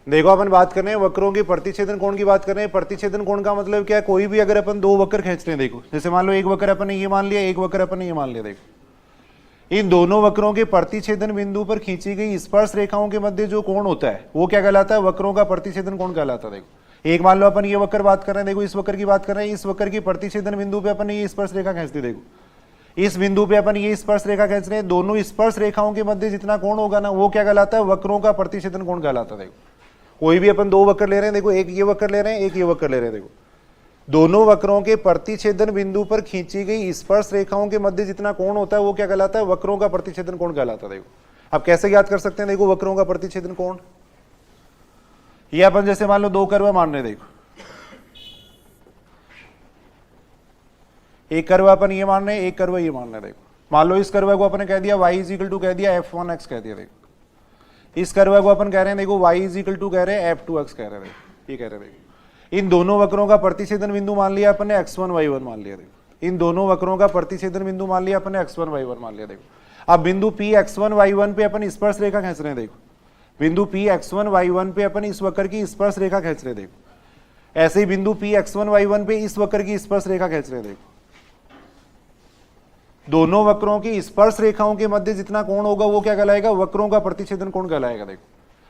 देखो अपन बात कर रहे हैं वक्रों के प्रतिच्छेदन कोण की बात कर रहे हैं। प्रतिच्छेदन कोण का मतलब क्या है, कोई भी अगर अपन दो वक्र खींच रहे हैं, देखो जैसे मान लो एक वक्र अपन ने ये मान लिया, एक वक्र अपन ने ये मान लिया, देखो इन दोनों वक्रों के प्रतिच्छेदन बिंदु पर खींची गई स्पर्श रेखाओं के मध्य जो कोण होता है वो क्या कहलाता है, वक्रों का प्रतिच्छेदन कोण कहलाता है। देखो एक मान लो अपन ये वक्र बात कर रहे हैं, देखो इस वक्र की बात कर रहे हैं, इस वक्र की प्रतिच्छेदन बिंदु पे अपन ने ये स्पर्श रेखा खींच दी, देखो इस बिंदु पे अपन ये स्पर्श रेखा खींच रहे हैं, दोनों स्पर्श रेखाओं के मध्य जितना कोण होगा ना वो क्या कहलाता है, वक्रों का प्रतिच्छेदन कोण कहलाता है। देखो कोई भी अपन दो वक्र ले रहे हैं, देखो एक ये वक्र ले रहे हैं, एक ये वक्र ले रहे हैं, देखो दोनों वक्रों के प्रतिच्छेदन बिंदु पर खींची गई स्पर्श रेखाओं के मध्य जितना कोण होता है वो क्या कहलाता है, वक्रों का प्रतिच्छेदन कोण कहलाता है। देखो अब कैसे याद कर सकते हैं, देखो वक्रों का प्रतिच्छेदन कोण, ये अपन जैसे मान लो दो कर्व मान रहे हैं, देखो एक कर्व अपन ये मान रहे हैं, एक कर्व ये मान रहे हैं। देखो मान लो इस कर्व को अपन कह दिया y इज इक्वल टू कह दिया f1x कह दिया, देखो इस कर्व को अपन कह रहे हैं, देखो y इज इक्वल टू कह रहे हैं f2x कह रहे हैं, देखो ये कह रहे हैं। देखो इन दोनों वक्रों का प्रतिच्छेदन बिंदु मान लिया अपन ने x1 y1 मान लिया, देखो इन दोनों वक्रों का प्रतिच्छेदन बिंदु मान लिया अपन ने x1 y1 मान लिया। देखो अब बिंदु p x1 y1 पे अपन स्पर्श रेखा खींच रहे हैं, देखो बिंदु p x1 y1 पे अपन इस वक्र की स्पर्श रेखा खींच रहे हैं। देखो ऐसे ही बिंदु p x1 y1 पे इस वक्र की स्पर्श रेखा खींच रहे हैं। देखो दोनों वक्रों की स्पर्श रेखाओं के मध्य जितना कोण होगा वो क्या कहलाएगा, वक्रों का प्रतिच्छेदन कोण कहलाएगा। देखो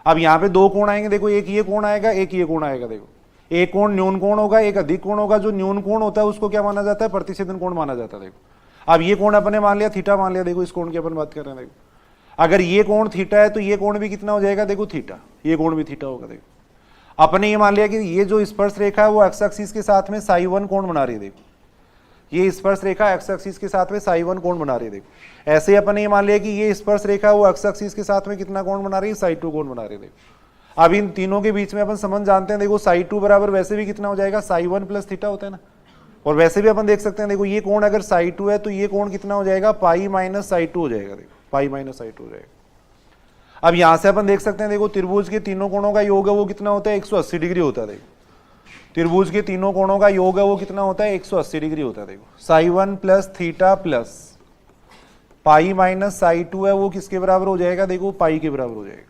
अब यहाँ पे दो कोण आएंगे, देखो एक ये कोण आएगा, एक ये कोण आएगा। देखो एक कोण न्यून कोण होगा, एक अधिक कोण होगा। जो न्यून कोण होता है उसको क्या माना जाता है, प्रतिच्छेदन कोण माना जाता है। देखो अब ये कोण अपने मान लिया थीटा मान लिया, देखो इस कोण की अपन बात कर रहे हैं। देखो अगर ये कोण थीटा है तो ये कोण भी कितना हो जाएगा, देखो थीटा, ये कोण भी थीटा होगा। देखो अपने ये मान लिया कि ये जो स्पर्श रेखा है वो एक्स एक्सिस के साथ में साई1 कोण बना रही है। देखो ये स्पर्श रेखा एक्स एक्सिस के साथ में साई1 कोण बना रही है। देखो ऐसे अपन ने ये मान लिया कि ये स्पर्श रेखा वो एक्स एक्सिस के साथ में कितना कोण बना रही है, साई2 कोण बना रही है। देखो अब इन तीनों के बीच में अपन समझ जानते हैं, देखो साई2 बराबर वैसे भी कितना हो जाएगा, साई1 प्लस थीटा होता है ना। और वैसे भी अपन देख सकते हैं, देखो ये कोण अगर साई2 है तो ये कोण कितना हो जाएगा, पाई माइनस साई2 हो जाएगा। देखो पाई माइनस साई2 हो जाएगा। अब यहां से अपन देख सकते हैं, देखो त्रिभुज के तीनों कोणों का योग है वो कितना होता है, 180 डिग्री होता है। देखो त्रिभुज के तीनों कोणों का योग है वो कितना होता है, 180 डिग्री होता है। देखो साई1 plus theta plus pi minus साई2 है वो किसके बराबर हो जाएगा, देखो पाई के बराबर हो जाएगा।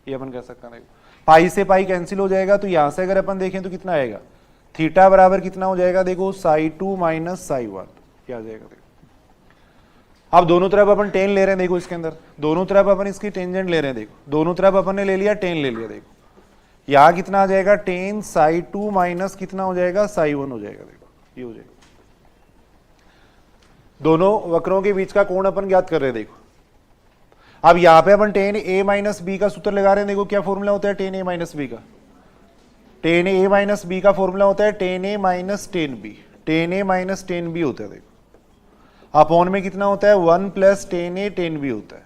ये अपन कह सकते हैं। देखो पाई से पाई कैंसिल हो जाएगा, तो यहां से अगर अपन देखें तो कितना आएगा, थीटा बराबर कितना हो जाएगा, देखो साई2 माइनस साई1 क्या आ जाएगा। देखो अब दोनों तरफ अपन टेन ले रहे हैं, देखो इसके अंदर दोनों तरफ अपन इसकी टेंजेंट ले रहे हैं। देखो दोनों तरफ अपन ने ले लिया, टेन ले लिया। देखो यहां कितना आ जाएगा, टेन साई2 माइनस कितना हो जाएगा, साई1 हो जाएगा। देखो ये हो जाएगा। दोनों वक्रों के बीच का कोण अपन ज्ञात कर रहे हैं। देखो अब यहां पे अपन टेन ए माइनस बी का सूत्र लगा रहे हैं। देखो क्या फॉर्मूला होता है टेन ए माइनस बी का, टेन ए माइनस बी का फॉर्मूला होता है टेन ए माइनस टेन बी, टेन ए माइनस टेन बी होता है। देखो अपॉन में कितना होता है, 1 प्लस टेन ए टेन बी होता है,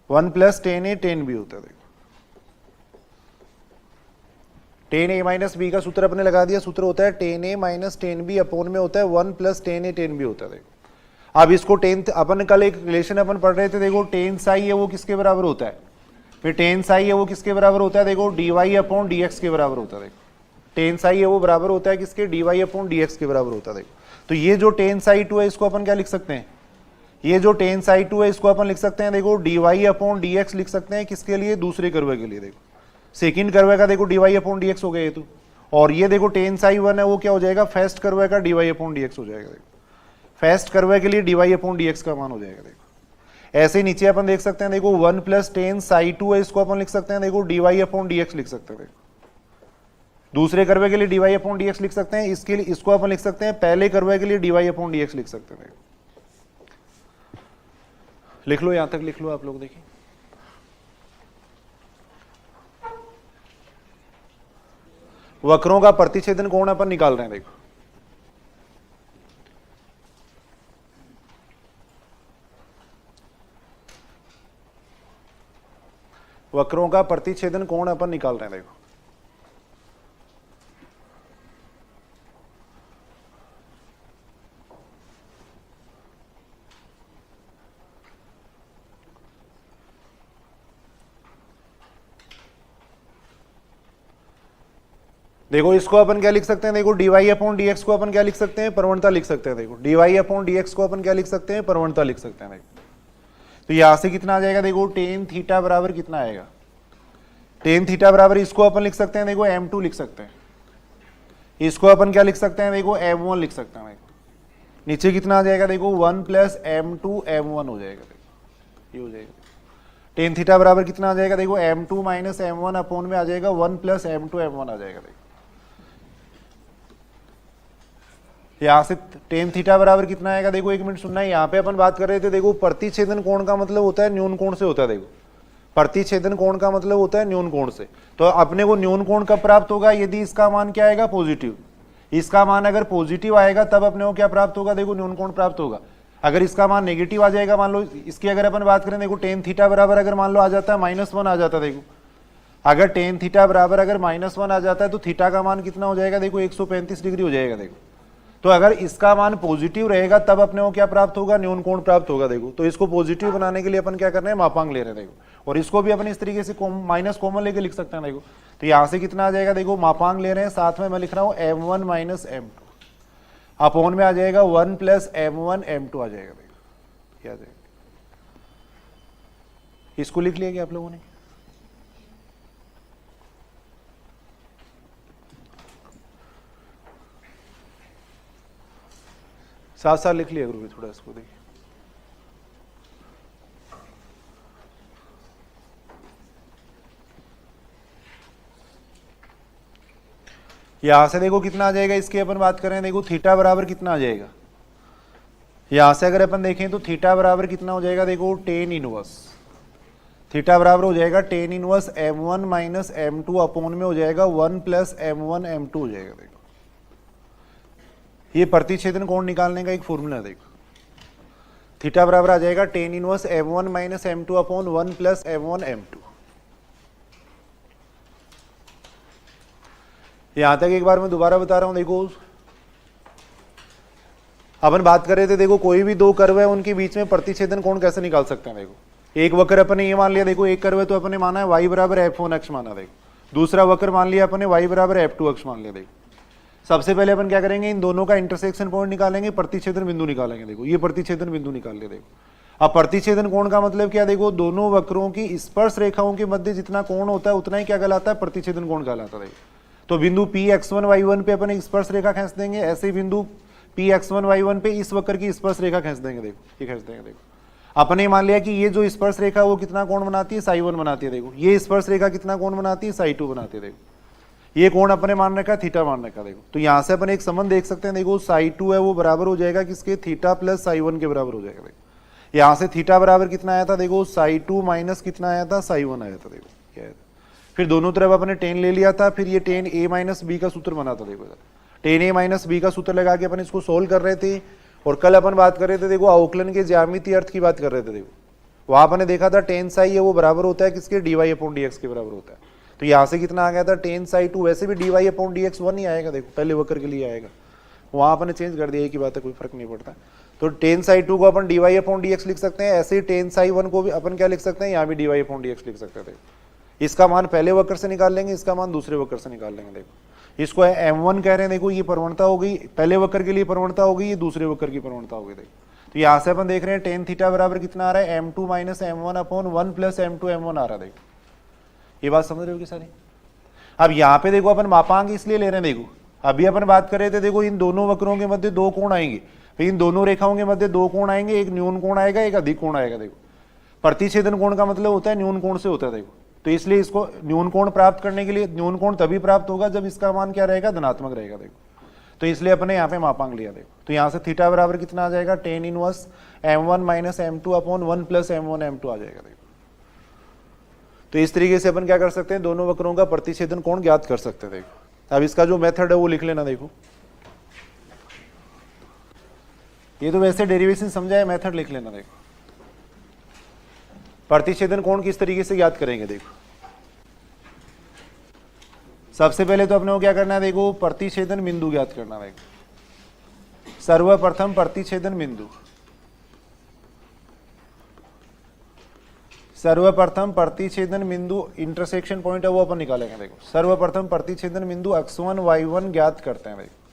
1 प्लस टेन ए टेन बी होता है। देखो टेन ए माइनस बी का सूत्र अपने लगा दिया, सूत्र होता है टेन ए माइनस टेन बी अपॉन में होता है 1 प्लस टेन ए टेन बी होता है। देखो अब इसको टेन अपन कल एक रिलेशन अपन पढ़ रहे थे, देखो टेन साई है वो किसके बराबर होता है, फिर टेन साई है वो किसके बराबर होता है, देखो D Y upon D X के बराबर होता है। देखो टेन साई है वो बराबर होता है किसके, D Y upon D X के बराबर होता है। देखो तो ये जो टेन साई2 है इसको अपन क्या लिख सकते हैं, ये जो टेन साई2 है इसको अपन लिख सकते हैं, देखो D Y upon D X लिख सकते हैं किसके लिए, दूसरे कर्व के लिए। देखो सेकंड कर्व का देखो D Y upon D X हो गया ये तो, और ये देखो टेन साई1 है वो क्या हो जाएगा, फर्स्ट कर्व का D Y upon D X हो जाएगा। देखो फर्स्ट कर्व के लिए D Y upon D x का मान हो जाएगा। देखो ऐसे ही नीचे अपन देख सकते हैं, देखो 1 प्लस टेन साई2 है इसको अपन लिख सकते हैं, देखो D Y upon D X लिख सकते हैं। देखो दूसरे कर्व के लिए D Y upon D X लिख सकते हैं, इसके लिए इसको अपन लिख सकते हैं पहले कर्व के लिए D Y upon D X लिख सकते हैं। लिख लो, यहां तक लिख लो आप लोग। देखिए वक्रों का प्रतिच्छेदन कोण अपन निकाल रहे हैं। देखो वक्रों का प्रतिच्छेदन कोण अपन निकाल रहे हैं। देखो देखो इसको अपन क्या लिख सकते हैं, देखो D Y upon D X को अपन क्या लिख सकते हैं, प्रवणता लिख सकते हैं। देखो D Y upon D X को अपन क्या लिख सकते हैं, प्रवणता लिख सकते हैं। देखो तो यहां से कितना आ जाएगा, देखो टेन थीटा बराबर कितना आएगा, टेन थीटा बराबर इसको अपन लिख सकते हैं देखो m2 लिख सकते हैं, इसको अपन क्या लिख सकते हैं देखो m1 लिख सकते हैं। देखो नीचे कितना आ जाएगा देखो 1 प्लस m2 m1 हो जाएगा, देखो ये हो जाएगा। टेन थीटा बराबर कितना आ जाएगा देखो m2 माइनस m1 अपॉन में आ जाएगा 1 प्लस m2 m1 आ जाएगा। देखो यहां से टेन थीटा बराबर कितना आएगा देखो, एक मिनट सुनना है, यहाँ पे अपन बात कर रहे थे देखो प्रतिच्छेदन कोण का मतलब होता है न्यून कोण से होता है। देखो प्रतिच्छेदन कोण का मतलब होता है न्यून कोण से, तो अपने को न्यून कोण कब प्राप्त होगा, यदि इसका मान क्या आएगा पॉजिटिव। इसका मान अगर पॉजिटिव आएगा तब अपने को क्या प्राप्त होगा देखो न्यून कोण प्राप्त होगा। अगर इसका मान नेगेटिव आ जाएगा, मान लो इसकी अगर अपन बात करें देखो टेन थीटा बराबर अगर मान लो आ जाता है -1 आ जाता है। देखो अगर टेन थीटा बराबर अगर -1 आ जाता है तो थीटा का मान कितना हो जाएगा देखो 135 डिग्री हो जाएगा। देखो तो अगर इसका मान पॉजिटिव रहेगा तब अपने को क्या प्राप्त होगा, न्यून कोण प्राप्त होगा। देखो तो इसको पॉजिटिव बनाने के लिए अपन क्या कर रहे हैं, मापांक ले रहे हैं। देखो और इसको भी अपन इस तरीके से माइनस कॉमन लेके लिख सकते हैं। देखो तो यहां से कितना आ जाएगा देखो, मापांक ले रहे हैं, साथ में मैं लिख रहा हूं m1 माइनस m2 अपॉन में आ जाएगा 1 प्लस m1 m2 आ जाएगा। देखो क्या आ जाएगा, इसको लिख लिया क्या आप लोगों ने? साथ साथ लिख लिया करो थोड़ा, इसको देखिए। यहां से देखो कितना आ जाएगा, इसकी अपन बात करें देखो थीटा बराबर कितना आ जाएगा। यहां से अगर अपन देखें तो थीटा बराबर कितना हो जाएगा देखो, टेन इनवर्स थीटा बराबर हो जाएगा tan inverse m1 minus m2 upon में हो जाएगा 1 प्लस m1 m2 हो जाएगा। देखो ये प्रतिच्छेदन कोण निकालने का एक फॉर्मूला है। देखो थीटा बराबर आ जाएगा tan inverse m1 minus m2 upon 1 plus m1 m2। यहां तक एक बार मैं दोबारा बता रहा हूं। देखो अपन बात कर रहे थे देखो कोई भी दो कर्व है उनके बीच में प्रतिच्छेदन कोण कैसे निकाल सकते हैं। देखो एक वक्र अपन ने ये मान लिया, देखो एक कर्व है तो अपन ने माना है y बराबर f1 अक्ष माना। देखो दूसरा वक्र मान लिया अपन ने y बराबर f2 अक्ष मान लिया। देखो सबसे पहले अपन क्या करेंगे, इन दोनों का इंटरसेक्शन पॉइंट निकालेंगे, प्रतिच्छेदन बिंदु निकालेंगे। देखो ये प्रतिच्छेदन बिंदु निकाल लिया। देखो अब प्रतिच्छेदन कोण का मतलब क्या, देखो दोनों वक्रों की स्पर्श रेखाओं के मध्य जितना कोण होता है उतना ही क्या कहलाता है, प्रतिच्छेदन कोण कहलाता है। देखो तो बिंदु Px1 y1 पे अपन एक स्पर्श रेखा खींच देंगे, ऐसे बिंदु Px1 y1 पे इस वक्र की स्पर्श रेखा खींच देंगे। देखो ये खींच देंगे। देखो अपने मान लिया कि ये जो स्पर्श रेखा वो कितना कोण बनाती है, साई1 बनाती है। देखो ये स्पर्श रेखा कितना कोण बनाती है, साई2 बनाती है। देखो ये कोण अपने मान रखा थीटा मान रखा। देखो तो यहां से अपन एक संबंध देख सकते हैं, देखो साई2 है वो बराबर हो जाएगा किसके, थीटा प्लस साई1 के बराबर हो जाएगा। देखो यहां से थीटा बराबर कितना आया था, देखो साई2 माइनस कितना आया था, साई1 आया था। देखो क्या आया था, फिर दोनों तरफ अपने टेन ले लिया था, फिर ये टेन a माइनस बी का सूत्र बना था। देखो टेन a माइनस बी का सूत्र लगा के अपन इसको सोल्व कर रहे थे। और कल अपन बात कर रहे थे देखो अवकलन के ज्यामितीय अर्थ की बात कर रहे थे। देखो वहां अपन ने देखा था टेन साई है वो बराबर होता है किसके, dy अपॉन dx के बराबर होता है। तो यहां से कितना आ गया था, टेन साई2, वैसे भी dy अपॉन dx 1 ही आएगा। देखो पहले वक्र के लिए आएगा, वहां अपन ने चेंज कर दिया, एक ही बात है, कोई फर्क नहीं पड़ता। तो टेन साई2 को अपन dy अपॉन dx लिख सकते हैं, ऐसे ही टेन साई1 को भी अपन क्या लिख सकते हैं, यहाँ भी dy अपॉन dx लिख सकते थे। इसका मान पहले वक्र से निकाल लेंगे, इसका मान दूसरे वक्र से निकाल लेंगे। देखो इसको m1 कह रहे हैं। देखो ये प्रवणता हो गई, पहले वक्र के लिए प्रवणता हो गई, ये दूसरे वक्र की प्रवणता हो गई। देखो तो यहां से अपन देख रहे हैं टेन थीटा बराबर कितना आ रहा है, m2 minus m1 upon 1 plus m2 m1 आ रहा है। देखो ये बात समझ रहे हो कि सारी। अब यहाँ पे देखो अपन मापांक इसलिए ले रहे हैं, देखो अभी अपन बात कर रहे थे देखो इन दोनों वक्रों के मध्य दो कोण आएंगे, फिर इन दोनों रेखाओं के मध्य दो कोण आएंगे, एक न्यून कोण आएगा, एक अधिक कोण आएगा। देखो प्रतिच्छेदन कोण का मतलब होता है न्यून कोण से होता है। देखो तो इसलिए इसको न्यून कोण प्राप्त करने के लिए, न्यून कोण तभी प्राप्त होगा जब इसका मान क्या रहेगा, धनात्मक रहेगा। देखो तो इसलिए अपने यहाँ पे मापांक लिया। देखो तो यहाँ से थीटा बराबर कितना आ जाएगा, tan inverse m1 minus m2 upon 1 plus m1 m2 आ जाएगा। देखो तो इस तरीके से अपन क्या कर सकते हैं, दोनों वक्रों का प्रतिच्छेदन कोण ज्ञात कर सकते हैं। देखो अब इसका जो मेथड है वो लिख लेना। देखो ये तो वैसे डेरिवेशन समझा है, मेथड लिख लेना। देखो प्रतिच्छेदन कोण किस तरीके से ज्ञात करेंगे। देखो सबसे पहले तो अपने को क्या करना है, देखो प्रतिच्छेदन बिंदु ज्ञात करना है। सर्वप्रथम प्रतिच्छेदन बिंदु, सर्वप्रथम प्रतिच्छेदन बिंदु इंटरसेक्शन पॉइंट है वो अपन निकालेंगे। देखो सर्वप्रथम प्रतिच्छेदन बिंदु x1 y1 ज्ञात करते हैं। देखो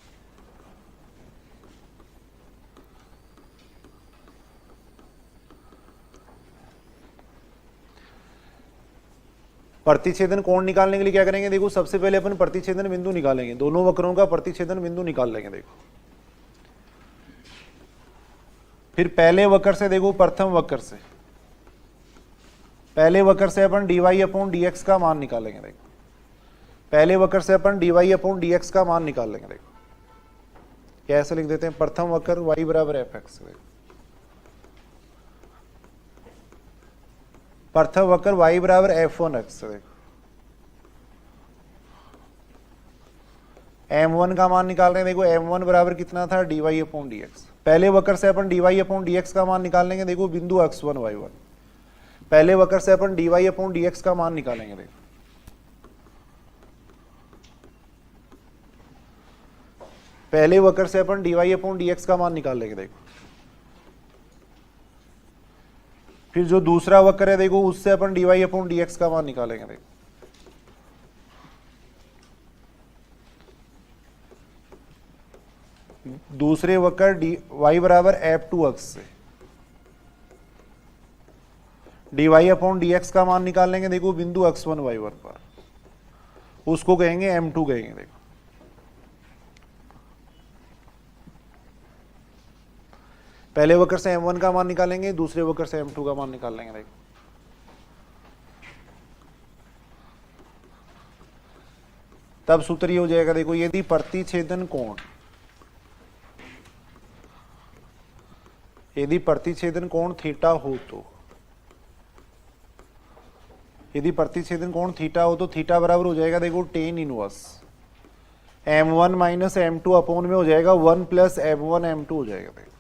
प्रतिच्छेदन कोण निकालने के लिए क्या करेंगे, देखो सबसे पहले अपन प्रतिच्छेदन बिंदु निकालेंगे, दोनों वक्रों का प्रतिच्छेदन बिंदु निकाल लेंगे। देखो फिर पहले वक्र से, देखो प्रथम वक्र से, पहले वक्र से अपन dy/dx का मान निकालेंगे। देखो पहले वक्र से अपन dy/dx का मान निकाल लेंगे। देखो कैसे लिख देते हैं, प्रथम वक्र y बराबर fx, प्रथम वक्र y बराबर f1x। देखो m1 का मान निकाल रहे हैं। देखो m1 बराबर कितना था, dy/dx। पहले वक्र से अपन dy/dx का मान निकाल लेंगे। देखो बिंदु x1 y1, पहले वक्र से अपन dy/dx का मान निकालेंगे। देखो पहले वक्र से अपन dy/dx का मान निकाल लेंगे। देखो फिर जो दूसरा वक्र है, देखो उससे अपन dy/dx का मान निकालेंगे। देखो दूसरे वक्र y बराबर f2x से dy/dx का मान निकाल लेंगे। देखो बिंदु x1 y1 पर, उसको कहेंगे m2 कहेंगे। देखो पहले वक्र से m1 का मान निकालेंगे, दूसरे वक्र से m2 का मान निकाल लेंगे। देखो तब सूत्र ये हो जाएगा। देखो यदि प्रतिच्छेदन कोण, यदि प्रतिच्छेदन कोण थीटा हो तो, यदि प्रतिच्छेदन कोण थीटा हो तो थीटा बराबर हो जाएगा, देखो tan inverse m1 minus m2 upon में हो जाएगा 1 प्लस m1 m2 हो जाएगा। देखो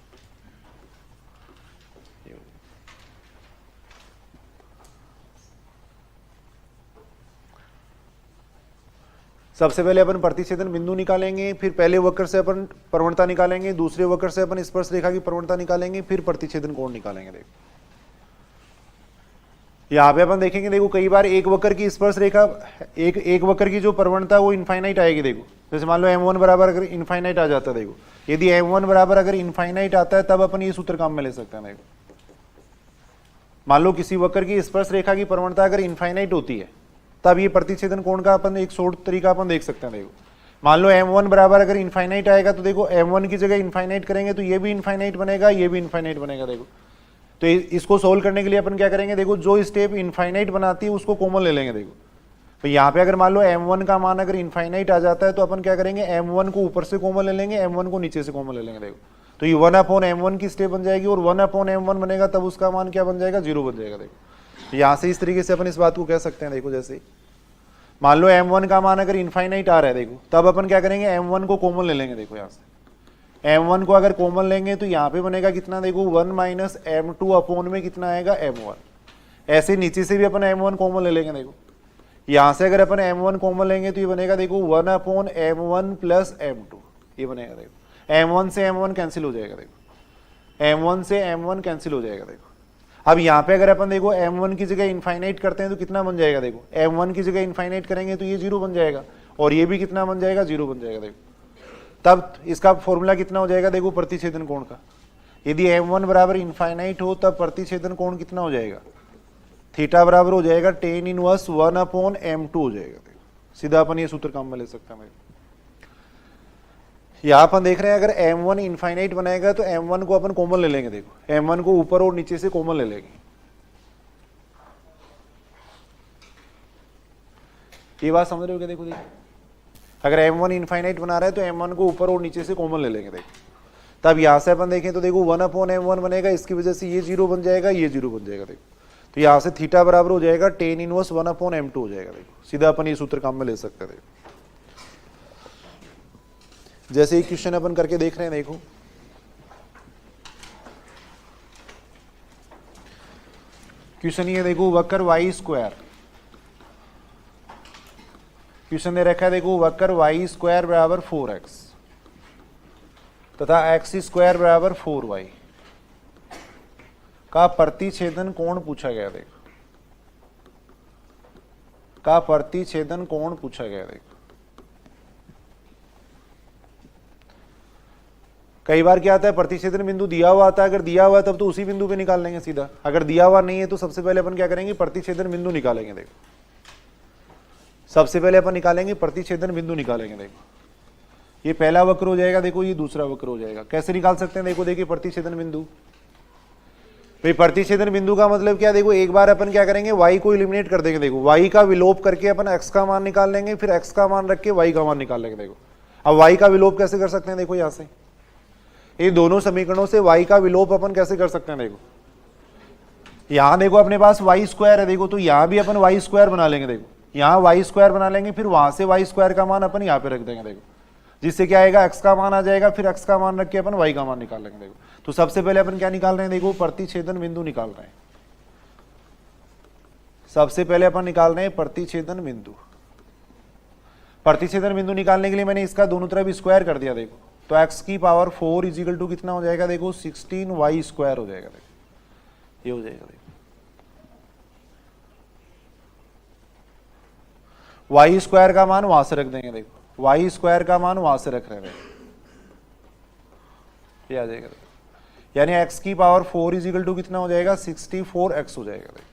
सबसे पहले अपन प्रतिच्छेदन बिंदु निकालेंगे, फिर पहले वक्र से अपन प्रवणता निकालेंगे, दूसरे वक्र से अपन स्पर्श रेखा की प्रवणता निकालेंगे, फिर प्रतिच्छेदन कोण निकालेंगे। देखो यहाँ पे अपन देखेंगे, देखो कई बार एक वक्र की स्पर्श रेखा, एक वक्र की जो प्रवणता वो इनफाइनाइट आएगी। देखो जैसे मान लो m1 बराबर अगर इनफाइनाइट आ जाता है, देखो यदि m1 बराबर अगर इनफाइनाइट आता है तब अपन ये सूत्र काम में ले सकते हैं। देखो मान लो किसी वक्र की स्पर्श रेखा की प्रवणता अगर इनफाइनाइट होती है तब ये प्रतिच्छेदन कोण का अपन एक शॉर्ट तरीका अपन देख सकते हैं। देखो मान लो m1 बराबर अगर इनफाइनाइट आएगा तो देखो m1 की जगह इनफाइनाइट करेंगे तो ये भी इनफाइनाइट बनेगा, ये भी इनफाइनाइट बनेगा। देखो तो इसको सोल्व करने के लिए अपन क्या करेंगे, देखो जो स्टेप इनफाइनाइट बनाती है उसको कॉमन ले लेंगे। देखो तो यहाँ पे अगर मान लो m1 का मान अगर इनफाइनाइट आ जाता है तो अपन क्या करेंगे, m1 को ऊपर से कॉमन ले लेंगे, m1 को नीचे से कॉमन ले लेंगे। देखो तो ये 1/m1 की स्टेप बन जाएगी और 1/m1 बनेगा तब उसका मान क्या बन जाएगा, 0 बन जाएगा। देखो यहाँ से इस तरीके से अपन इस बात को कह सकते हैं। देखो जैसे मान लो m1 का मान अगर इनफाइनाइट आ रहा है, देखो तब अपन क्या करेंगे, m1 को कॉमन ले लेंगे। देखो यहाँ से m1 को अगर कॉमन लेंगे तो यहाँ पे बनेगा कितना, देखो 1 माइनस m2 अपॉन में कितना आएगा, m1। ऐसे नीचे से भी अपन m1 कॉमन ले लेंगे। देखो यहाँ से अगर अपन m1 कॉमन लेंगे तो ये बनेगा, देखो 1/m1 प्लस m2 ये बनेगा। देखो m1 से m1 कैंसिल हो जाएगा। देखो m1 से m1 कैंसिल हो जाएगा। देखो अब यहाँ पे अगर अपन देखो m1 की जगह इनफाइनाइट करते हैं तो कितना बन जाएगा, देखो m1 की जगह इनफाइनाइट करेंगे तो ये 0 बन जाएगा और ये भी कितना बन जाएगा, 0 बन जाएगा। देखो तब इसका फॉर्मूला कितना हो जाएगा, देखो प्रतिच्छेदन कोण का, यदि m1 बराबर इनफाइनाइट हो तब प्रतिच्छेदन कोण कितना हो जाएगा, थीटा बराबर हो जाएगा tan इनवर्स 1/m2 हो जाएगा। देखो सीधा अपन ये सूत्र काम में ले सकते हैं। यहाँ अपन देख रहे हैं अगर m1 इनफाइनाइट बनाएगा तो m1 को अपन कॉमन ले लेंगे। देखो m1 को ऊपर और नीचे से कॉमन ले लेंगे। ये बात समझ रहे हो क्या? देखो अगर m1 इनफाइनाइट बना रहा है तो m1 को ऊपर और नीचे से कॉमन ले लेंगे। देखो तब यहाँ से अपन देखें तो देखो 1/m1 बनेगा, इसकी वजह से ये 0 बन जाएगा, ये 0 बन जाएगा। देखो तो यहाँ से थीटा बराबर हो जाएगा tan इनवर्स 1/m2 हो जाएगा। देखो सीधा अपन ये सूत्र काम में ले सकते हैं। देखो जैसे एक क्वेश्चन अपन करके देख रहे हैं। देखो क्वेश्चन ये देखो वक्र y स्क्वायर, क्वेश्चन दे रखा है देखो वक्र y स्क्वायर बराबर 4x तथा x स्क्वायर बराबर 4y का प्रतिच्छेदन कोण पूछा गया। देखो का प्रतिच्छेदन कोण पूछा गया। देखो कई बार क्या आता है, प्रतिच्छेदन बिंदु दिया हुआ आता है, अगर दिया हुआ है तब तो उसी बिंदु पे निकाल लेंगे सीधा, अगर दिया हुआ नहीं है तो सबसे पहले अपन क्या करेंगे, प्रतिच्छेदन बिंदु निकालेंगे। देखो सबसे पहले अपन निकालेंगे प्रतिच्छेदन बिंदु निकालेंगे। देखो ये पहला वक्र हो जाएगा, देखो ये दूसरा वक्र हो जाएगा। कैसे निकाल सकते हैं? देखो देखिए प्रतिच्छेदन बिंदु, भाई प्रतिच्छेदन बिंदु का मतलब क्या? देखो एक बार अपन क्या करेंगे, y को इलिमिनेट कर देंगे। देखो y का विलोप करके अपन x का मान निकाल लेंगे, फिर x का मान रख के y का मान निकाल लेंगे। देखो अब y का विलोप कैसे कर सकते हैं? देखो यहां से इन दोनों समीकरणों से y का विलोप अपन कैसे कर सकते हैं? देखो यहां देखो अपने पास y स्क्वायर है, देखो तो यहां भी अपन y स्क्वायर बना लेंगे। देखो यहां y स्क्वायर बना लेंगे, फिर वहां से y स्क्वायर का मान अपन यहां पे रख देंगे। देखो जिससे क्या आएगा, x का मान आ जाएगा, फिर x का मान रख के अपन y का मान निकाल लेंगे। देखो तो सबसे पहले अपन क्या निकाल रहे हैं? देखो प्रतिच्छेदन बिंदु निकाल रहे हैं। सबसे पहले अपन निकाल रहे हैं प्रतिच्छेदन बिंदु। प्रतिच्छेदन बिंदु निकालने के लिए मैंने इसका दोनों तरफ स्क्वायर कर दिया। देखो तो x की पावर 4 इजिकल टू कितना हो जाएगा? देखो 16y स्क्वायर हो जाएगा। देखो ये हो जाएगा। देखो y स्क्वायर का मान वहां से रख देंगे। देखो y स्क्वायर का मान वहां से रख रहे हैं, ये आ जाएगा। यानी x की पावर 4 इजिकल टू कितना हो जाएगा? 64x हो जाएगा। देखो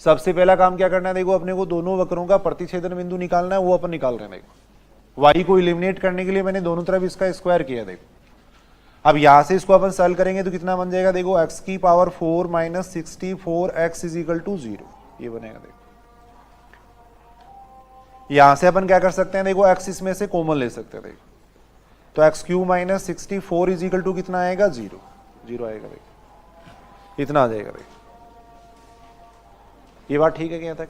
सबसे पहला काम क्या करना है? देखो अपने को दोनों वक्रों का प्रतिच्छेदन बिंदु निकालना है, वो अपन निकाल रहे हैं। देखो y को इलिमिनेट करने के लिए मैंने दोनों तरफ इसका स्क्वायर किया। देखो अब यहां से इसको अपन सॉल्व करेंगे तो कितना बन जाएगा? देखो x की power 4 minus 64x is equal to 0, ये बनेगा। देखो यहां से अपन क्या कर सकते हैं? देखो x इसमें से कॉमन ले सकते हैं। देखो तो X cube minus 64 is equal to कितना आएगा? 0, 0 आएगा। देखो इतना आ जाएगा। देखो ये बात ठीक है क्या तक?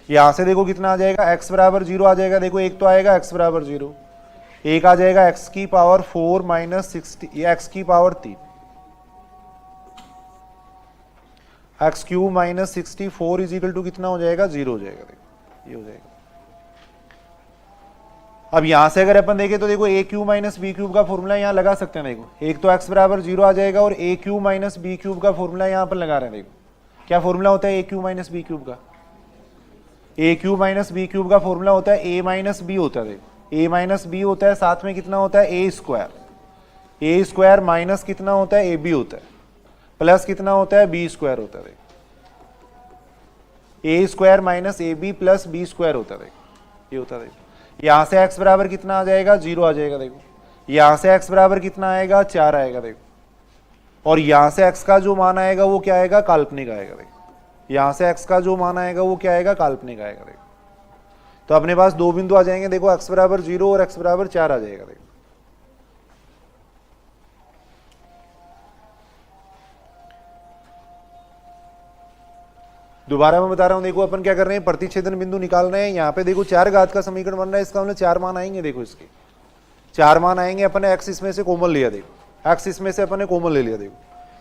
यहां से देखो कितना आ जाएगा? x बराबर 0 आ जाएगा। देखो एक तो आएगा x बराबर 0, एक आ जाएगा x की पावर 4 माइनस 60, ये x की power 3, X cube minus 64 is equal to कितना हो जाएगा? 0 हो जाएगा। देखो ये हो जाएगा। अब यहां से अगर अपन देखें तो देखो ए क्यू माइनस बी क्यूब का फॉर्मूला यहां लगा सकते हैं। देखो एक तो x बराबर 0 आ जाएगा और ए क्यू माइनस बी क्यूब का फॉर्मूला यहां पर लगा रहे हैं। देखो क्या फॉर्मूला होता है ए क्यू माइनस बी क्यूब का? ए क्यू माइनस बी क्यूब का फॉर्मूला होता है ए माइनस बी होता है। देखो ए माइनस बी होता है, साथ में कितना होता है? ए स्क्वायर माइनस कितना होता है? ए बी होता है, प्लस कितना होता है? बी स्क्वायर होता है। देखो A square minus A B plus B square होता है। देखो ये होता है। देखो यहां से x बराबर कितना आ जाएगा? 0 आ जाएगा। देखो यहां से x बराबर कितना आएगा? 4 आएगा। देखो और यहां से x का जो मान आएगा वो क्या आएगा? काल्पनिक आएगा। देखो यहां से x का जो मान आएगा वो क्या आएगा? काल्पनिक आएगा। देखो तो अपने पास दो बिंदु आ जाएंगे। देखो x बराबर 0 और x बराबर 4 आ जाएगा। देखो दोबारा मैं बता रहा हूं, देखो अपन क्या कर रहे हैं? प्रतिच्छेदन बिंदु निकाल रहे हैं। यहाँ पे देखो 4 घात का समीकरण बन रहा है, इसका मतलब 4 मान आएंगे। देखो इसके 4 मान आएंगे। अपन ने x इसमें से कॉमन लिया। देखो x इसमें से अपन ने कॉमन ले लिया। देखो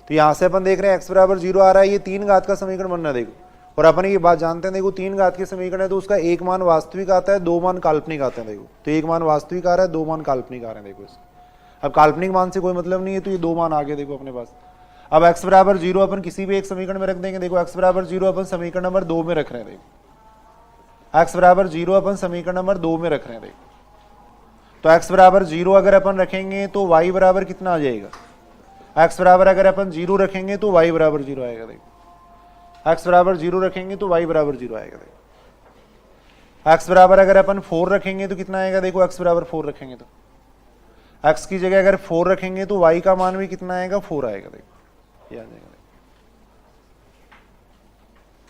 तो यहाँ से अपन देख रहे हैं x बराबर 0 आ रहा है, ये 3 घात का समीकरण बन रहा है। देखो और अपन ये बात जानते हैं, देखो 3 घात के समीकरण है तो उसका एक मान वास्तविक आता है, 2 मान काल्पनिक आते हैं। देखो तो एक मान वास्तविक आ रहा है, 2 मान काल्पनिक आ रहे हैं। देखो इसका अब काल्पनिक मान से कोई मतलब नहीं है, तो ये 2 मान आ गए। देखो अपने पास अब x बराबर 0 अपन किसी भी एक समीकरण में रख देंगे। देखो x बराबर 0 अपन समीकरण नंबर 2 में रख रहे हैं। देखो x बराबर 0 अपन समीकरण नंबर 2 में रख रहे हैं। देखो तो x बराबर 0 अगर अपन रखेंगे तो y बराबर कितना आ जाएगा? x बराबर अगर अपन 0 रखेंगे तो y बराबर 0 आएगा। देखो x बराबर 0 रखेंगे तो y बराबर 0 आएगा। देखो x बराबर अगर अपन 4 रखेंगे तो कितना आएगा? देखो x बराबर 4 रखेंगे तो x की जगह अगर 4 रखेंगे तो y का मान भी कितना आएगा? 4 आएगा। देखो ये आ जाएगा।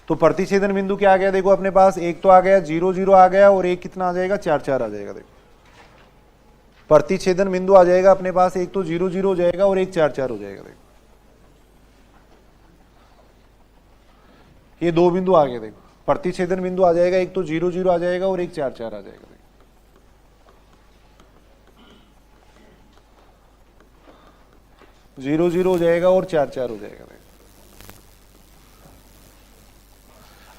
तो प्रतिच्छेदन बिंदु क्या आ गया? देखो अपने पास एक तो आ गया 0 0 आ गया और एक कितना आ जाएगा? 4 4 आ जाएगा। देखो प्रतिच्छेदन बिंदु आ जाएगा अपने पास, एक तो 0 0 हो जाएगा और एक 4 4 हो जाएगा। देखो ये दो बिंदु आ गए। देखो प्रतिच्छेदन बिंदु आ जाएगा, एक तो 0 0 आ जाएगा और एक 4 4 आ जाएगा। 0 0 हो जाएगा और 4 4 हो जाएगा।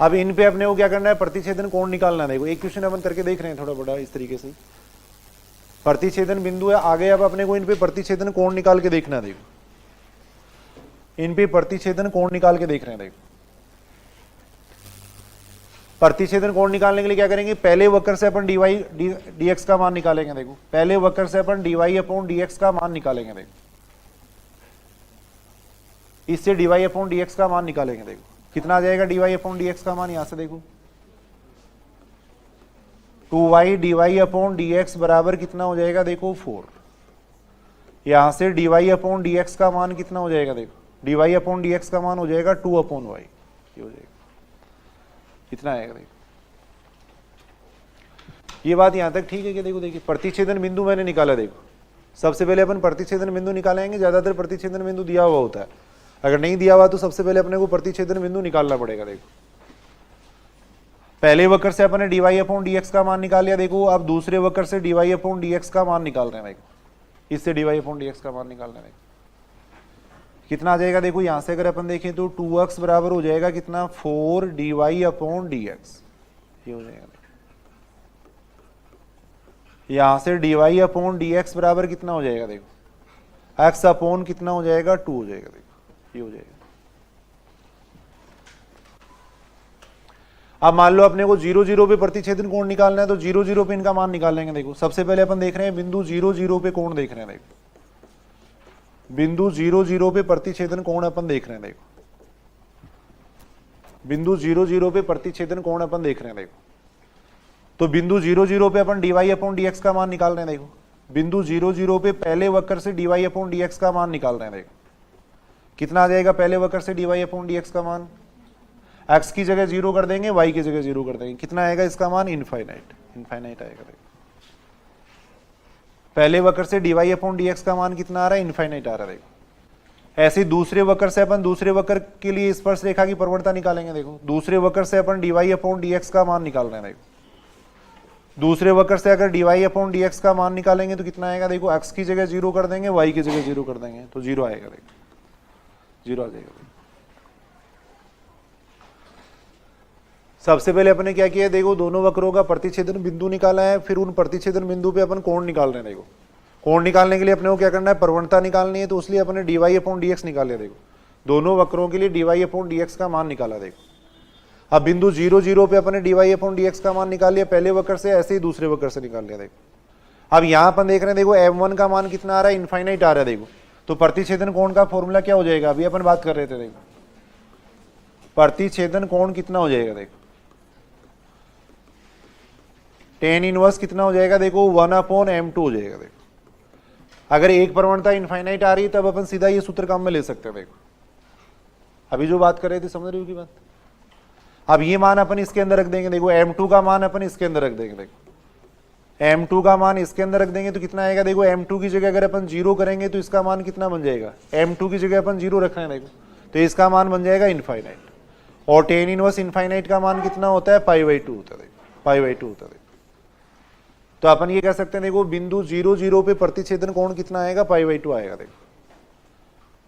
अब इन पे अपने को क्या करना है? प्रतिच्छेदन कोण निकालना है। देखो एक क्वेश्चन अपन करके देख रहे हैं थोड़ा बड़ा इस तरीके से। प्रतिच्छेदन बिंदु है आगे, अब अपने को इन पे प्रतिच्छेदन कोण निकाल के देखना है। देखो इन पे प्रतिच्छेदन कोण निकाल के देख रहे हैं। देखो प्रतिच्छेदन कोण निकालने के लिए क्या करेंगे? पहले वक्र से अपन dy dx का मान निकालेंगे। देखो पहले वक्र से अपन dy अपॉन dx का मान निकालेंगे। देखो इससे dy अपॉन dx का मान निकालेंगे। देखो कितना आ जाएगा dy अपॉन dx का मान? यहां से देखो 2y dy अपॉन dx बराबर कितना हो जाएगा देखो 4। यहां से dy अपॉन dx का मान कितना हो जाएगा देखो, dy अपॉन dx का मान हो जाएगा 2 अपॉन y, ये हो जाएगा कितना आएगा देखो। ये बात यहां तक ठीक है कि देखो, देखिए प्रतिच्छेदन बिंदु मैंने निकाला देखो, सबसे पहले अपन प्रतिच्छेदन बिंदु निकालेंगे, ज्यादातर प्रतिच्छेदन बिंदु दिया हुआ होता है, अगर नहीं दिया हुआ तो सबसे पहले अपने को प्रतिच्छेदन बिंदु निकालना पड़ेगा देखो। पहले वक्र से अपने dy अपॉन dx का मान निकाल लिया देखो, अब दूसरे वक्र से dy अपॉन dx का मान निकाल रहे हैं देखो, इससे dy अपॉन dx का मान निकाल रहे हैं, कितना आ जाएगा देखो। यहां से अगर अपन देखें तो 2x बराबर हो जाएगा कितना 4 dy अपॉन dx, ये हो जाएगा। यहां से dy अपॉन dx बराबर कितना हो जाएगा देखो, x अपॉन कितना हो जाएगा 2 हो जाएगा देखो, ये हो जाएगा। अब मान लो अपने को 0 0 पे प्रतिच्छेदन कोण निकालना है, तो 0 0 पे इनका मान निकाल लेंगे देखो। सबसे पहले अपन देख रहे हैं बिंदु 0 0 पे कोण देख रहे हैं देखो, बिंदु 0 0 पे प्रतिच्छेदन कोण अपन देख रहे हैं देखो, बिंदु 0 0 पे प्रतिच्छेदन कोण अपन देख रहे हैं देखो। तो बिंदु 0 0 पे अपन dy अपॉन dx का मान निकाल रहे हैं देखो, बिंदु 0 0 पे पहले वक्र से dy अपॉन dx का मान निकाल रहे हैं देखो, कितना आ जाएगा पहले वक्र से dy अपॉन dx का मान, x की जगह 0 कर देंगे, y की जगह 0 कर देंगे, कितना आएगा इसका मान इनफाइनाइट, इनफाइनाइट आएगा देखो। पहले वक्र से dy अपॉन dx का मान कितना आ रहा है, इनफाइनाइट आ रहा है देखो। ऐसे दूसरे वक्र से अपन दूसरे वक्र के लिए स्पर्श रेखा की प्रवणता निकालेंगे देखो, दूसरे वक्र से अपन dy अपॉन dx का मान निकाल रहे हैं देखो, दूसरे वक्र से अगर dy अपॉन dx का मान निकालेंगे तो कितना आएगा देखो, x की जगह 0 कर देंगे, y की जगह 0 कर देंगे, तो 0 आएगा देखो, 0 आ जाएगा देखो। सबसे पहले अपने क्या किया देखो, दोनों वक्रों का प्रतिच्छेदन बिंदु निकाला है, फिर उन प्रतिच्छेदन बिंदु पे अपन कोण निकाल रहे हैं देखो। कोण निकालने के लिए अपने को क्या करना है, प्रवणता निकालनी है, तो उसलिए अपने dy अपॉन dx निकाल लिया देखो, दोनों वक्रों के लिए dy अपॉन dx का मान निकाला देखो। अब बिंदु 0 0 पे अपने dy अपॉन dx का मान निकाल लिया पहले वक्र से, ऐसे ही दूसरे वक्र से निकाल लिया देखो। अब यहां अपन देख रहे हैं देखो m1 का मान कितना आ रहा है, इनफाइनाइट आ रहा है देखो, तो प्रतिच्छेदन कोण का फॉर्मूला क्या हो जाएगा, अभी अपन बात कर रहे थे देखो, प्रतिच्छेदन कोण कितना हो जाएगा देखो, tan इनवर्स कितना हो जाएगा देखो 1 अपॉन m2 हो जाएगा देखो। अगर एक प्रवणता इनफाइनाइट आ रही है तब अपन सीधा ये सूत्र काम में ले सकते हैं देखो, अभी जो बात कर रहे थे समझ रहे हो की बात। अब ये मान अपन इसके अंदर रख देंगे देखो, m2 का मान अपन इसके अंदर रख देंगे देखो, m2 का मान इसके अंदर रख देंगे तो कितना आएगा देखो, m2 की जगह अगर अपन 0 करेंगे तो इसका मान कितना बन जाएगा, m2 की जगह अपन 0 रख रहे हैं देखो, तो इसका मान बन जाएगा इनफाइनाइट। और tan इनवर्स इनफाइनाइट का मान कितना होता है, π/2 होता है देखो, π/2 होता है देखो। तो अपन ये कह सकते हैं देखो, बिंदु 0 0 पे प्रतिच्छेदन कोण कितना आएगा, π/2 आएगा देखो,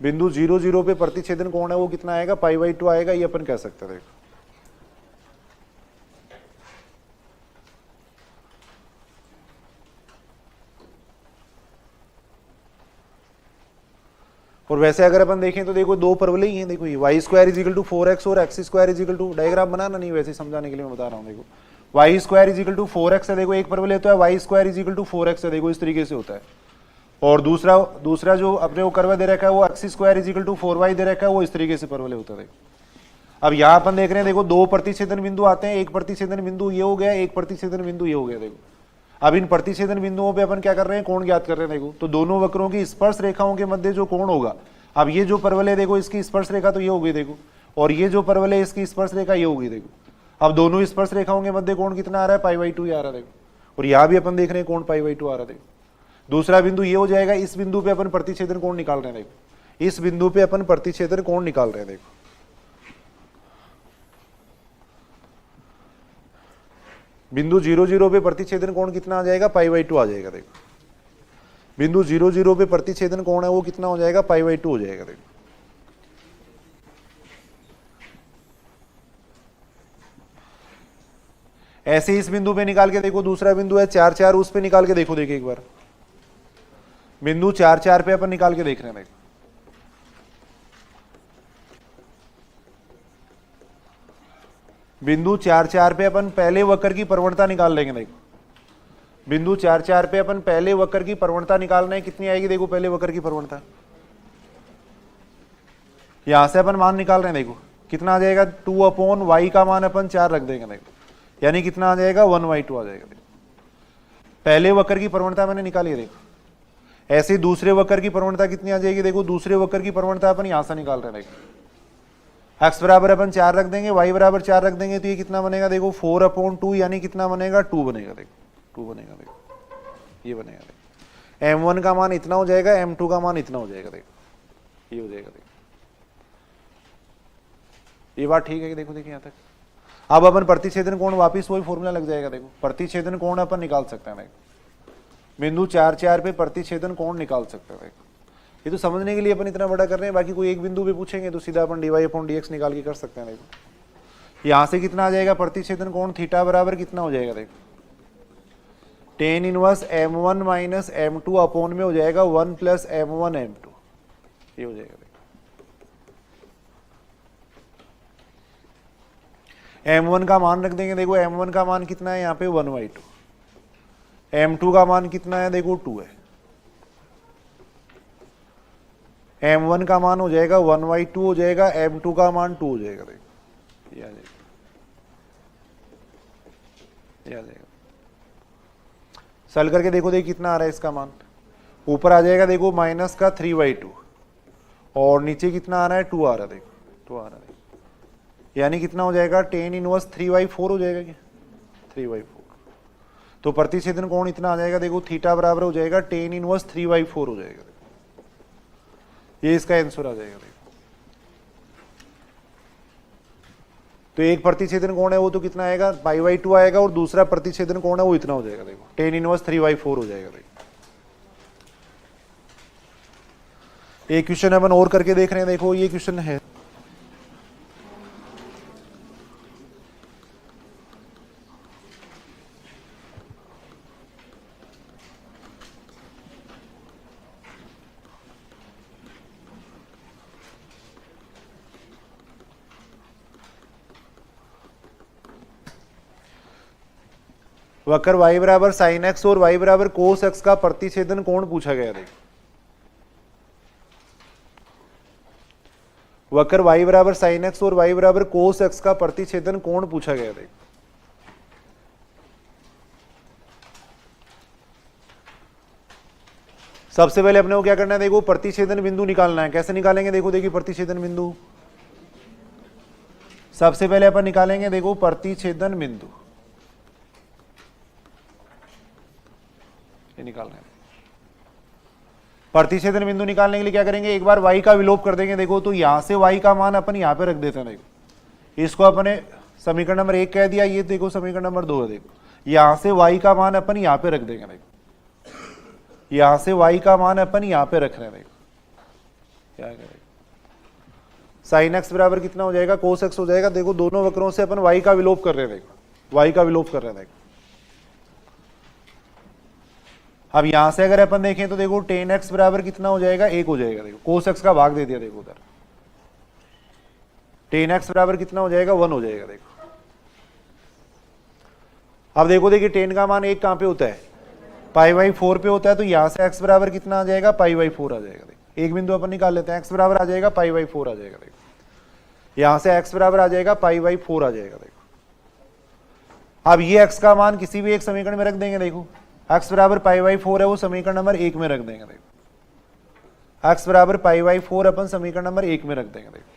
बिंदु 0 0 पे प्रतिच्छेदन कोण है वो कितना आएगा, π/2 आएगा, ये अपन कह सकते हैं देखो। और वैसे अगर अपन देखें तो देखो दो परवले ही हैं देखो, ये y² = 4x और x² डायग्राम बनाना नहीं, वैसे समझाने के लिए मैं बता रहा हूँ देखो, y² = 4x है देखो, एक परवल तो है, y² = 4x है देखो, इस तरीके से होता है। और दूसरा जो अपने को कर्व दे रखा है वो x² = 4y दे रखा है, वो इस तरीके से परवल होता है देखो। अब यहाँ अपन देख रहे हैं देखो, दो प्रतिच्छेदन बिंदु आते हैं, एक प्रतिच्छेदन बिंदु ये हो गया, एक प्रतिच्छेदन बिंदु ये हो गया देखो। अब इन प्रतिच्छेदन बिंदुओं पे अपन क्या कर रहे हैं, कोण ज्ञात कर रहे हैं देखो। तो दोनों वक्रों की स्पर्श रेखाओं के मध्य जो कोण होगा, अब ये जो परवल है देखो, इसकी स्पर्श रेखा तो ये होगी देखो, और ये जो परवल है इसकी स्पर्श रेखा ये होगी देखो। अब दोनों स्पर्श रेखाओं के मध्य कोण कितना आ रहा है, π/2 आ रहा है देखो, और यहाँ भी अपन देख रहे हैं कोण π/2 आ रहा है देखो। दूसरा बिंदु ये हो जाएगा, इस बिंदु पे अपन प्रतिच्छेदन कोण निकाल रहे हैं देखो, इस बिंदु पे अपन प्रतिच्छेदन कोण निकाल रहे हैं देखो। बिंदु 0 0 पे प्रतिच्छेदन कोण कितना आ जाएगा, π/2 आ जाएगा देखो। बिंदु 0 0 पे प्रतिच्छेदन कोण है वो कितना हो जाएगा, π/2 हो जाएगा देखो। ऐसे इस बिंदु पे निकाल के देखो, दूसरा बिंदु है 4 4, उस पे निकाल के देखो, देखिए एक बार बिंदु 4 4 पे अपन निकाल के देख रहे हैं देखो। बिंदु 4 4 पे अपन पहले वक्र की प्रवणता निकाल लेंगे देखो, बिंदु 4 4 पे अपन पहले वक्र की प्रवणता निकालना है, कितनी आएगी देखो, पहले वक्र की प्रवणता यहां से अपन मान निकाल रहे हैं देखो, कितना आ जाएगा, 2 अपॉन y का मान अपन 4 रख देंगे देखो, यानी कितना आ जाएगा, 1/2 आ जाएगा देखो। पहले वक्र की प्रवणता मैंने निकाली है, देखो ऐसे दूसरे वक्र की प्रवणता कितनी आ जाएगी, देखो दूसरे वक्र की प्रवणता अपन यहां से निकाल रहे हैं, देखो x बराबर अपन 4 रख देंगे, y बराबर 4 रख देंगे, तो ये कितना बनेगा, देखो 4/2 यानी कितना बनेगा, 2 बनेगा, देखो 2 बनेगा, देखो ये बनेगा, देखो m1 का मान इतना हो जाएगा, m2 का मान इतना हो जाएगा, देखो ये हो जाएगा, देखो ये बात ठीक है कि देखो, देखिए यहां तक। अब अपन प्रतिच्छेदन कोण वापिस वही फॉर्मूला लग जाएगा, देखो प्रतिच्छेदन कोण अपन निकाल सकते हैं, देखो बिंदु 4 4 पे प्रतिच्छेदन कोण निकाल सकते हैं, देखो ये तो समझने के लिए अपन इतना बड़ा कर रहे हैं, बाकी कोई एक बिंदु पे पूछेंगे तो सीधा अपन dy/dx निकाल के कर सकते हैं, देखो यहां से कितना आ जाएगा प्रतिच्छेदन कोण थीटा बराबर कितना हो जाएगा, देखो tan inverse m1 minus m2 upon में हो जाएगा 1 प्लस m1 m2, ये हो जाएगा, m1 का मान रख देंगे, देखो m1 का मान कितना है यहाँ पे 1/2, m2 का मान कितना है, देखो 2 है, m1 का मान हो जाएगा 1/2 हो जाएगा, m2 का मान 2 हो जाएगा, देखो ये आ जाएगा, ये आ जाएगा। सॉल्व करके देखो, देखो कितना आ रहा है इसका मान, ऊपर आ जाएगा देखो माइनस का 3/2 और नीचे कितना आ रहा है 2 आ रहा है, देखो 2 आ रहा है, यानी कितना हो जाएगा tan इनवर्स 3/4 हो जाएगा क्या, 3/4, तो प्रतिच्छेदन कोण इतना आ जाएगा, देखो थीटा बराबर हो जाएगा tan इनवर्स 3/4 हो जाएगा, ये इसका आंसर आ जाएगा, देखो तो एक प्रतिच्छेदन कोण है वो तो कितना आएगा π/2 आएगा, और दूसरा प्रतिच्छेदन कोण है वो इतना हो जाएगा, देखो tan इनवर्स 3/4 हो जाएगा, देखो एक क्वेश्चन अपन और करके देख रहे हैं, देखो ये क्वेश्चन है वक्र y बराबर साइन x और y बराबर कोस x का प्रतिच्छेदन कोण पूछा गया, देखो वक्र y बराबर साइन x और y बराबर कोस x का प्रतिच्छेदन कोण पूछा गया, देखो सबसे पहले अपने को क्या करना है, देखो प्रतिच्छेदन बिंदु निकालना है, कैसे निकालेंगे, देखो देखिए प्रतिच्छेदन बिंदु सबसे पहले अपन निकालेंगे, देखो प्रतिच्छेदन बिंदु ये निकाल रहे हैं, प्रतिच्छेदन बिंदु निकालने के लिए क्या करेंगे, एक बार y का विलोप कर देंगे, देखो तो यहां से y का मान अपन यहां पे रख देते हैं, देखो इसको अपने समीकरण नंबर 1 कह दिया, ये देखो समीकरण नंबर 2 है, देखो यहां से y का मान अपन यहां पे रख देंगे, देखो यहां से y का मान अपन यहां पे रख रहे हैं, देखो क्या करेंगे, साइन x बराबर कितना हो जाएगा, कोस x हो जाएगा, देखो दोनों वक्रों से अपन y का विलोप कर रहे हैं, देखो y का विलोप कर रहे हैं, देखो अब यहां से अगर अपन देखें तो देखो tan x बराबर कितना हो जाएगा, 1 हो जाएगा, देखो कोस x का भाग दे दिया, देखो उधर tan x बराबर कितना हो जाएगा, 1 हो जाएगा, देखो अब देखो देखिए tan का मान 1 कहां पे होता है, π/4 पे होता है, तो यहां से x बराबर कितना आ जाएगा, π/4 आ जाएगा, देखो एक बिंदु अपन निकाल लेते हैं, x बराबर आ जाएगा π/4 आ जाएगा, देखो यहां से x बराबर आ जाएगा π/4 आ जाएगा, देखो अब ये x का मान किसी भी एक समीकरण में रख देंगे, देखो x बराबर π/4 है वो समीकरण नंबर 1 में रख देंगे, देखो x बराबर π/4 अपन समीकरण नंबर 1 में रख देंगे, देखो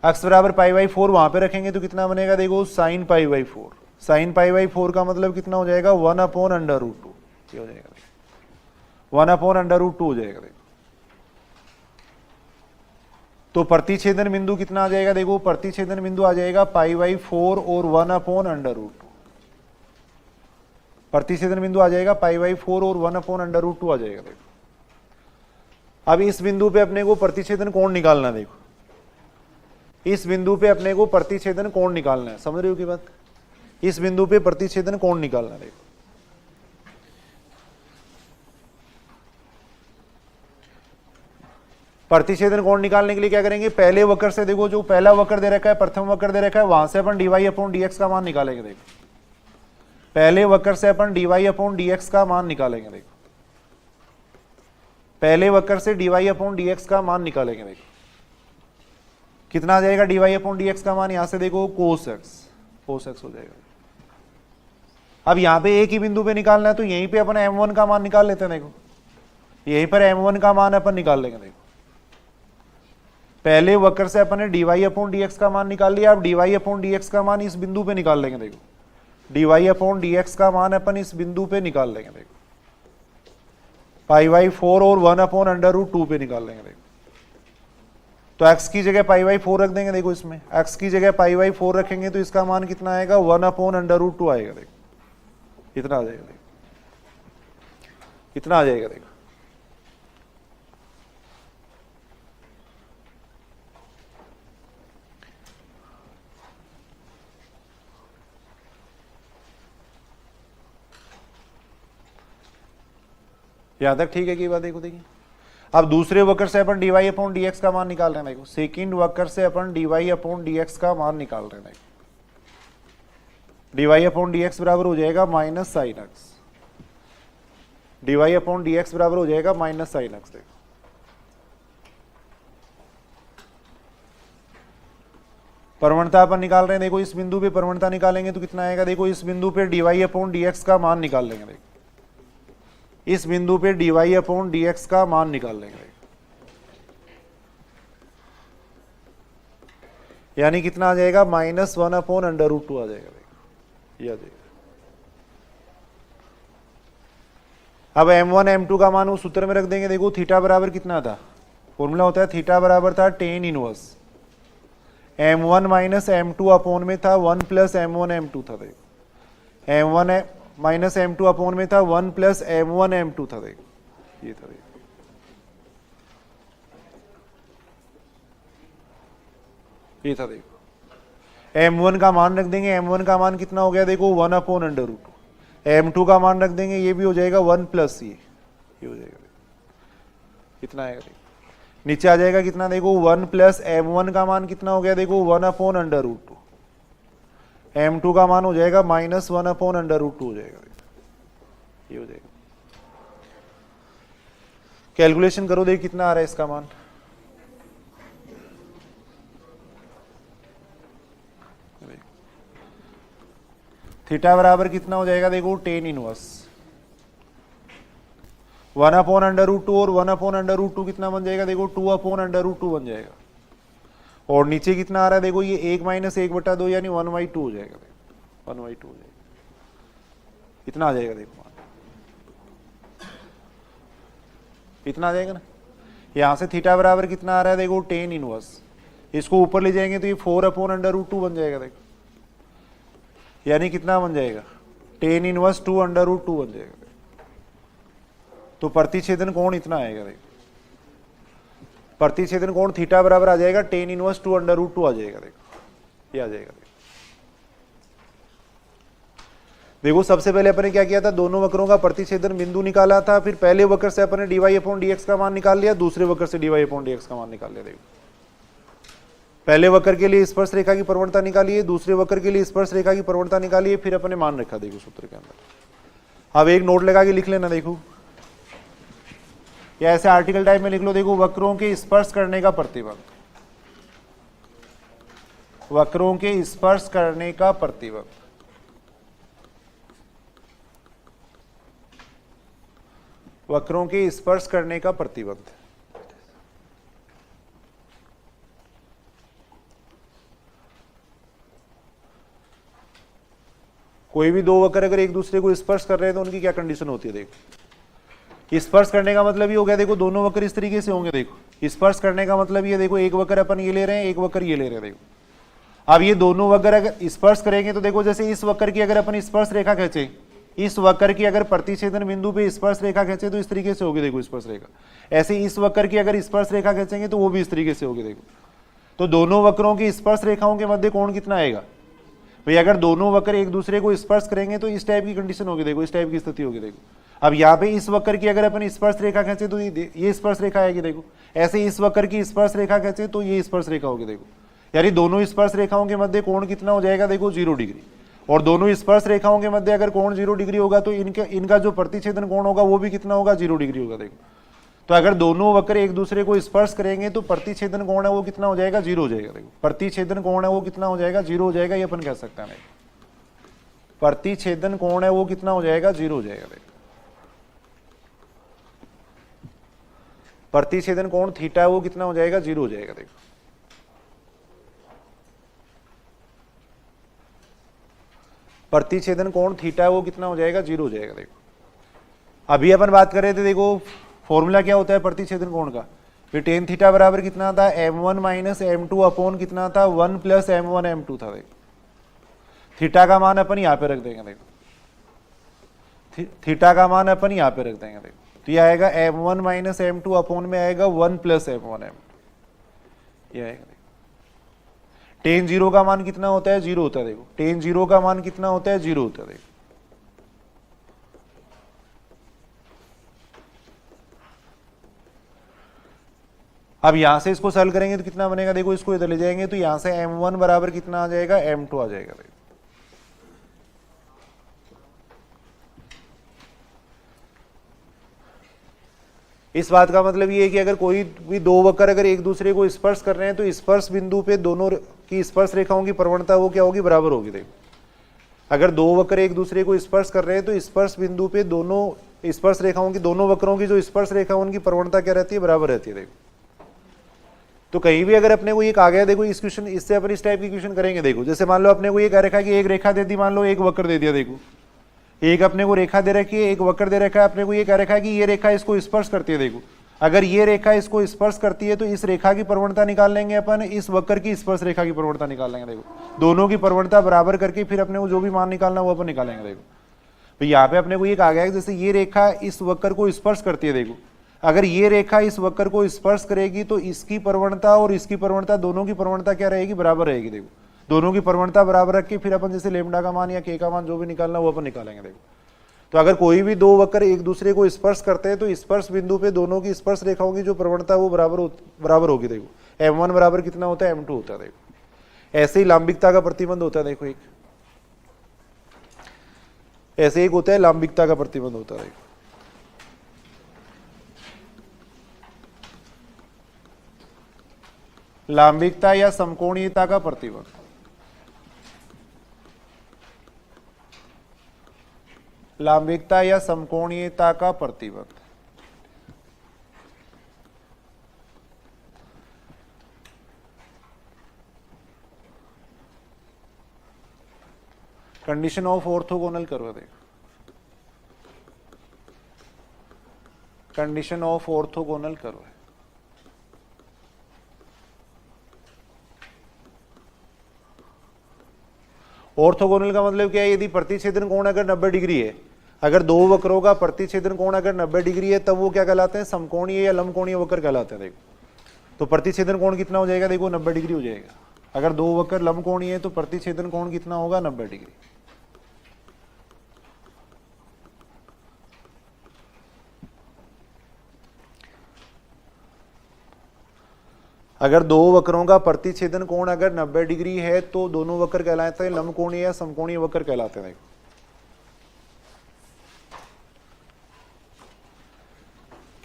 x बराबर π/4 वहां पे रखेंगे तो कितना बनेगा, देखो sin π/4, sin π/4 का मतलब कितना हो जाएगा, 1/√2 ये हो जाएगा, 1/√2 हो जाएगा, देखो तो प्रतिच्छेदन बिंदु कितना आ जाएगा, देखो प्रतिच्छेदन बिंदु आ जाएगा π/4 और 1/√2, प्रतिच्छेदन बिंदु आ जाएगा π/4 और 1/√2 आ जाएगा, देखो अब इस बिंदु पे अपने को प्रतिच्छेदन कोण निकालना है, देखो इस बिंदु पे अपने को प्रतिच्छेदन कोण निकालना है, समझ रहे हो की बात, इस बिंदु पे प्रतिच्छेदन कोण निकालना है, देखो प्रतिच्छेदन कोण निकालने के लिए क्या करेंगे, पहले वक्र से देखो जो पहला वक्र दे रखा है, प्रथम वक्र दे रखा है, वहां से अपन dy/dx का मान निकालेंगे, देखो पहले वक्र से अपन dy/dx का मान निकालेंगे, देखो पहले वक्र से dy/dx का मान निकालेंगे, देखो कितना आ जाएगा dy/dx का मान, यहां से देखो cos x हो जाएगा, अब यहाँ पे एक ही बिंदु पे निकालना है तो यहीं पे अपन m1 का मान निकाल लेते हैं। देखो यहीं पर m1 का मान अपन निकाल लेंगे। देखो पहले वक्र से अपन ने dy अपॉन dx का मान निकाल लिया, अब dy अपॉन dx का मान इस बिंदु पे निकाल लेंगे। देखो dy अपॉन dx का मान अपन इस बिंदु पे निकाल लेंगे। देखो π/4 और 1 अपॉन √2 पे निकाल लेंगे। देखो तो x की जगह π/4 रख देंगे। देखो इसमें x की जगह π/4 रखेंगे तो इसका मान कितना आएगा, 1 अपॉन √2 आएगा। देखो इतना आ जाएगा। देखो इतना आ जाएगा। देखो यहां तक ठीक है कि बात। देखो देखिए अब दूसरे वक्र से अपन dy अपॉन dx का मान निकाल रहे हैं। देखो सेकंड वक्र से अपन dy अपॉन dx का मान निकाल रहे हैं। देखो dy अपॉन dx बराबर हो जाएगा minus sine x. dy upon dx बराबर हो जाएगा माइनस साइन एक्स। देखो प्रवणता अपन निकाल रहे हैं। देखो इस बिंदु पे प्रवणता निकालेंगे तो कितना आएगा। देखो इस बिंदु पे dy अपॉन dx का मान निकाल लेंगे। देखो इस बिंदु पे dy अपॉन dx का मान निकाल लेंगे। यानी कितना आ जाएगा, -1 अपॉन √2 आ जाएगा। देखो ये आ जाएगा। अब m1 m2 का मान उस सूत्र में रख देंगे। देखो थीटा बराबर कितना था, फॉर्मूला होता है थीटा बराबर था tan inverse m1 minus m2 upon में था 1 प्लस m1 m2 था। देखो m1 माइनस m2 अपॉन में था 1 प्लस m1 m2 था। देखो ये था। देखो ये था। देखो m1 का मान रख देंगे। m1 का मान कितना हो गया, देखो 1 अपॉन √2। m2 का मान रख देंगे, ये भी हो जाएगा 1 प्लस ये हो जाएगा। कितना आएगा, देखो नीचे आ जाएगा कितना, देखो 1 प्लस m1 का मान कितना हो गया, देखो 1 अपॉन √2। m2 का मान हो जाएगा -1 अपॉन √2 हो जाएगा। ये हो जाएगा। कैलकुलेशन करो, देखो कितना आ रहा है इसका मान। थीटा बराबर कितना हो जाएगा, देखो tan इनवर्स 1 अपॉन √2 और 1 अपॉन √2 कितना बन जाएगा, देखो 2 अपॉन √2 बन जाएगा। और नीचे कितना आ रहा है, देखो ये 1 माइनस 1/2 यानी 1/2 हो जाएगा। देखो 1/2 हो जाएगा। इतना आ जाएगा। देखो इतना आ जाएगा ना। यहां से थीटा बराबर कितना आ रहा है, देखो tan इनवर्स, इसको ऊपर ले जाएंगे तो ये 4 अपॉन √2 बन जाएगा। देखो यानी कितना बन जाएगा, tan इनवर्स 2 √2 बन जाएगा। तो प्रतिच्छेदन कोण इतना आएगा। देखो प्रतिच्छेदन कोण थीटा बराबर आ जाएगा tan इनवर्स 2 √2 आ जाएगा। देखो ये आ जाएगा। देखो सबसे पहले अपने क्या किया था, दोनों वक्रों का प्रतिच्छेदन बिंदु निकाला था। फिर पहले वक्र से अपने dy अपॉन dx का मान निकाल लिया, दूसरे वक्र से dy अपॉन dx का मान निकाल लिया। देखो पहले वक्र के लिए स्पर्श रेखा की प्रवणता निकालिए, दूसरे वक्र के लिए स्पर्श रेखा की प्रवणता निकालिए, फिर अपने मान रखा। देखो सूत्र के अंदर अब एक नोट लगा के लिख लेना। देखो या ऐसे आर्टिकल टाइप में लिख लो। देखो वक्रों के स्पर्श करने का प्रतिबंध, वक्रों के स्पर्श करने का प्रतिबंध, वक्रों के स्पर्श करने का प्रतिबंध। कोई भी दो वक्र अगर एक दूसरे को स्पर्श कर रहे हैं तो उनकी क्या कंडीशन होती है। देखो स्पर्श करने का मतलब ये हो गया, देखो दोनों वक्र इस तरीके से होंगे। देखो स्पर्श करने का मतलब ये, देखो एक वक्र अपन ये ले रहे हैं, एक वक्र ये ले रहे हैं। देखो अब ये दोनों वक्र अगर स्पर्श करेंगे तो देखो जैसे इस वक्र की अगर अपन स्पर्श रेखा खींचे, इस वक्र की अगर प्रतिच्छेदन बिंदु पे स्पर्श रेखा खींचे तो इस तरीके से होगी। देखो स्पर्श रेखा। ऐसे इस वक्र की अगर स्पर्श रेखा खींचेंगे तो वो भी इस तरीके से होगी। देखो तो दोनों वक्रों की स्पर्श रेखाओं के मध्य कोण कितना आएगा भाई, अगर दोनों वक्र एक दूसरे को स्पर्श करेंगे तो इस टाइप की कंडीशन होगी। देखो इस टाइप की स्थिति होगी। देखो अब यहाँ पे इस वक्र की अगर अपन स्पर्श रेखा खींचे तो ये स्पर्श रेखा आएगी। देखो ऐसे इस वक्र की स्पर्श रेखा खींचे तो ये स्पर्श रेखा होगी। देखो यानी दोनों स्पर्श रेखाओं के मध्य कोण कितना हो जाएगा, देखो 0 डिग्री। और दोनों स्पर्श रेखाओं के मध्य अगर कोण 0 डिग्री होगा तो इनका जो प्रतिच्छेदन कोण होगा वो भी कितना होगा, 0 डिग्री होगा। देखो तो अगर दोनों वक्र एक दूसरे को स्पर्श करेंगे तो प्रतिच्छेदन कोण है वो कितना हो जाएगा, 0 हो जाएगा। देखो प्रतिच्छेदन कोण है वो कितना हो जाएगा, 0 हो जाएगा। ये अपन कह सकते हैं। प्रतिच्छेदन कोण है वो कितना हो जाएगा, 0 हो जाएगा। देखो प्रतिच्छेदन कोण थीटा है वो कितना हो जाएगा, 0 हो जाएगा। देखो प्रतिच्छेदन कोण थीटा है वो कितना हो जाएगा, 0 हो जाएगा। देखो अभी अपन बात कर रहे थे, देखो फॉर्मूला क्या होता है प्रतिच्छेदन कोण का, फिर टेन थीटा बराबर कितना था, m1 माइनस m2 अपॉन कितना था, 1 प्लस m1 m2 था। देखो थीटा का मान अपन यहाँ पे रख देंगे। देखो थीटा का मान अपन यहाँ पे रख देंगे। देखो तो ये आएगा m1 माइनस m2 अपॉन में आएगा 1 प्लस m1 m2, ये आएगा। टेन जीरो का मान कितना होता है, 0 होता है। देखो टेन जीरो का मान कितना होता है, 0 होता है। देखो अब यहां से इसको सॉल्व करेंगे तो कितना बनेगा, देखो इसको इधर ले जाएंगे तो यहां से m1 बराबर कितना आ जाएगा, m2 आ जाएगा। देखो इस बात का मतलब ये है कि अगर कोई भी दो वक्र अगर एक दूसरे को स्पर्श कर रहे हैं तो स्पर्श बिंदु पे दोनों की स्पर्श रेखाओं की प्रवणता वो क्या होगी, बराबर होगी। देखो अगर दो वक्र एक दूसरे को स्पर्श कर रहे हैं तो स्पर्श बिंदु पे दोनों स्पर्श रेखाओं की, दोनों वक्रों की जो स्पर्श रेखा उनकी प्रवणता क्या रहती है, बराबर रहती है। देखो तो कहीं भी अगर अपने को ये कहा गया, देखो इस क्वेश्चन, इससे अपन इस टाइप की क्वेश्चन करेंगे। देखो जैसे मान लो अपने को ये कह रखा है कि एक रेखा दे दी, मान लो एक वक्र दे दिया। देखो एक अपने को रेखा दे रखी है, एक वक्र दे रखा है, अपने को ये कह रखा है कि ये रेखा इसको स्पर्श करती है। देखो अगर ये रेखा इसको स्पर्श करती है तो इस रेखा की प्रवणता निकाल लेंगे अपन, इस वक्र की स्पर्श रेखा की प्रवणता निकाल लेंगे। देखो दोनों की प्रवणता बराबर करके फिर अपने को जो भी मान निकालना वो अपन निकालेंगे। देखो तो यहाँ पे अपने को ये कहा गया है कि जैसे ये रेखा इस वक्र को स्पर्श करती है। देखो अगर ये रेखा इस वक्र को स्पर्श करेगी तो इसकी प्रवणता और इसकी प्रवणता, दोनों की प्रवणता क्या रहेगी, बराबर रहेगी। देखो दोनों की प्रवणता बराबर रख के फिर अपन जैसे लेमडा का मान या के का मान जो भी निकालना वो अपन निकालेंगे। देखो तो अगर कोई भी दो वक्र एक दूसरे को स्पर्श करते हैं तो स्पर्श बिंदु पे दोनों की स्पर्श रेखाओं की जो प्रवणता वो बराबर होगी। देखो m1 बराबर कितना होता है, m2 होता है। देखो ऐसे ही लांबिकता का प्रतिबंध होता है। देखो एक ऐसे एक होता है लांबिकता का प्रतिबंध होता है। देखो लांबिकता या समकोणीयता का प्रतिबंध, लांबिकता या समकोणीयता का प्रतिबंध। Condition of orthogonal curve. देखो कंडीशन ऑफ ऑर्थोगोनल कर्व है। ऑर्थोगोनल का मतलब क्या है, यदि प्रतिच्छेदन कोण अगर 90 डिग्री है, अगर दो वक्रों का प्रतिच्छेदन कोण अगर 90 डिग्री है तब वो क्या कहलाते हैं, समकोणीय या लंबकोणीय वक्र कहलाते हैं। देखो तो प्रतिच्छेदन कोण कितना हो जाएगा, देखो 90 डिग्री हो जाएगा। अगर दो वक्र लंबकोणीय है तो प्रतिच्छेदन कोण कितना होगा, 90 डिग्री। अगर दो वक्रों का प्रतिच्छेदन कोण अगर 90 डिग्री है तो दोनों वक्र कहलाते हैं लंबकोणीय या समकोणीय वक्र कहलाते हैं। देखो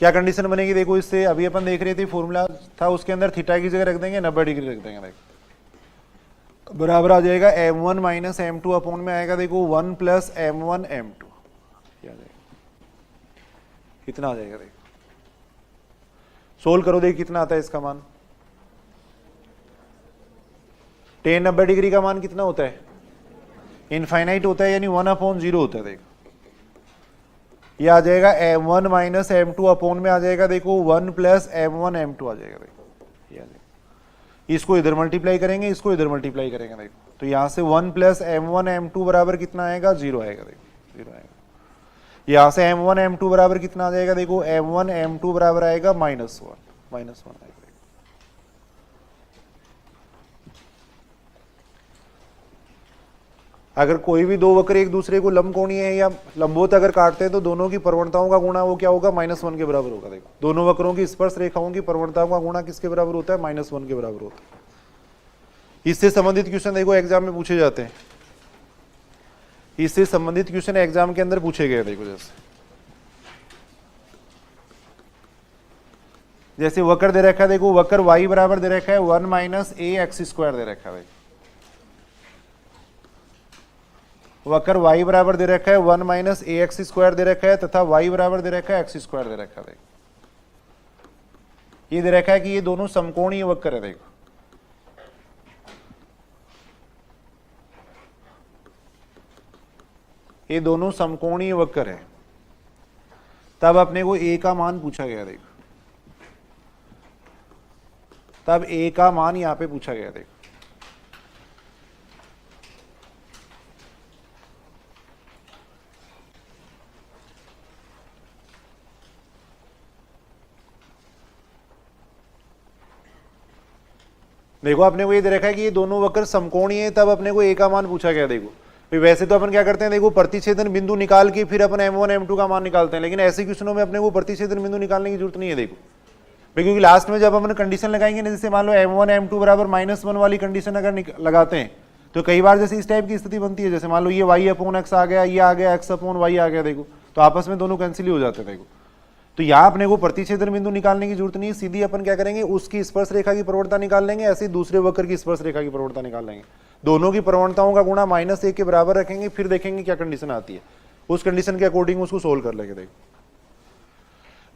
क्या कंडीशन बनेगी, देखो इससे अभी अपन देख रहे थे फॉर्मूला था उसके अंदर थीटा की जगह रख देंगे 90 डिग्री रख देंगे। देखो बराबर आ जाएगा m1 माइनस m2 अपॉन में आएगा देखो 1 प्लस m1 m2, कितना आ जाएगा। देखो सोल्व करो, देखो कितना आता है इसका मान। टेन 90 डिग्री का मान कितना होता है, इनफाइनाइट होता है, यानी 1/0 होता है। देखो ये आ जाएगा m1 माइनस m2 अपॉन में आ जाएगा देखो 1 प्लस m1 m2 आ जाएगा। देखो ये आ जाएगा, इसको इधर मल्टीप्लाई करेंगे, इसको इधर मल्टीप्लाई करेंगे। देखो तो यहाँ से 1 प्लस m1 m2 बराबर कितना आएगा, 0 आएगा। देखो 0 आएगा। यहाँ से m1 m2 बराबर कितना आ जाएगा, देखो m1 m2 बराबर आएगा -1 आएगा। अगर कोई भी दो वक्र एक दूसरे को लंबकोणीय है या लंबवत अगर काटते हैं तो दोनों की प्रवणताओं का गुणा वो क्या होगा, -1 के बराबर होगा। देखो दोनों वक्रों की स्पर्श रेखाओं की प्रवणताओं का गुणा किसके बराबर होता है, -1 के बराबर होता है। इससे संबंधित क्वेश्चन देखो एग्जाम में पूछे जाते हैं, इससे संबंधित क्वेश्चन एग्जाम के अंदर पूछे गए। देखो जैसे वक्र दे रखा है, देखो वक्र y बराबर दे रखा है 1 - a x² दे रखा है। वक्र y बराबर दे रखा है 1 माइनस ए एक्स स्क्वायर दे रखा है तथा y बराबर दे रखा है एक्स स्क्वायर दे रखा है। ये दे रखा है कि ये दोनों समकोणीय वक्र है। देखो ये दोनों समकोणीय वक्र है, तब अपने को a का मान पूछा गया। देखो तब a का मान यहां पे पूछा गया। देखो देखो अपने को ये दे रखा है कि ये दोनों वक्र समकोणीय है, तब अपने को a का मान पूछा गया। देखो वैसे तो अपन क्या करते हैं, देखो प्रतिच्छेदन बिंदु निकाल के फिर अपन m1 m2 का मान निकालते हैं, लेकिन ऐसे क्वेश्चनों में अपने को प्रतिच्छेदन बिंदु निकालने की जरूरत नहीं है। देखो क्योंकि लास्ट में जब अपन कंडीशन लगाएंगे ना, जैसे मान लो m1 m2 बराबर -1 वाली कंडीशन अगर लगाते हैं तो कई बार जैसे इस टाइप की स्थिति बनती है, जैसे मान लो ये y/x आ गया, ये आ गया x/y आ गया। देखो तो आपस में दोनों कैंसिल ही हो जाते हैं। देखो तो यहाँ अपने को प्रतिच्छेदन बिंदु निकालने की जरूरत नहीं है, सीधी अपन क्या करेंगे, उसकी स्पर्श रेखा की प्रवणता निकाल लेंगे, ऐसे ही दूसरे वक्र की स्पर्श रेखा की प्रवणता निकाल लेंगे। दोनों की प्रवणताओं का गुणा -1 के बराबर रखेंगे, फिर देखेंगे क्या कंडीशन आती है, उस कंडीशन के अकॉर्डिंग उसको सोल्व कर लेंगे। देखो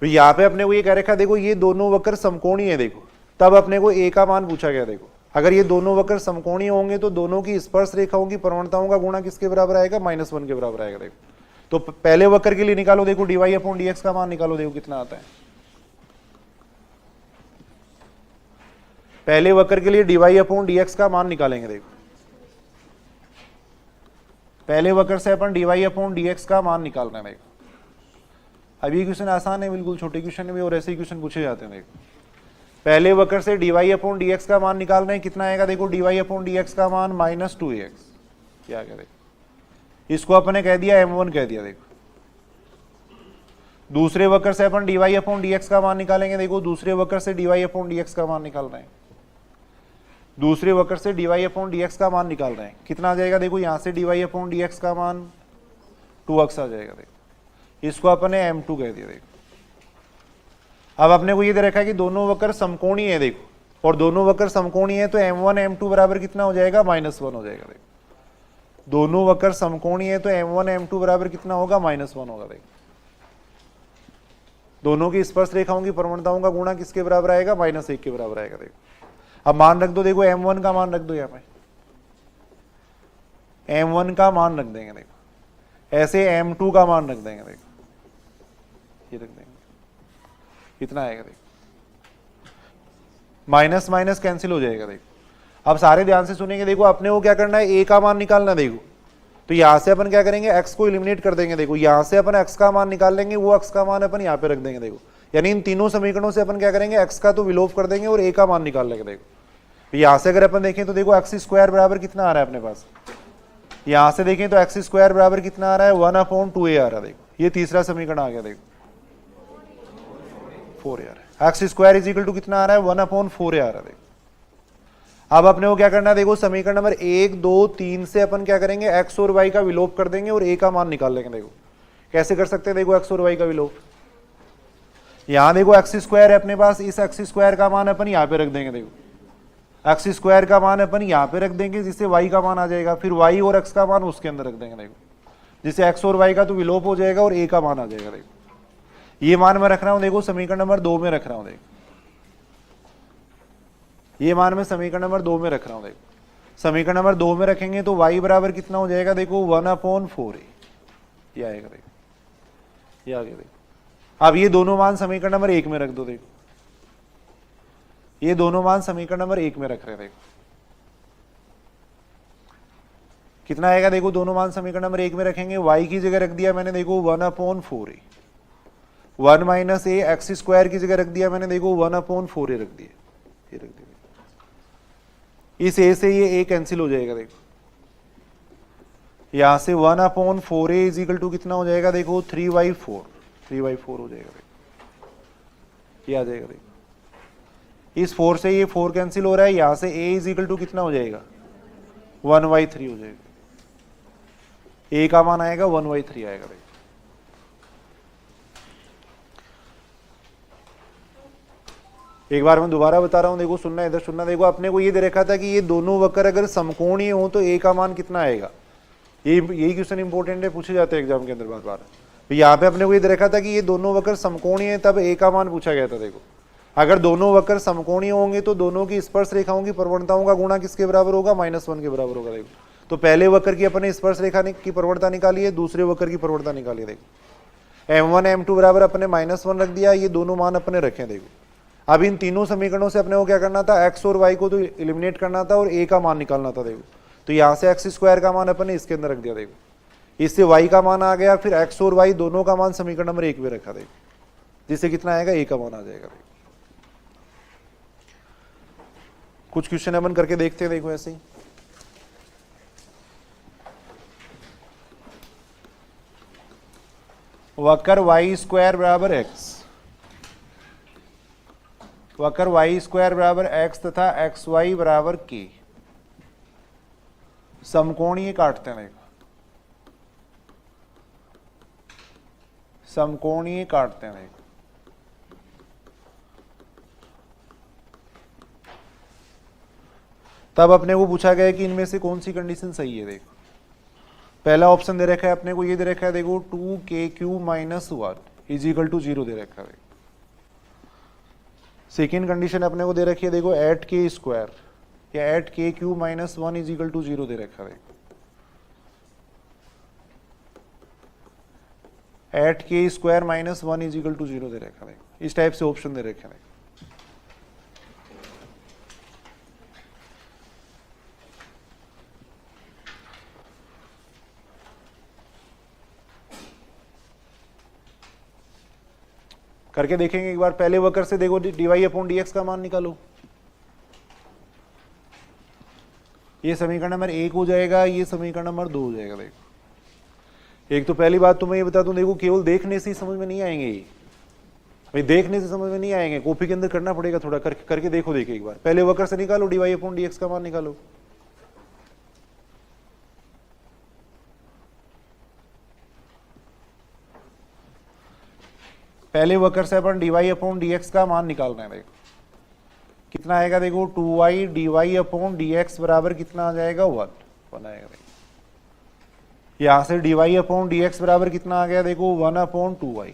तो यहाँ पे अपने को ये कह रखा, देखो ये दोनों वक्र समकोणीय है। देखो तब अपने को a का मान पूछा गया। देखो अगर ये दोनों वक्र समकोणीय होंगे तो दोनों की स्पर्श रेखाओं की प्रवणताओं का गुणा किसके बराबर आएगा, -1 के बराबर आएगा। देखो तो पहले वक्र के लिए निकालो, देखो dy/dx का मान निकालो, देखो कितना आता है। पहले वक्र के लिए dy/dx का मान निकालेंगे। देखो पहले वक्र से अपन dy/dx का मान निकाल रहे हैं। देखो अब ये क्वेश्चन आसान है बिल्कुल, छोटे क्वेश्चन में और ऐसे ही क्वेश्चन पूछे जाते हैं। देखो पहले वक्र से dy/dx का मान निकाल रहे हैं, कितना आएगा, देखो dy/dx का मान -2ax, क्या आ गया। देखो इसको अपने कह दिया m1 कह दिया। देखो दूसरे वक्र से अपन dy/dx का मान निकालेंगे। देखो दूसरे वक्र से dy/dx का मान निकाल रहे हैं, दूसरे वक्र से dy/dx का मान निकाल रहे हैं, कितना आ जाएगा, देखो यहां से dy/dx का मान 2x आ जाएगा। देखो इसको अपने m2 कह दिया। देखो अब अपने को ये दे रखा है कि दोनों वक्र समकोणीय है। देखो और दोनों वक्र समकोणीय है तो m1 m2 बराबर कितना हो जाएगा, -1 हो जाएगा। देखो दोनों वक्र समकोणीय है तो m1 m2 बराबर कितना होगा, -1 होगा। देखो दोनों की स्पर्श रेखाओं की प्रवणताओं का गुणा किसके बराबर आएगा, -1 के बराबर आएगा। देखो अब मान रख दो, देखो m1 का मान रख दो, यहाँ पे m1 का मान रख देंगे। देखो ऐसे m2 का मान रख देंगे। देखो ये रख देंगे, कितना आएगा, देखो माइनस माइनस कैंसिल हो जाएगा। देखो अब सारे ध्यान से सुनेंगे। देखो अपने को क्या करना है, a का मान निकालना। देखो तो यहां से अपन क्या करेंगे, x को एलिमिनेट कर देंगे। देखो यहां से अपन x का मान निकाल लेंगे, वो x का मान अपन यहाँ पे रख देंगे। देखो यानी इन तीनों समीकरणों से अपन क्या करेंगे, x का तो विलोप कर देंगे और a का मान निकाल लेंगे। देखो यहां से अगर अपन देखें तो देखो x² बराबर कितना आ रहा है अपने पास, यहां से देखें तो x² बराबर कितना आ रहा है, 1/2a आ रहा है। देखो ये तीसरा समीकरण आ गया। देखो 4a आ रहा है, x² इज इक्वल टू कितना आ रहा है, 1/4a आ रहा है। देखो अब अपने को क्या करना है, देखो समीकरण नंबर 1 2 3 से अपन क्या करेंगे, x और y का विलोप कर देंगे और a का मान निकाल लेंगे। देखो कैसे कर सकते हैं, देखो x और y का विलोप, यहां देखो x² है अपने पास, इस x² का मान अपन यहाँ पे रख देंगे। देखो x² का मान अपन यहाँ पे रख देंगे, जिससे y का मान आ जाएगा, फिर y और x का मान उसके अंदर रख देंगे। देखो जिससे x और y का तो विलोप हो जाएगा और a का मान आ जाएगा। देखो ये मान मैं रख रहा हूं, देखो समीकरण नंबर 2 में रख रहा हूं। देखो ये मान मैं समीकरण नंबर 2 में रख रहा हूं। देखो समीकरण नंबर 2 में रखेंगे तो y बराबर कितना हो जाएगा, देखो 1/4a ये आएगा। देखो ये आ गया। देखो अब ये दोनों मान समीकरण नंबर 1 में रख दो। देखो ये दोनों मान समीकरण नंबर 1 में रख रहे हैं। देखो कितना आएगा, देखो दोनों मान समीकरण नंबर 1 में रखेंगे, y की जगह रख दिया मैंने, देखो 1/4a, 1 माइनस a x² की जगह रख दिया मैंने, देखो 1/4a रख दिया, ये रख दिया। इस a से ये a कैंसिल हो जाएगा। देखो यहां से 1/4a इज इक्वल टू कितना हो जाएगा, देखो 3/4 हो जाएगा। देखो ये आ जाएगा। देखो इस 4 से ये 4 कैंसिल हो रहा है, यहां से a इज इक्वल टू कितना हो जाएगा, 1/3 हो जाएगा। a का मान आएगा 1/3 आएगा। देखो एक बार मैं दोबारा बता रहा हूं, देखो सुनना, इधर सुनना। देखो अपने को ये दे रखा था कि ये दोनों वक्र अगर समकोणीय हो तो a का मान कितना आएगा, यही क्वेश्चन इंपॉर्टेंट है, पूछे जाते हैं एग्जाम के अंदर बार बार। यहाँ पे अपने को ये देखा था कि ये दोनों वक्र समकोणीय है, तब ए का मान पूछा गया था। देखो अगर दोनों वक्र समकोणीय होंगे तो दोनों की स्पर्श रेखाओं की प्रवणताओं का गुणा किसके बराबर होगा? -1 के बराबर होगा। देखो तो पहले वक्र की अपने स्पर्श रेखा की प्रवणता निकाली है, दूसरे वक्र की प्रवणता निकाली है। देखो m1 m2 बराबर अपने -1 रख दिया, ये दोनों मान अपने रखे। देखो अब इन तीनों समीकरणों से अपने को क्या करना था? x और y को तो एलिमिनेट करना था और a का मान निकालना था। देखो तो यहाँ से x² का मान अपने इसके अंदर रख दिया। देखो इससे y का मान आ गया, फिर x और y दोनों का मान समीकरण नंबर 1 में रखा। देखो जिससे कितना आएगा? a का मान आ जाएगा। देखो कुछ क्वेश्चन अपन करके देखते हैं। देखो ऐसे ही वक्र y² बराबर x, वक्र y² बराबर x तथा xy बराबर k समकोणीय काटते हैं। देखो समकोणीय काटते हैं। देखो तब अपने को पूछा गया कि इनमें से कौन सी कंडीशन सही है। देखो पहला ऑप्शन दे रखा है अपने को, ये दे रखा है देखो 2k³ - 1 = 0 दे रखा है। सेकेंड कंडीशन अपने को दे रखी है देखो 8k² या 8k³ - 1 = 0 दे रखा है। 8k² - 1 = 0 दे रखा है। इस टाइप से ऑप्शन दे रखे हैं। करके देखेंगे एक बार। पहले वक्र से देखो dy/dx का मान निकालो। ये समीकरण नंबर 1 हो जाएगा, ये समीकरण नंबर 2 हो जाएगा। देखो एक तो पहली बात तो मैं ये बता दूं, देखो केवल देखने से ही समझ में नहीं आएंगे। ये भाई देखने से समझ में नहीं आएंगे, कॉपी के अंदर करना पड़ेगा थोड़ा। करके देखो। देखिए एक बार पहले वक्र से निकालो dy/dx का मान निकालो। पहले वक्र से अपन dy/dx का मान निकालना है। देखो कितना आएगा? देखो 2y dy/dx बराबर कितना आ जाएगा? 1 आएगा। देखो यहां से dy/dx बराबर कितना आ गया? देखो 1/2y,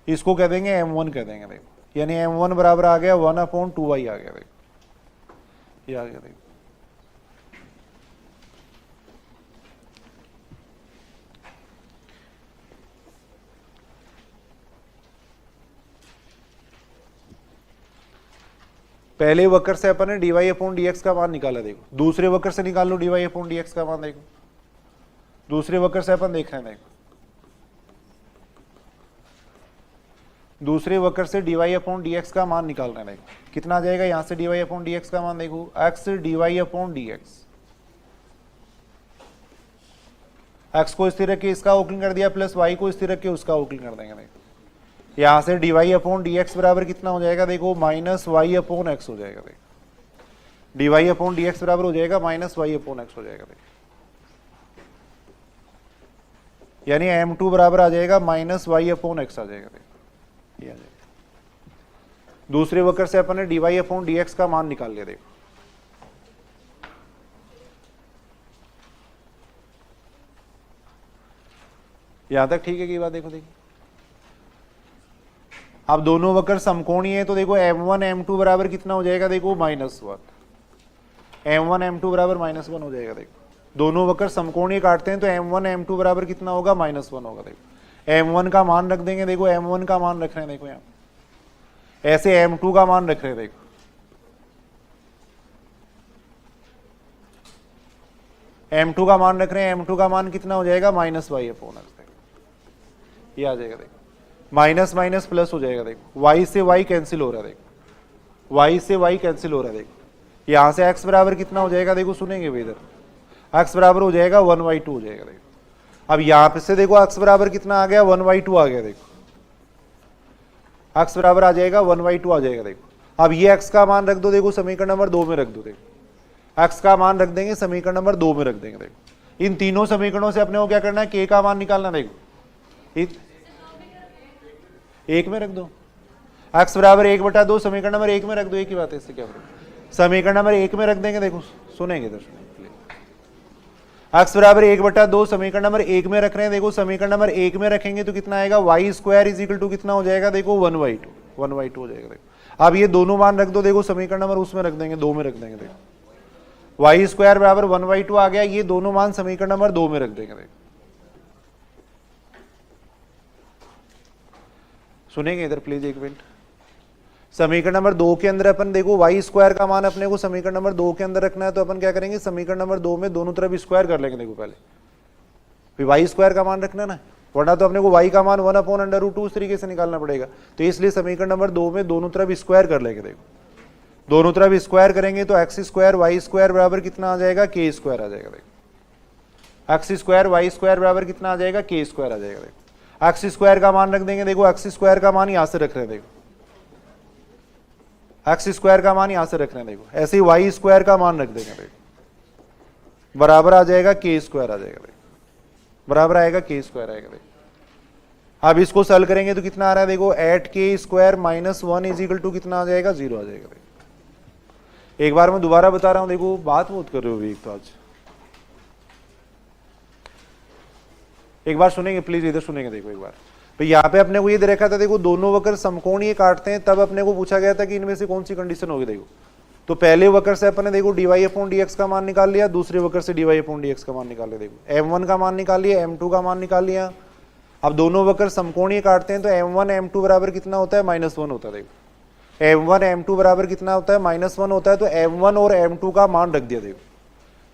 इसको कह देंगे m1 कह देंगे। देखो यानी m1 बराबर आ गया 1/2y आ गया। देखो ये आ गया। देखो पहले वक्र से अपन ने dy/dx का मान निकाला। देखो दूसरे वक्र से निकाल लो dy/dx का मान। देखो दूसरे वक्र से अपन देख रहे हैं। देखो दूसरे वक्र से dy/dx का मान निकाल रहे हैं। देखो कितना आ जाएगा? यहां से dy/dx का मान देखो x dy/dx, x को स्थिर रख के इसका अवकलन कर दिया, प्लस y को स्थिर रख के उसका अवकलन कर देंगे। देखो यहां से dy/dx बराबर कितना हो जाएगा? देखो -y/x हो जाएगा। देखो dy/dx बराबर हो जाएगा -y/x हो जाएगा। देखो यानी m2 बराबर आ जाएगा -y/x आ जाएगा। देखो ये आ जाएगा। दूसरे वक्र से अपन ने dy/dx का मान निकाल लिया। देखो यहां तक ठीक है कि बात? देखो देखिए अब दोनों वक्र समकोणीय है तो देखो m1 m2 बराबर कितना हो जाएगा? देखो -1, m1 m2 बराबर -1 हो जाएगा। देखो दोनों वक्र समकोणीय काटते हैं तो m1 m2 बराबर कितना होगा? -1 होगा। देखो m1 का मान रख देंगे। देखो m1 का मान रख रहे हैं। देखो यहाँ ऐसे m2 का मान रख रहे हैं। देखो m2 का मान रख रहे हैं, m2 का मान कितना हो जाएगा? -y/x। ये आ जाएगा। देखो माइनस माइनस प्लस हो जाएगा। देखो y से y कैंसिल हो रहा है। देखो y से y कैंसिल हो रहा है। देखो यहां से x बराबर कितना हो जाएगा? देखो सुनेंगे वे इधर x बराबर हो जाएगा 1/2 हो जाएगा। देखो अब यहां पे से देखो x बराबर कितना आ गया? 1/2 आ गया। देखो x बराबर आ जाएगा 1/2 आ जाएगा। देखो अब ये x का मान रख दो। देखो समीकरण नंबर 2 में रख दो। देखो x का मान रख देंगे, समीकरण नंबर 2 में रख देंगे। देखो इन तीनों समीकरणों से अपने को क्या करना है? k का मान निकालना। देखो एक में रख दो, x बराबर 1/2 समीकरण नंबर 1 में रख दो। एक ही बात है, इससे क्या फर्क? समीकरण नंबर 1 में रख देंगे। देखो सुनेंगे इधर। x बराबर 1/2 समीकरण नंबर 1 में रख रहे हैं। देखो समीकरण नंबर 1 में रखेंगे तो कितना आएगा, y square is equal to कितना हो जाएगा, देखो 1/2 हो जाएगा। देखो अब ये दोनों मान रख दो, देखो समीकरण नंबर उसमें रख देंगे, 2 में रख देंगे। देखो y स्क्वायर बराबर 1/2 आ गया, ये दोनों मान समीकरण नंबर 2 में रख देंगे। देखो सुनेंगे इधर प्लीज एक मिनट। समीकरण नंबर 2 के अंदर अपन देखो y स्क्वायर का मान अपने को समीकरण नंबर 2 के अंदर रखना है, तो अपन क्या करेंगे, समीकरण नंबर 2 में दोनों तरफ स्क्वायर कर लेंगे। देखो पहले फिर y स्क्वायर का मान रखना ना, वरना तो अपने को y का मान 1/√2 उस तरीके से निकालना पड़ेगा। तो इसलिए समीकरण नंबर 2 में दोनों तरफ स्क्वायर कर लेंगे। देखो दोनों तरफ स्क्वायर करेंगे तो x स्क्वायर y स्क्वायर बराबर कितना आ जाएगा, k स्क्वायर आ जाएगा। देखो x स्क्वायर y स्क्वायर बराबर कितना आ जाएगा, k स्क्वायर आ जाएगा। देखो x स्क्वायर का मान रख देंगे। देखो x स्क्वायर का मान यहां से रख रहे हैं। देखो x स्क्वायर का मान यहां से रख रहे हैं। देखो ऐसे ही y स्क्वायर का मान रख देंगे। देखो बराबर आ जाएगा k स्क्वायर आ जाएगा। देखो बराबर आएगा k स्क्वायर आएगा। देखो अब इसको सॉल्व करेंगे तो कितना आ रहा है, देखो 8k square minus 1 is equal to कितना आ जाएगा, 0 आ जाएगा। देखो एक बार मैं दोबारा बता रहा हूं, देखो बात बहुत कर रहे हो एक तो आज, एक बार सुनेंगे प्लीज, इधर सुनेंगे। देखो एक बार तो यहाँ पे अपने को ये दे रखा था, देखो दोनों वक्र समकोणीय काटते हैं, तब अपने को पूछा गया था कि इनमें से कौन सी कंडीशन होगी। देखो तो पहले वक्र से अपन ने देखो dy/dx का मान निकाल लिया, दूसरे वक्र से dy/dx का मान निकाल लिया। देखो m1 का मान निकाल लिया, m2 का मान निकाल लिया। अब दोनों वक्र समकोणीय काटते हैं तो m1 m2 बराबर कितना होता है, -1 होता है। देखो m1 m2 बराबर कितना होता है, -1 होता है। तो m1 और m2 का मान रख दिया। देखो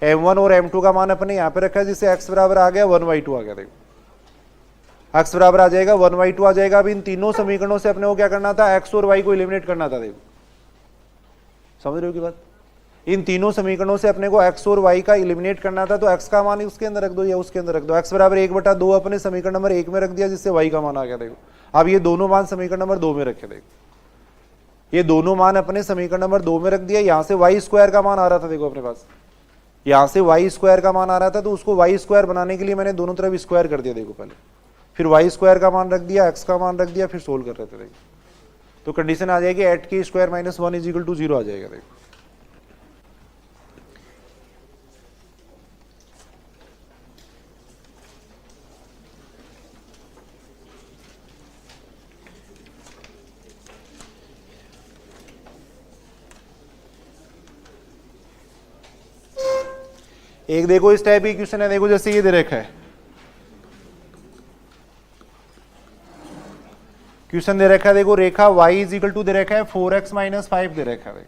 m1 और m2 का मान अपने यहाँ पे रखा है, जिससे x बराबर आ गया 1/2 आ गया। देखो x बराबर आ जाएगा 1/2 आ जाएगा। अब इन तीनों समीकरणों से अपने को क्या करना था, x और y को एलिमिनेट करना था। देखो समझ रहे हो की बात, इन तीनों समीकरणों से अपने को x और y का एलिमिनेट करना था। तो x का मान उसके अंदर रख दो या उसके अंदर रख दो। x बराबर 1/2 अपने समीकरण नंबर 1 में रख दिया, जिससे y का मान आ गया। देखो अब ये दोनों मान समीकरण नंबर 2 में रखे। देखो ये दोनों मान अपने समीकरण नंबर 2 में रख दिया। यहाँ से y स्क्वायर का मान आ रहा था, देखो अपने पास यहाँ से y स्क्वायर का मान आ रहा था, तो उसको y स्क्वायर बनाने के लिए मैंने दोनों तरफ स्क्वायर कर दिया। देखो पहले फिर y स्क्वायर का मान रख दिया, x का मान रख दिया, फिर सोल्व कर रहे थे। देखो तो कंडीशन आ जाएगी 8k square minus 1 is equal to 0 आ जाएगा। देखो एक देखो इस टाइप की क्वेश्चन है। देखो जैसे ये दे रखा है, क्वेश्चन दे रखा है, देखो रेखा y इज इक्वल टू दे रखा है 4x माइनस 5 दे रखा है।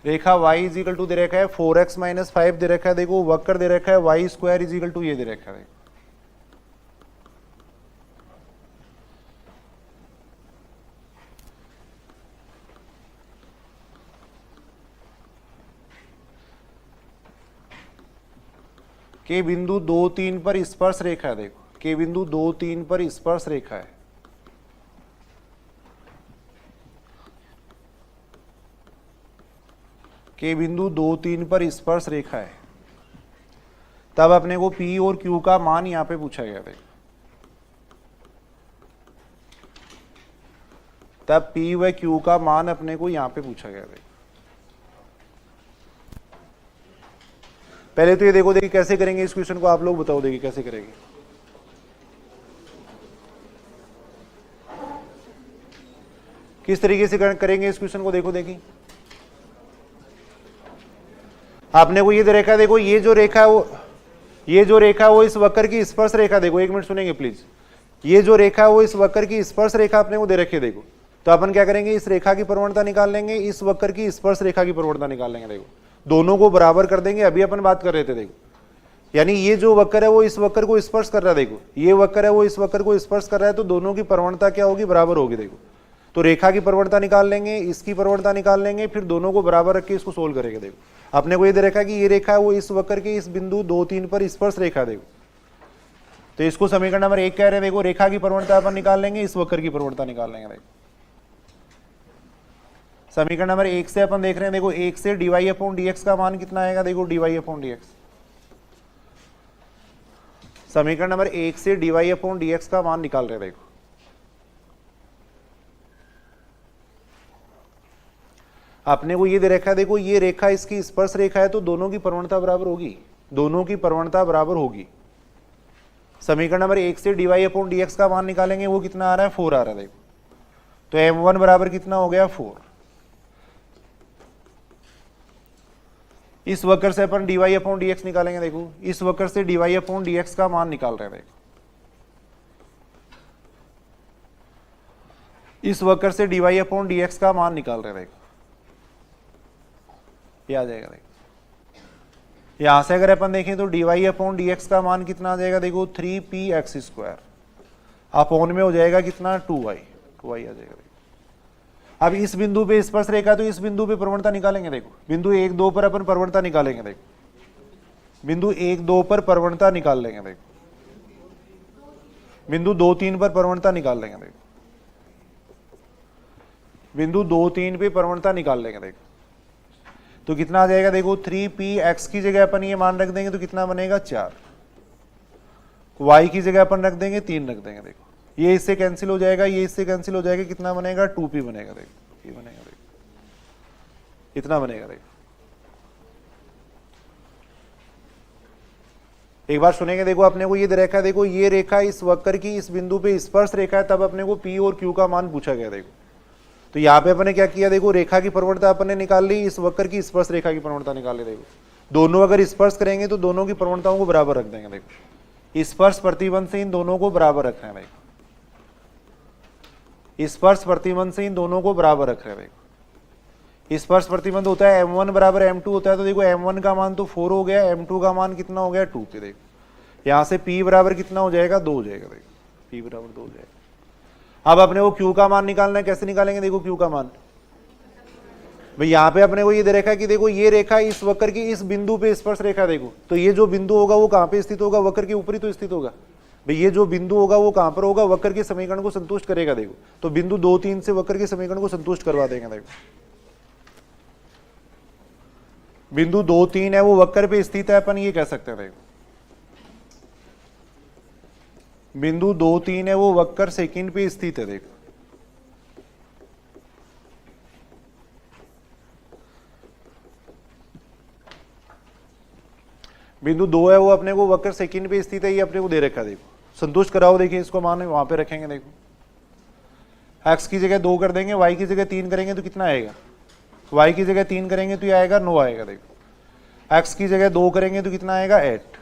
रेखा y इज इक्वल टू दे रखा है 4x माइनस 5 दे रखा है। देखो वक्र दे रखा है y square is equal to ये दे रखा है। के बिंदु 2, 3 पर स्पर्श रेखा है। देखो के बिंदु 2, 3 पर स्पर्श रेखा है। के बिंदु 2, 3 पर स्पर्श रेखा है, तब अपने को P और Q का मान यहां पे पूछा गया। देखो तब P व Q का मान अपने को यहां पे पूछा गया। देखो पहले तो ये देखो, देखिए कैसे करेंगे इस क्वेश्चन को, आप लोग बताओ देखिए कैसे करेंगे। किस तरीके से करेंगे इस क्वेश्चन को, देखो देखिए आपने को ये दे रखा है। देखो ये जो रेखा है वो, ये जो रेखा है वो इस वक्र की स्पर्श रेखा। देखो एक मिनट सुनेंगे प्लीज। ये जो रेखा है वो इस वक्र की स्पर्श रेखा अपने को दे रखी है। देखो तो अपन क्या करेंगे, इस रेखा की प्रवणता निकाल लेंगे, इस वक्र की स्पर्श रेखा की प्रवणता निकाल लेंगे। देखो दोनों को बराबर कर देंगे। अभी अपन बात कर रहे थे, देखो यानी ये जो वक्र है वो इस वक्र को स्पर्श कर रहा है। देखो ये वक्र है वो इस वक्र को स्पर्श कर रहा है, तो दोनों की प्रवणता क्या होगी, बराबर होगी। देखो तो रेखा की प्रवणता निकाल लेंगे, इसकी प्रवणता निकाल लेंगे, फिर दोनों को बराबर रख के इसको सोल्व करेंगे। देखो अपने को ये दे रखा है कि ये रेखा है वो इस वक्र के इस बिंदु 2, 3 पर स्पर्श रेखा। देखो तो इसको समीकरण नंबर 1 कह रहे हैं। देखो रेखा की प्रवणता अपन निकाल लेंगे, इस वक्र की प्रवणता निकाल लेंगे। देखो समीकरण नंबर 1 से अपन देख रहे हैं, देखो 1 से dy/dx का मान कितना आएगा। देखो dy/dx, समीकरण नंबर 1 से dy/dx का मान निकाल रहे हैं। देखो आपने को ये दे रखा है, देखो ये रेखा इसकी स्पर्श रेखा है, तो दोनों की प्रवणता बराबर होगी, दोनों की प्रवणता बराबर होगी। समीकरण नंबर 1 से dy/dx का मान निकालेंगे, वो कितना आ रहा है 4 आ रहा है देखो। तो m1 बराबर कितना हो गया 4। इस वक्र से अपन dy/dx निकालेंगे, देखो इस वक्र से dy/dx का मान निकाल रहे हैं देखो, इस वक्र से dy/dx का मान निकाल रहे हैं देखो, ये आ जाएगा देखो। यहां से अगर अपन देखें तो dy/dx का मान कितना आ जाएगा देखो 3px², अपॉन में हो जाएगा कितना 2y आ जाएगा देखो। अब इस बिंदु पे स्पर्श रेखा, तो इस बिंदु पे प्रवणता निकालेंगे देखो, बिंदु 1 2 पर अपन प्रवणता निकालेंगे देखो, बिंदु 1 2 पर प्रवणता निकाल लेंगे देखो, बिंदु 2 3 पर प्रवणता निकाल लेंगे देखो, बिंदु 2 3 पे प्रवणता निकाल लेंगे देखो। तो कितना आ जाएगा देखो 3px की जगह अपन ये मान रख देंगे तो कितना बनेगा 4, y की जगह अपन रख देंगे 3 रख देंगे देखो, ये इससे कैंसिल हो जाएगा, ये इससे कैंसिल हो जाएगा, कितना बनेगा 2p बनेगा देखो, ये बनेगा देखो, इतना बनेगा देखो। एक बार सुनेंगे, देखो अपने को ये रेखा है, देखो ये रेखा इस वक्र की इस बिंदु पे स्पर्श रेखा है, तब अपने को p और q का मान पूछा गया देखो। तो यहाँ पे अपने क्या किया देखो, रेखा की प्रवणता अपने निकाल ली, इस वक्र की स्पर्श रेखा की प्रवणता निकाल ली देखो। दोनों अगर स्पर्श करेंगे तो दोनों की प्रवणताओं को बराबर रख देंगे देखो, स्पर्श प्रतिबंध से इन दोनों को बराबर रख रहे हैं देखो, स्पर्श प्रतिबंध से इन दोनों को बराबर रख रहे हैं देखो। स्पर्श प्रतिबंध होता है m1 बराबर m2 होता है, तो देखो m1 का मान तो 4 हो गया, m2 का मान कितना हो गया 2 पे देखो। यहां से p बराबर कितना हो जाएगा 2 हो जाएगा देखो, p बराबर 2 हो जाएगा। अब अपने को q का मान निकालना है, कैसे निकालेंगे देखो q का मान। भाई यहाँ पे अपने को ये दे रखा है कि देखो ये रेखा इस वक्र की इस बिंदु पे स्पर्श रेखा देखो, तो ये जो बिंदु होगा वो कहाँ पे स्थित होगा, वक्र के ऊपर ही तो स्थित होगा। भाई ये जो बिंदु होगा वो कहाँ पर होगा, वक्र के समीकरण को संतुष्ट करेगा देखो। तो बिंदु 2 3 से वक्र के समीकरण को संतुष्ट करवा देंगे देखो। बिंदु 2 3 है वो वक्र पे स्थित है, अपन ये कह सकते हैं देखो। बिंदु 2 3 है वो वक्र सेकंड पे स्थित है देखो। बिंदु 2 है वो अपने को वक्र सेकंड पे स्थित है, ये अपने को दे रखा है देखो। संतुष्ट कराओ, देखिए इसको मान वहां पे रखेंगे देखो। x की जगह 2 कर देंगे, y की जगह 3 करेंगे तो कितना आएगा, y की जगह 3 करेंगे तो ये आएगा 9 आएगा देखो। x की जगह 2 करेंगे तो कितना आएगा 8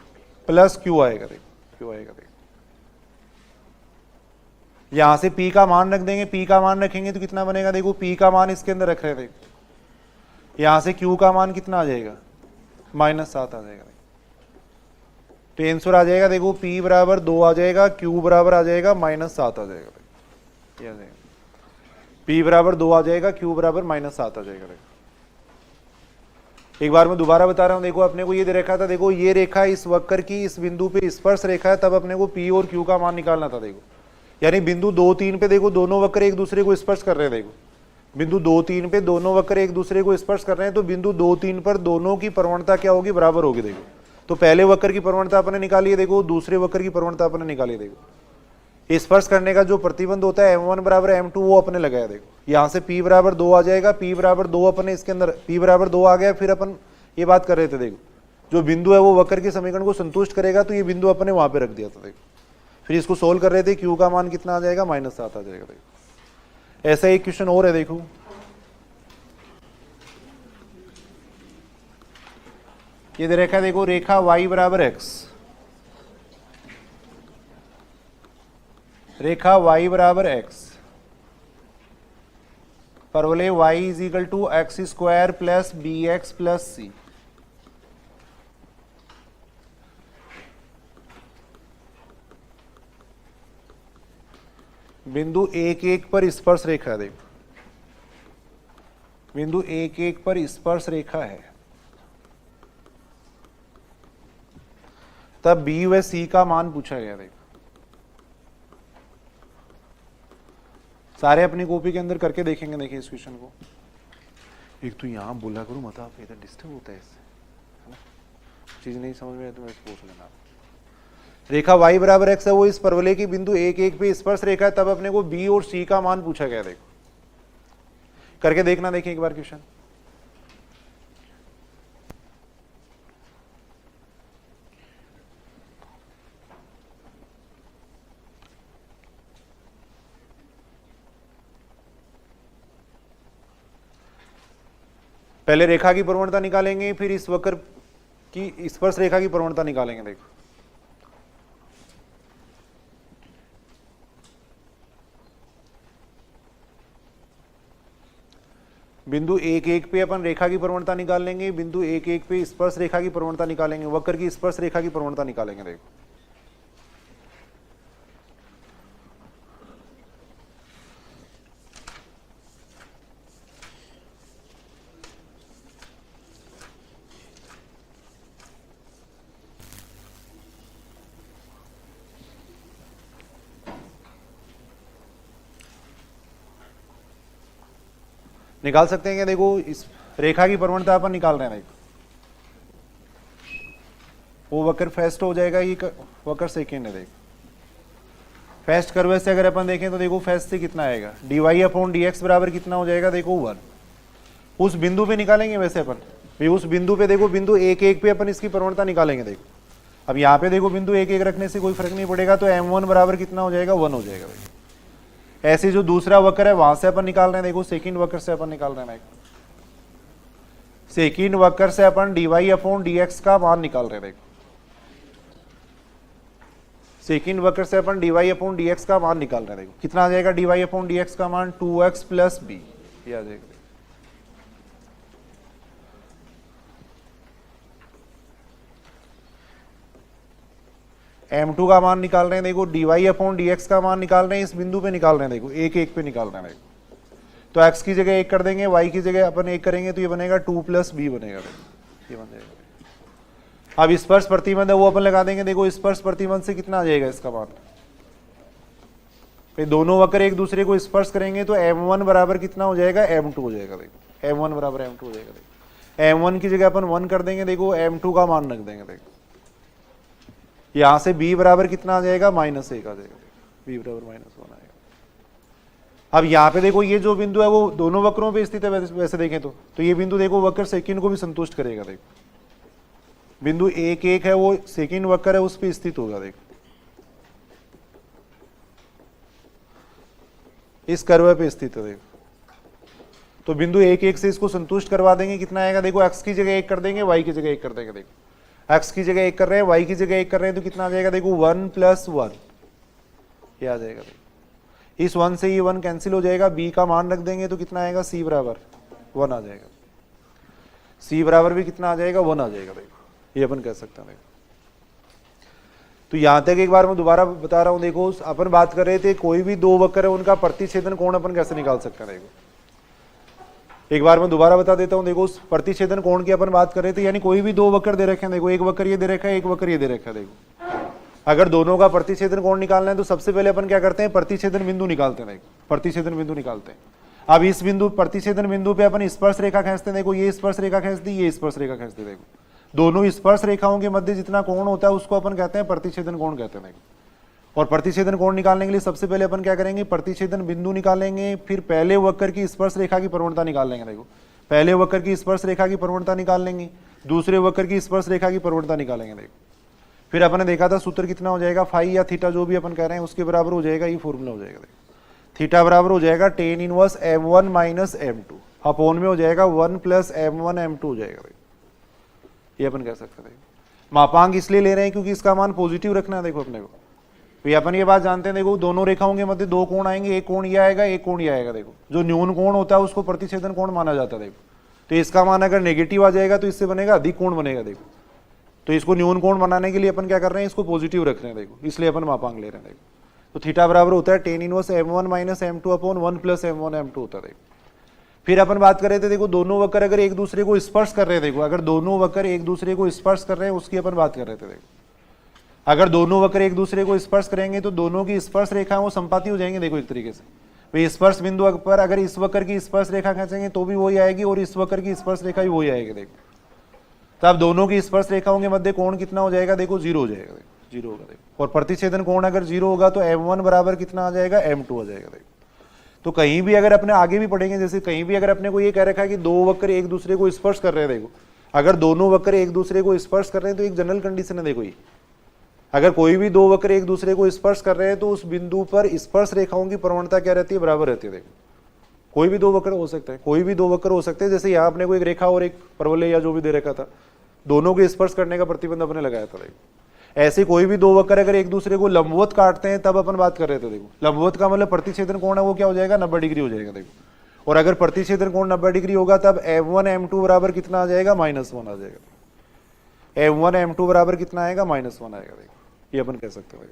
प्लस q आएगा देखो, q आएगा देखो। यहां से p का मान रख देंगे, p का मान रखेंगे तो कितना बनेगा देखो, p का मान इसके अंदर रख रहे थे। यहां से q का मान कितना आ जाएगा -7 आ जाएगा। तो आंसर आ जाएगा देखो p बराबर 2 आ जाएगा, q बराबर आ जाएगा -7 आ जाएगा। ये आ जाएगा p बराबर 2 आ जाएगा, q बराबर -7 आ जाएगा। एक बार मैं दोबारा बता रहा हूं, देखो अपने को ये दे रखा था, देखो ये रेखा इस वक्र की इस बिंदु पे स्पर्श रेखा है, तब अपने को p और q का मान निकालना था देखो। यानी बिंदु 2 3 पे देखो दोनों वक्र एक दूसरे को स्पर्श कर रहे हैं देखो। बिंदु 2 3 पे दोनों वक्र एक दूसरे को स्पर्श कर रहे हैं, तो बिंदु 2 3 पर दोनों की प्रवणता क्या होगी, बराबर होगी देखो। तो पहले वक्र की प्रवणता अपने निकाली है देखो, दूसरे वक्र की प्रवणता अपने निकाली है देखो। स्पर्श करने का जो प्रतिबंध होता है m1 बराबर m2 वो अपने लगाया देखो। यहाँ से p बराबर 2 आ जाएगा, p बराबर 2 अपने इसके अंदर p बराबर 2 आ गया। फिर अपन ये बात कर रहे थे देखो, जो बिंदु है वो वक्र के समीकरण को संतुष्ट करेगा, तो ये बिंदु अपने वहां पे रख दिया था देखो। फिर इसको सोल्व कर रहे थे, q का मान कितना आ जाएगा -7 आ जाएगा देखो। ऐसा एक क्वेश्चन और है देखो, ये दे रखा है देखो, रेखा y बराबर x, रेखा y बराबर x पर बोले y is equal to x² plus bx plus c। बिंदु 1 1 पर स्पर्श रेखा देखो, बिंदु 1 1 पर स्पर्श रेखा है, तब b व c का मान पूछा गया देखो। सारे अपनी कॉपी के अंदर करके देखेंगे, देखिए इस क्वेश्चन को। एक तो यहां बोला करो मत, आप इधर डिस्टर्ब होता है इससे, है ना। चीज नहीं समझ में आए तो मैं पूछ लेना। रेखा y बराबर x है वो इस परवलय की बिंदु 1 1 पे स्पर्श रेखा है, तब अपने को b और c का मान पूछा गया देखो। करके देखना, देखिए एक बार क्वेश्चन। पहले रेखा की प्रवणता निकालेंगे, फिर इस वक्र की स्पर्श रेखा की प्रवणता निकालेंगे। देखो बिंदु 1,1 पे अपन रेखा की प्रवणता निकाल लेंगे, बिंदु 1,1 पे स्पर्श रेखा की प्रवणता निकालेंगे, वक्र की स्पर्श रेखा की प्रवणता निकालेंगे। देखो निकाल सकते हैं क्या? देखो इस रेखा की प्रवणता अपन निकाल रहे हैं। देखो वो वक्र फर्स्ट हो जाएगा, ये वक्र सेकेंड है। देखो फर्स्ट कर्व से अगर अपन देखें तो देखो फर्स्ट से कितना आएगा, dy/dx बराबर कितना हो जाएगा, देखो 1। उस बिंदु पे निकालेंगे वैसे अपन, उस बिंदु पे देखो बिंदु 1,1 पे अपन इसकी प्रवणता निकालेंगे। देखो अब यहाँ पे देखो बिंदु 1,1 रखने से कोई फर्क नहीं पड़ेगा, तो m1 बराबर कितना हो जाएगा, 1 हो जाएगा। देखो ऐसे जो दूसरा वक्र है वहां से अपन निकाल रहे हैं। देखो सेकंड वक्र से अपन निकाल रहे हैं, सेकंड वक्र से अपन dy/dx का मान निकाल रहे हैं। देखो सेकंड वक्र से अपन dy/dx का मान निकाल रहे हैं। देखो कितना आ जाएगा dy/dx का मान, 2x + b, ये आ जाएगा। m2 का मान निकाल रहे हैं। देखो dy/dx का मान निकाल रहे हैं, इस बिंदु पे निकाल रहे हैं। देखो 1,1 पे निकाल रहे हैं। देखो तो x की जगह 1 कर देंगे, y की जगह अपन 1 करेंगे, तो ये बनेगा 2 + b बनेगा। देखो ये बन जाएगा। अब स्पर्श प्रतिबंध है वो अपन लगा देंगे। देखो स्पर्श प्रतिबंध से कितना आ जाएगा इसका मान, दोनों वक्र एक दूसरे को स्पर्श करेंगे तो m1 बराबर कितना हो जाएगा, m2 हो जाएगा। देखो m1 बराबर m2 हो जाएगा। देखो m1 की जगह अपन 1 कर देंगे, देखो m2 का मान रख देंगे। देखो यहां से b बराबर कितना आ जाएगा, -1 आ जाएगा। b बराबर -1 आएगा। अब यहाँ पे देखो ये जो बिंदु है वो दोनों वक्रों पे स्थित है। वैसे देखें तो ये बिंदु देखो वक्र सेकंड को भी संतुष्ट करेगा। देखो बिंदु 1,1 है वो सेकंड वक्र है, उस पे स्थित होगा। देखो इस कर्व पे स्थित है। देखो तो बिंदु 1,1 से इसको संतुष्ट करवा देंगे, कितना आएगा, देखो x की जगह 1 कर देंगे, y की जगह 1 कर देंगे। देखो x की जगह 1 कर रहे हैं, y की जगह 1 कर रहे हैं, तो कितना आ जाएगा, देखो 1 + 1 ये आ जाएगा। देखो इस 1 से ये 1 कैंसिल हो जाएगा, b का मान रख देंगे तो कितना आएगा, c बराबर 1 आ जाएगा। c बराबर भी कितना आ जाएगा, 1 आ जाएगा। देखो ये अपन कह सकते हैं। देखो तो यहां तक एक बार मैं दोबारा बता रहा हूं। देखो अपन बात कर रहे थे कोई भी दो वक्र है उनका प्रतिच्छेदन कोण अपन कैसे निकाल सकते हैं। देखो एक बार मैं दोबारा बता देता हूं। देखो उस प्रतिच्छेदन कोण की अपन बात कर रहे थे, यानी कोई भी दो वक्र दे रखे हैं। देखो एक वक्र ये दे रखा है, एक वक्र ये दे रखा है। देखो अगर दोनों का प्रतिच्छेदन कोण निकालना है तो सबसे पहले अपन क्या करते हैं, प्रतिच्छेदन बिंदु निकालते हैं। देखो प्रतिच्छेदन बिंदु निकालते हैं। अब इस बिंदु प्रतिच्छेदन बिंदु पे अपन स्पर्श रेखा खींचते हैं। देखो ये स्पर्श रेखा खींच दी, ये स्पर्श रेखा खींच दी। देखो दोनों स्पर्श रेखाओं के मध्य जितना कोण होता है उसको अपन कहते हैं प्रतिच्छेदन कोण कहते हैं। और प्रतिच्छेदन कोण निकालने के लिए सबसे पहले अपन क्या करेंगे, प्रतिच्छेदन बिंदु निकालेंगे, फिर पहले वक्र की स्पर्श रेखा की प्रवणता निकाल लेंगे। देखो पहले वक्र की स्पर्श रेखा की प्रवणता निकाल लेंगे, दूसरे वक्र की स्पर्श रेखा की प्रवणता निकालेंगे। देखो फिर अपन ने देखा था सूत्र कितना हो जाएगा, फाई या थीटा जो भी अपन कह रहे हैं उसके बराबर हो जाएगा, ये फॉर्मूला हो जाएगा। देखो थीटा बराबर हो जाएगा tan inverse m1 - m2 upon में हो जाएगा 1 + m1 m2 हो जाएगा। देखो ये अपन कह सकते हैं। मापांक इसलिए ले रहे हैं क्योंकि इसका मान पॉजिटिव रखना है। देखो अपने को तो अपन ये बात जानते हैं। देखो दोनों रेखाओं के मध्य दो कोण आएंगे, एक कोण ये आएगा, एक कोण ये आएगा। देखो जो न्यून कोण होता है उसको प्रतिच्छेदन कोण माना जाता है। देखो तो इसका मान अगर नेगेटिव आ जाएगा तो इससे बनेगा अधिक कोण बनेगा। देखो तो इसको न्यून कोण बनाने के लिए अपन क्या कर रहे हैं, इसको पॉजिटिव रख रहे हैं। देखो इसलिए अपन मापांक ले रहे हैं। देखो तो थीटा बराबर होता है tan inverse m1 - m2 upon 1 + m1 m2 होता है। देखो फिर अपन बात कर रहे थे, देखो दोनों वक्र अगर एक दूसरे को स्पर्श कर रहे हैं, देखो अगर दोनों वक्र एक दूसरे को स्पर्श कर रहे हैं उसकी अपन बात कर रहे थे। देखो अगर दोनों वक्र एक दूसरे को स्पर्श करेंगे तो दोनों की स्पर्श रेखा वो संपाती हो जाएंगे। देखो एक तरीके से भाई स्पर्श बिंदु पर अगर इस वक्र की स्पर्श रेखा खींचेंगे तो भी वही आएगी और इस वक्र की स्पर्श रेखा भी वही आएगी। देखो तो अब दोनों की स्पर्श रेखाओं के मध्य कोण कितना हो जाएगा, देखो 0 हो जाएगा। देखो 0 होगा। देखो और प्रतिच्छेदन कोण अगर 0 होगा तो m1 बराबर कितना आ जाएगा, m2 आ जाएगा। देखो तो कहीं भी अगर अपने आगे भी पढ़ेंगे, जैसे कहीं भी अगर अपने को ये कह रखा है कि दो वक्र एक दूसरे को स्पर्श कर रहे हैं। देखो अगर दोनों वक्र एक दूसरे को स्पर्श कर रहे हैं तो एक जनरल कंडीशन है। देखो ये अगर कोई भी दो वक्र एक दूसरे को स्पर्श कर रहे हैं तो उस बिंदु पर स्पर्श रेखाओं की प्रवणता क्या रहती है, बराबर रहती है। देखो कोई भी दो वक्र हो सकते हैं, कोई भी दो वक्र हो सकते हैं। जैसे यहाँ अपने को एक रेखा और एक परवलय या जो भी दे रखा था, दोनों के स्पर्श करने का प्रतिबंध अपने लगाया था। देखो ऐसे कोई भी दो वक्र अगर एक दूसरे को लंबवत काटते हैं तब अपन बात कर रहे थे। देखो लंबवत का मतलब प्रतिच्छेदन कोण है वो क्या हो जाएगा, 90 डिग्री हो जाएगा। देखो और अगर प्रतिच्छेदन कोण 90 डिग्री होगा तब M1 M2 बराबर कितना आ जाएगा, -1 आ जाएगा। M1 M2 बराबर कितना आएगा, -1 आएगा। देखो ये अपन कह सकते हैं।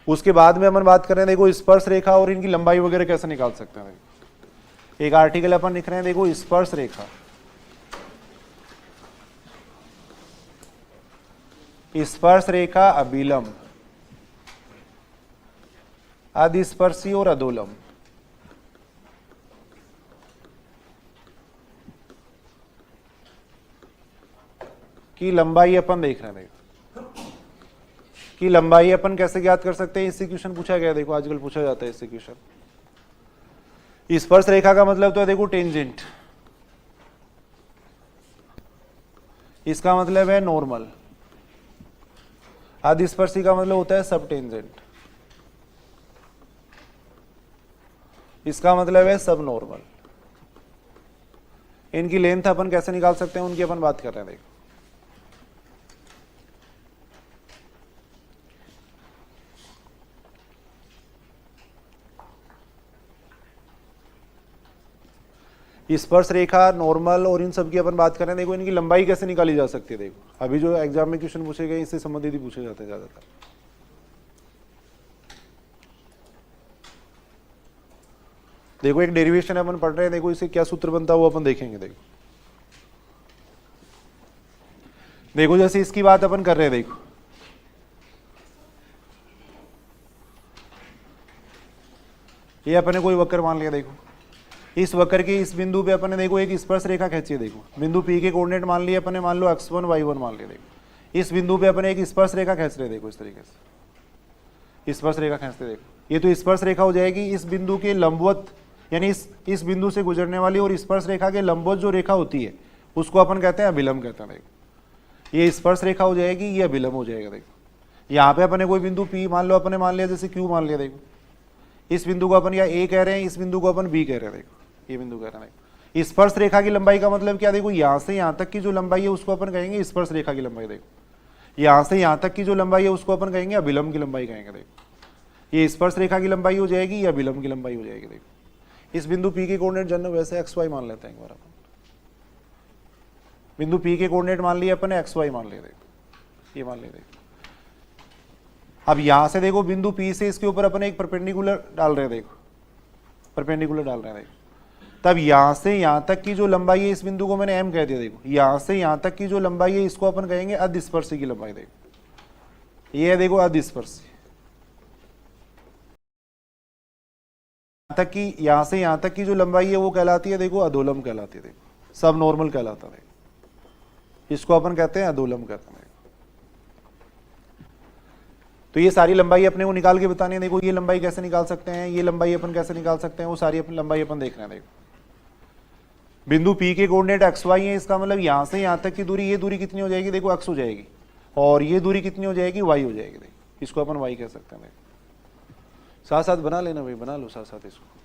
उसके बाद में अपन बात कर रहे हैं देखो स्पर्श रेखा और इनकी लंबाई वगैरह कैसे निकाल सकते हैं। देखो एक आर्टिकल अपन लिख रहे हैं, देखो स्पर्श रेखा, स्पर्श रेखा अभिलंब, अधिस्पर्शी और अधोलंब। की लंबाई अपन देख रहे हैं। देखो की लंबाई अपन कैसे ज्ञात कर सकते हैं, इससे क्वेश्चन पूछा गया। देखो आजकल पूछा जाता है इससे क्वेश्चन। स्पर्श रेखा का मतलब तो है देखो टेंजेंट, इसका मतलब है नॉर्मल। अधिस्पर्शी का मतलब होता है सब टेंजेंट, इसका मतलब है सब नॉर्मल। इनकी लेंथ अपन कैसे निकाल सकते हैं, उनकी अपन बात कर रहे हैं। देखो स्पर्श रेखा, नॉर्मल और इन सब की अपन बात कर रहे हैं। देखो इनकी लंबाई कैसे निकाली जा सकती है। देखो अभी जो एग्जाम में क्वेश्चन पूछे गए इससे संबंधित ही पूछे जाते हैं ज्यादातर। देखो एक डेरिवेशन अपन पढ़ रहे हैं, देखो इसे क्या सूत्र बनता है वो अपन देखेंगे। देखो जैसे इसकी बात अपन कर रहे हैं। देखो ये अपने कोई वक्र मान लिया। देखो इस वक्र के इस बिंदु पे अपन ने देखो एक स्पर्श रेखा खींची है। देखो बिंदु P के कोऑर्डिनेट मान लिए अपन ने, मान लो x1 y1 मान लिया। देखो इस बिंदु पे अपन एक स्पर्श रेखा खींच रहे हैं। देखो इस तरीके से स्पर्श रेखा खींचते। देखो ये तो स्पर्श रेखा हो जाएगी। इस बिंदु के लंबवत यानी इस बिंदु से गुजरने वाली और स्पर्श रेखा के लंबवत जो रेखा होती है उसको अपन कहते हैं अभिलंब कहते हैं। देखो ये स्पर्श रेखा हो जाएगी, ये अभिलंब हो जाएगा। देखो यहाँ पे अपन ने कोई बिंदु P मान लो, अपन ने मान लिया जैसे Q मान लिया। देखो इस बिंदु को अपन या A कह रहे हैं, इस बिंदु को अपन B कह रहे हैं। देखो ये बिंदु कह रहे हैं। स्पर्श रेखा की लंबाई का मतलब क्या, देखो यहां से यहां तक की जो लंबाई है उसको अपन कहेंगे स्पर्श रेखा की लंबाई। देखो यहां से यहां तक की जो लंबाई है उसको अपन कहेंगे अभिलंब की लंबाई कहेंगे। देखो ये स्पर्श रेखा की लंबाई हो जाएगी, या अभिलंब की लंबाई हो जाएगी। देखो इस बिंदु P के कोऑर्डिनेट जनरल वैसे XY मान लेते हैं। एक बार अपन बिंदु P के कोऑर्डिनेट मान लिए अपन ने, XY मान लिए। देखो ये मान लिए। देखो अब यहां से देखो बिंदु P से इसके ऊपर अपन एक परपेंडिकुलर डाल रहे हैं। देखो परपेंडिकुलर डाल रहे हैं। देखो तब यहां से यहां तक की जो लंबाई है, इस बिंदु को मैंने M कह दिया। देखो यहां से यहां तक की जो लंबाई है इसको अपन कहेंगे अधिस्पर्शी की लंबाई। देखो ये है देखो अधिस्पर्शी। तक की यहां से यहां तक की जो लंबाई है वो कहलाती है देखो अधोलंब कहलाती है। देखो सब नॉर्मल कहलाता है। इसको अपन कहते हैं अधोलंब कहते हैं। तो ये सारी लंबाई अपने को निकाल के बतानी है। देखो ये लंबाई कैसे निकाल सकते हैं, ये लंबाई अपन कैसे निकाल सकते हैं, वो सारी अपनी लंबाई अपन देख रहे हैं। देखो बिंदु P के कोऑर्डिनेट XY है, इसका मतलब यहां से यहां तक की दूरी, ये दूरी कितनी हो जाएगी, देखो x हो जाएगी, और ये दूरी कितनी हो जाएगी, y हो जाएगी। देखो इसको अपन y कह सकते हैं। देखो साथ साथ बना लेना भाई, बना लो साथ साथ इसको।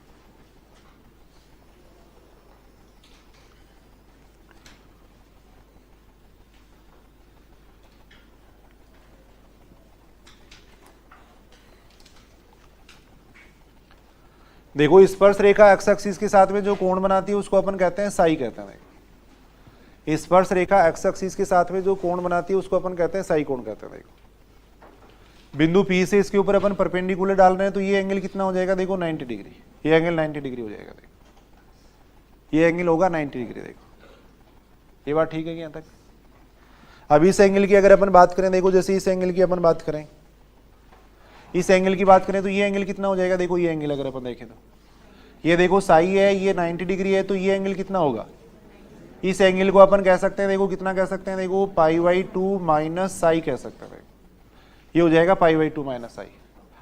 देखो स्पर्श रेखा एक्स एक्सिस के साथ में जो कोण बनाती है उसको अपन कहते हैं साई कहते हैं। स्पर्श रेखा एक्स एक्सिस के साथ में जो कोण बनाती है उसको अपन कहते हैं साई कोण कहते हैं। देखो बिंदु P से इसके ऊपर अपन परपेंडिकुलर डाल रहे हैं तो ये एंगल कितना हो जाएगा, देखो 90 डिग्री। ये एंगल 90 डिग्री हो जाएगा। देखो ये एंगल होगा 90 डिग्री। देखो ये बात ठीक है यहाँ तक। अब इस एंगल की अगर अपन बात करें, देखो जैसे इस एंगल की अपन बात करें, इस एंगल की बात करें तो ये एंगल कितना हो जाएगा। देखो ये एंगल अगर अपन देखें तो ये देखो साई है, ये 90 डिग्री है, तो ये एंगल कितना होगा, इस एंगल को अपन कह सकते हैं, देखो कितना कह सकते हैं, देखो π/2 माइनस साई कह सकते हैं। ये हो जाएगा π/2 माइनस साई।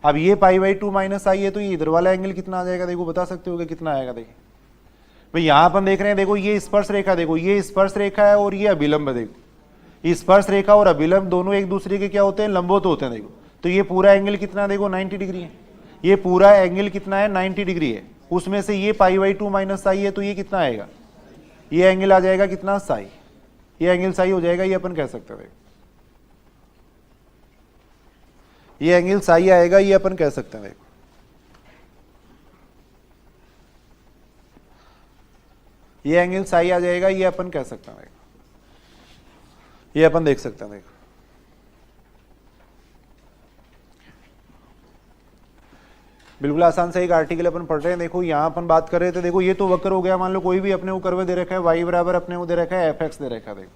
अब ये π/2 माइनस साई है तो ये इधर वाला एंगल कितना आ जाएगा, देखो बता सकते हो कितना आएगा। देखिए भाई यहाँ अपन देख रहे हैं, देखो ये स्पर्श रेखा, देखो ये स्पर्श रेखा है और ये अभिलंब है। देखो स्पर्श रेखा और अभिलंब दोनों एक दूसरे के क्या होते हैं, लंबवत होते हैं। देखो तो ये पूरा एंगल कितना, देखो 90 डिग्री है। ये पूरा एंगल कितना है, 90 डिग्री है। उसमें से ये π/2 माइनस साई है, तो ये कितना आएगा, ये एंगल आ जाएगा कितना, साई, ये एंगल साई हो जाएगा, ये अपन कह सकते हैं, ये एंगल साई आएगा, ये अपन कह सकते हैं, देखो ये एंगल साई आ जाएगा, ये अपन कह सकते हैं, देखो ये अपन देख सकते हैं, देखो बिल्कुल आसान से एक आर्टिकल अपन पढ़ रहे हैं। देखो यहां अपन बात कर रहे थे, देखो ये तो वक्र हो गया, मान लो कोई भी अपने को कर्व दे रखा है, y बराबर अपने को दे रखा है fx दे रखा है, देखो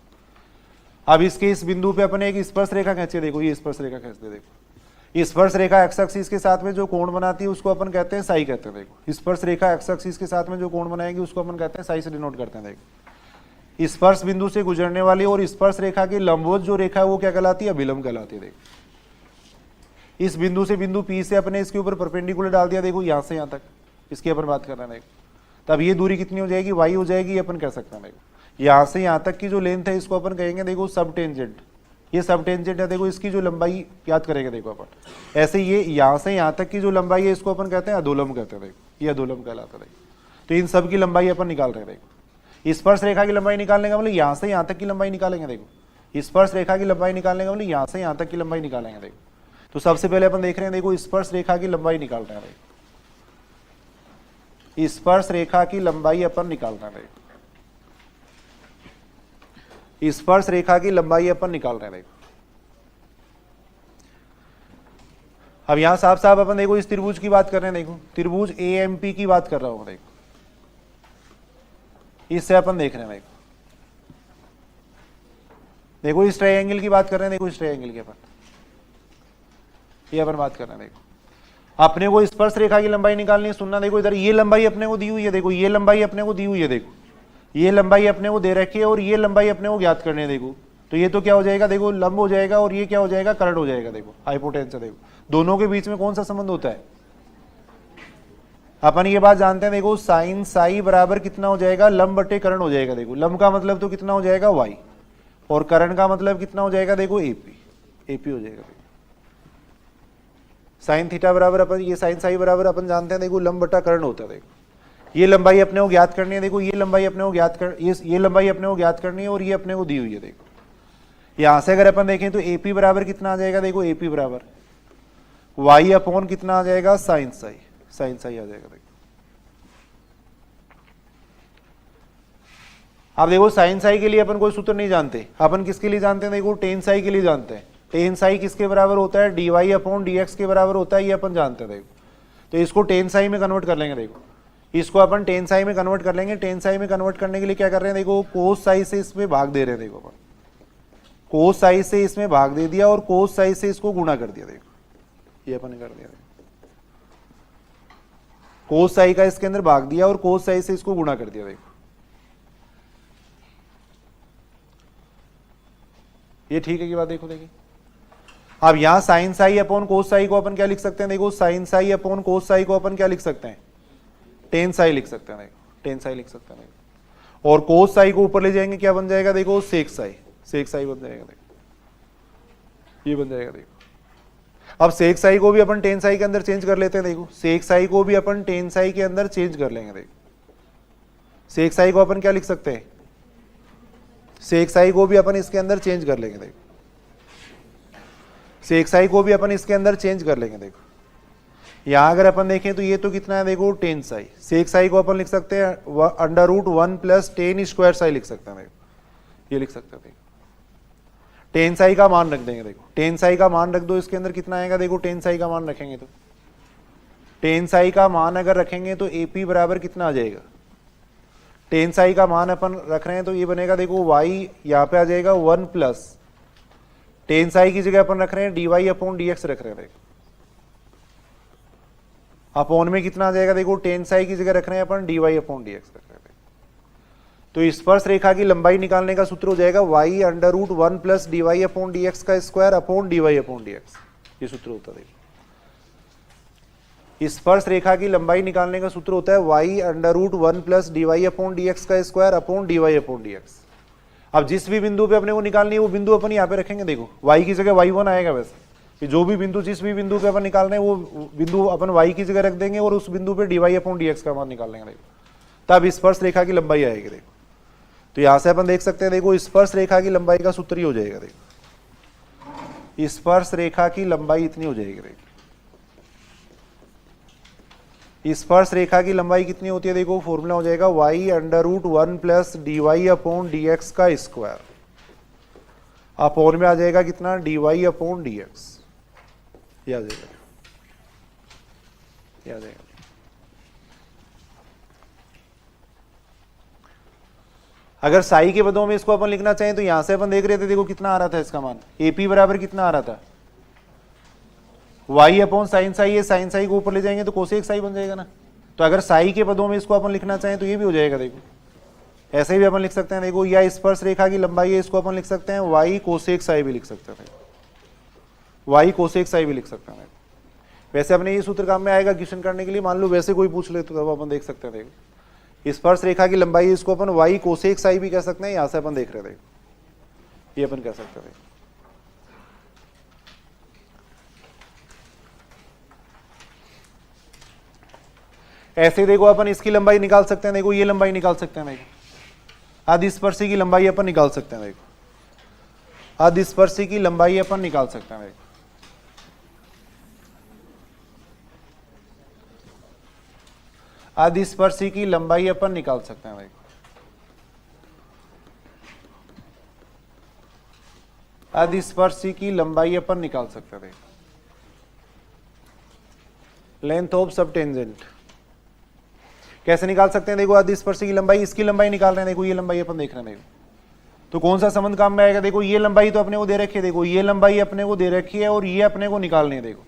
अब इसके इस बिंदु पे अपने एक स्पर्श रेखा खींचे, देखो ये स्पर्श रेखा खींचते, देखो स्पर्श रेखा एक्स एक्सिस के साथ में जो कोण बनाती है उसको अपन कहते हैं साई कहते हैं, देखो स्पर्श रेखा एक्स एक्सिस के साथ में जो कोण बनाएगी उसको अपन कहते हैं साई से डिनोट करते हैं। देखो स्पर्श बिंदु से गुजरने वाली और स्पर्श रेखा की लंबवत जो रेखा है वो क्या कहलाती है, अभिलंब कहलाती है। देखो इस बिंदु से बिंदु P से अपने इसके ऊपर परपेंडिकुलर डाल दिया, देखो यहां से यहां तक, इसकी अपन बात कर रहे हैं, देखो तब ये दूरी कितनी हो जाएगी, y हो जाएगी, ये अपन कह सकते हैं। देखो यहां से यहां तक की जो लेंथ है इसको अपन कहेंगे देखो सब टेंजेंट, ये सब टेंजेंट है, देखो इसकी जो लंबाई याद करेंगे, देखो अपन ऐसे ये यहां से यहां तक की जो लंबाई है इसको अपन कहते हैं अधोलंब कहते हैं, देखो ये अधोलंब कहलाता है। देखो तो इन सब की लंबाई अपन निकाल रहे हैं। देखो स्पर्श रेखा की लंबाई निकालने का मतलब यहां से यहां तक की लंबाई निकालेंगे, देखो स्पर्श रेखा की लंबाई निकालने का मतलब यहां से यहां तक की लंबाई निकालेंगे। देखो तो सबसे पहले अपन देख रहे हैं, देखो स्पर्श रेखा की लंबाई निकाल रहे हैं, देखो स्पर्श रेखा की लंबाई अपन निकाल रहे हैं, देखो स्पर्श रेखा की लंबाई अपन निकाल रहे हैं। देखो अब यहां साफ साफ अपन देखो इस त्रिभुज की बात कर रहे हैं, देखो त्रिभुज AMP की बात कर रहा हूं, देखो इससे अपन देख रहे हैं, देखो इस ट्रायंगल की बात कर रहे हैं, देखो इस ट्रायंगल के अपन ये अपन बात कर रहे हैं। देखो अपने को स्पर्श रेखा की लंबाई निकालनी है, सुनना, देखो इधर ये लंबाई अपने को दी हुई है, देखो ये लंबाई अपने को दी हुई है, देखो ये लंबाई अपने को दे रखी है और ये लंबाई अपने को ज्ञात करनी है। देखो तो ये तो क्या हो जाएगा, देखो लंब हो जाएगा और ये क्या हो जाएगा, कर्ण हो जाएगा। देखो हाइपोटेन्यूस, देखो दोनों के बीच में कौन सा संबंध होता है, अपन ये बात जानते हैं। देखो साइन साई बराबर कितना हो जाएगा, लंब बटे कर्ण हो जाएगा। देखो लंब का मतलब तो कितना हो जाएगा, y, और कर्ण का मतलब कितना हो जाएगा, देखो AP हो जाएगा। साइन थीटा बराबर अपन ये साइन साई बराबर अपन जानते हैं, देखो लंब बटा कर्ण होता है। देखो ये लंबाई अपने को ज्ञात करनी है, देखो ये लंबाई अपने को ज्ञात कर ये लंबाई अपने को ज्ञात करनी है और ये अपने को दी हुई है। देखो यहां से अगर अपन देखें तो AP बराबर कितना आ जाएगा, देखो AP बराबर y अपॉन कितना आ जाएगा, साइन साई आ जाएगा। देखो अब देखो साइन साई के लिए अपन कोई सूत्र नहीं जानते, अपन किसके लिए जानते हैं, देखो टेन साई के लिए जानते हैं। टेन साई किसके बराबर होता है, dy अपॉन dx के बराबर होता है, ये अपन जानते हैं। देखो तो इसको टेन साई में कन्वर्ट कर लेंगे, देखो इसको अपन टेन साई में कन्वर्ट कर लेंगे। टेन साई में कन्वर्ट करने के लिए क्या कर रहे हैं, देखो कोस साई से इसमें भाग दे रहे हैं। देखो अपन कोस साई से इसमें भाग दे दिया और कोस साई से इसको गुणा कर दिया। देखो ये अपन ने कर दिया, कोस साई का इसके अंदर भाग दिया और कोस साई से इसको गुणा कर दिया। देखो ये ठीक है की बात, देखो देखिए अब यहां sine psi upon cos psi को अपन क्या लिख सकते हैं, देखो sine psi upon cos psi को अपन क्या लिख सकते हैं, टेन साई लिख सकते हैं। देखो टेन साई लिख सकते हैं। देखो और कोस साई को ऊपर ले जाएंगे, क्या बन जाएगा, देखो सेक साई बन जाएगा। देखो ये बन जाएगा। देखो अब सेक साई को भी अपन टेन साई के अंदर चेंज कर लेते हैं। देखो सेक साई को भी अपन टेन साई के अंदर चेंज कर लेंगे। देखो सेक साई को अपन क्या लिख सकते हैं, सेक साई को भी अपन इसके अंदर चेंज कर लेंगे। देखो सेक साई को भी अपन इसके अंदर चेंज कर लेंगे। देखो यहां अगर अपन देखें तो ये तो कितना है, देखो टेन साई, सेक साई को अपन लिख सकते हैं √1 + टेन स्क्वायर साई लिख सकते हैं। देखो ये लिख सकते हैं। देखो टेन साई का मान रख देंगे। देखो टेन साई का मान रख दो, इसके अंदर कितना आएगा, देखो टेन साई का मान रखेंगे तो टेन साई का मान अगर रखेंगे तो AP बराबर कितना आ जाएगा, टेन साई का मान अपन रख रहे हैं तो ये बनेगा, देखो y यहाँ पे आ जाएगा 1 + टेन साई की जगह अपन रख रहे हैं dy अपॉन dx रख रहे हैं। देखो अपॉन में कितना आ जाएगा, देखो टेन साई की जगह रख रहे हैं अपन dy अपॉन dx रख रहे हैं। तो स्पर्श रेखा की लंबाई निकालने का सूत्र हो जाएगा y √1 + dy अपॉन dx का square upon dy upon dx, ये सूत्र होता है। स्पर्श रेखा की लंबाई निकालने का सूत्र होता है y √1 + dy अपॉन dx का square upon dy upon dx। अब जिस भी बिंदु पे अपने को निकालनी है वो बिंदु अपन यहाँ पे रखेंगे। देखो y की जगह y1 आएगा, वैसे कि जो भी बिंदु जिस भी बिंदु पे अपन निकाल रहे हैं वो बिंदु अपन y की जगह रख देंगे और उस बिंदु पे dy/dx का मान निकाल लेंगे। देखो तब स्पर्श रेखा की लंबाई आएगी। देखो तो यहां से अपन देख सकते हैं, देखो स्पर्श रेखा की लंबाई का सूत्र ही हो जाएगा। देखो स्पर्श रेखा की लंबाई इतनी हो जाएगी। देखो स्पर्श रेखा की लंबाई कितनी होती है, देखो फॉर्मूला हो जाएगा y√1 + dy/dx का स्क्वायर अपॉन में आ जाएगा कितना dy/dx। ये आ जाएगा, ये आ जाएगा। अगर साई के पदों में इसको अपन लिखना चाहें तो यहां से अपन देख रहे थे, देखो कितना आ रहा था इसका मान AP बराबर कितना आ रहा था y/sin साई। ये साइन साई को ऊपर ले जाएंगे तो कोसेक साई बन जाएगा ना। तो अगर साई के पदों में इसको अपन लिखना चाहें तो ये भी हो जाएगा। देखो ऐसे भी अपन लिख सकते हैं, देखो या स्पर्श रेखा की लंबाई है, इसको अपन लिख सकते हैं y कोसेक साई भी लिख सकते हैं, y कोसेक साई भी लिख सकते हैं। वैसे अपने ये सूत्र काम में आएगा क्वेश्चन करने के लिए, मान लो वैसे कोई पूछ ले तो तब अपन देख सकते हैं। देखो स्पर्श रेखा की लंबाई इसको अपन y कोसेक साई भी कह सकते हैं, यहां से अपन देख रहे थे ये अपन कह सकते थे। ऐसे देखो अपन इसकी लंबाई निकाल सकते हैं, देखो ये लंबाई निकाल सकते हैं। देखो आदिस्पर्शी की लंबाई अपन निकाल सकते हैं। देखो आदिस्पर्शी की लंबाई अपन निकाल सकते हैं। देखो आदिस्पर्शी की लंबाई अपन निकाल सकते हैं। देखो आदिस्पर्शी की लंबाई अपन निकाल सकते हैं। देखो लेंथ ऑफ सब टेंजेंट कैसे निकाल सकते हैं, देखो आदिस्पर्शी की लंबाई, इसकी लंबाई निकाल रहे हैं। देखो ये लंबाई अपन देख रहे हैं। देखो तो कौन सा संबंध काम में आएगा, देखो ये लंबाई तो अपने को दे रखी है। देखो ये लंबाई अपने को दे रखी है और ये अपने को निकालनी है। देखो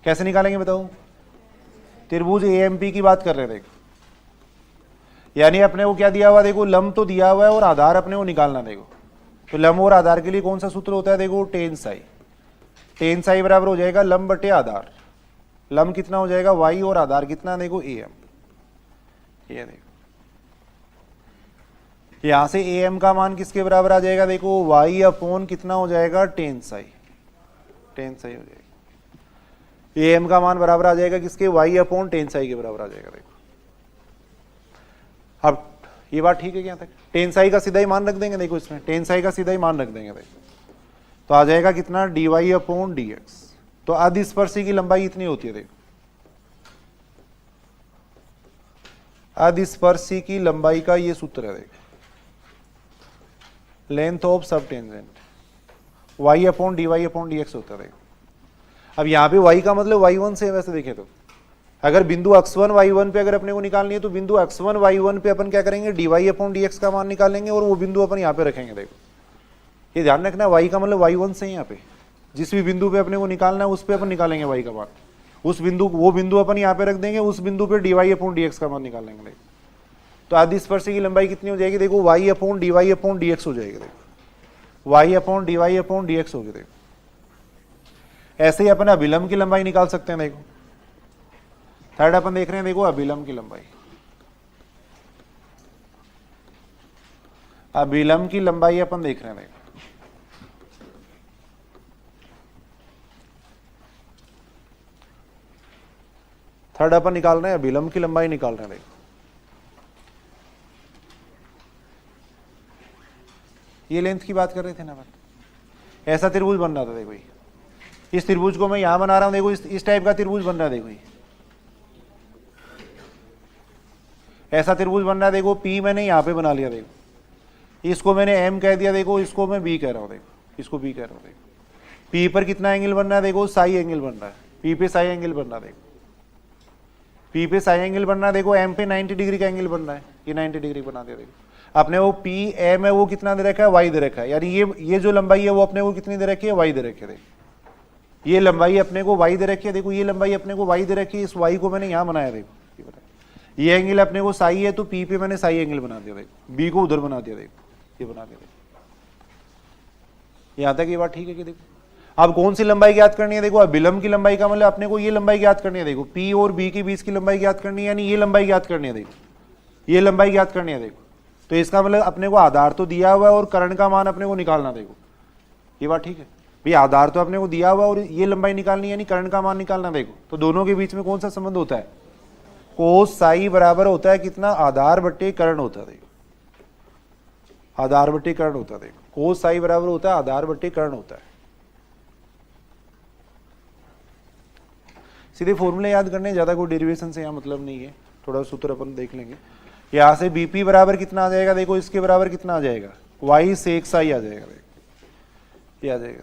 कैसे निकालेंगे बताओ, त्रिभुज AMP की बात कर रहे हैं। देखो यानी अपने को क्या दिया हुआ, देखो लंब तो दिया हुआ है और आधार अपने को निकालना। देखो तो लंब और आधार के लिए कौन सा सूत्र होता है, देखो टेन साई बराबर हो जाएगा लंब बटे आधार। लंब कितना हो जाएगा y और आधार कितना, देखो AM। ये देखो यहां से AM का मान किसके बराबर आ जाएगा, देखो y अपॉन कितना हो जाएगा टेन साई हो जाएगा। AM का मान बराबर आ जाएगा किसके, y अपॉन टेन साई के बराबर आ जाएगा। देखो अब ये बात ठीक है क्या तक, टेन साई का सीधा ही मान रख देंगे। देखो इसमें टेन साई का सीधा ही मान रख देंगे। देखो तो आ जाएगा कितना dy/dx। तो आदिस्पर्शी की लंबाई इतनी होती है। देखो आदिस्पर्शी की लंबाई का ये सूत्र है। देखो लेंथ ऑफ सब टेंजेंट y/dy/dx होता है। देखो अब यहाँ पे y का मतलब y1 से है। वैसे देखें तो अगर बिंदु x1 y1 पे अगर अपने को निकालनी है तो बिंदु x1 y1 पे अपन क्या करेंगे, dy/dx का मान निकालेंगे और वो बिंदु अपन यहाँ पे रखेंगे। देखो ये ध्यान रखना y का मतलब y1 से यहाँ पे जिस भी बिंदु पे अपने को निकालना है उस पे अपन निकालेंगे y का मान। उस बिंदु वो बिंदु अपन यहाँ पे रख देंगे, उस बिंदु पे dy/dx का मान निकाल लेंगे। देखो तो आदिस्पर्शी की लंबाई कितनी हो जाएगी, देखो y/dy/dx हो जाएगी। देखो y/dy/dx होगी। देखो ऐसे ही अपन अभिलंब की लंबाई निकाल सकते हैं। देखो थर्ड अपन देख रहे हैं, देखो अभिलंब की लंबाई। अभिलंब की लंबाई अपन देख रहे हैं। देखो थर्ड अपन निकाल रहे हैं, अभिलंब की लंबाई निकाल रहे हैं। देखो ये लेंथ की बात कर रहे थे ना अपन, ऐसा त्रिभुज बन रहा था। देखो इस त्रिभुज को मैं यहां बना रहा हूं। देखो इस टाइप का त्रिभुज बन रहा है। देखो ऐसा त्रिभुज बन रहा है। देखो P मैंने यहां पे बना लिया। देखो इसको मैंने M कह दिया। देखो इसको मैं B कह रहा हूं। देखो इसको B कह रहा हूं। देखो P पर कितना एंगल बन रहा है, देखो साई एंगल बन रहा है। P पे साई एंगल बन रहा है। देखो P पे साई एंगल बन रहा है। देखो M पे 90 डिग्री का एंगल बन रहा है। ये 90 डिग्री बना दिया। देखो अपने वो P M है वो कितना दे रखा है, y दे रखा है। यानी ये जो लंबाई है वो अपने को कितनी दे रखी है, y दे रखी है। देखो ये लंबाई अपने को y दे रखी है। देखो ये लंबाई अपने को y दे रखी है। इस y को मैंने यहाँ बनाया। देखो ये एंगल अपने को साई है तो P पे मैंने साई एंगल बना दिया। देखो B को उधर बना दिया। देखो ये बना दिया। देखो यहाँ तक ये बात ठीक है कि देखो अब कौन सी लंबाई ज्ञात करनी है, देखो अभिलंब की लंबाई का मतलब अपने को ये लंबाई ज्ञात करनी है। देखो P और B के बीच की लंबाई ज्ञात करनी है, यानी ये लंबाई ज्ञात करनी है। देखो ये लंबाई ज्ञात करनी है। देखो तो इसका मतलब अपने को आधार तो दिया हुआ है और कर्ण का मान अपने को निकालना। देखो ये बात ठीक है। भैया आधार तो आपने को दिया हुआ और ये लंबाई निकालनी है, यानी करंट का मान निकालना। देखो तो दोनों के बीच में कौन सा संबंध होता है, कोस साई बराबर होता है कितना, आधार बट्टे करंट होता है। देखो आधार बट्टे करंट होता है। देखो कोस साई बराबर होता है आधार बट्टे करंट होता है। सीधे फॉर्मूले याद करने, ज्यादा कोई डेरिवेशन से यहाँ मतलब नहीं है, थोड़ा सूत्र अपन देख लेंगे। यहां से बीपी बराबर कितना आ जाएगा, देखो इसके बराबर कितना आ जाएगा, वाई सेक साई आ जाएगा। देखो ये आ जाएगा।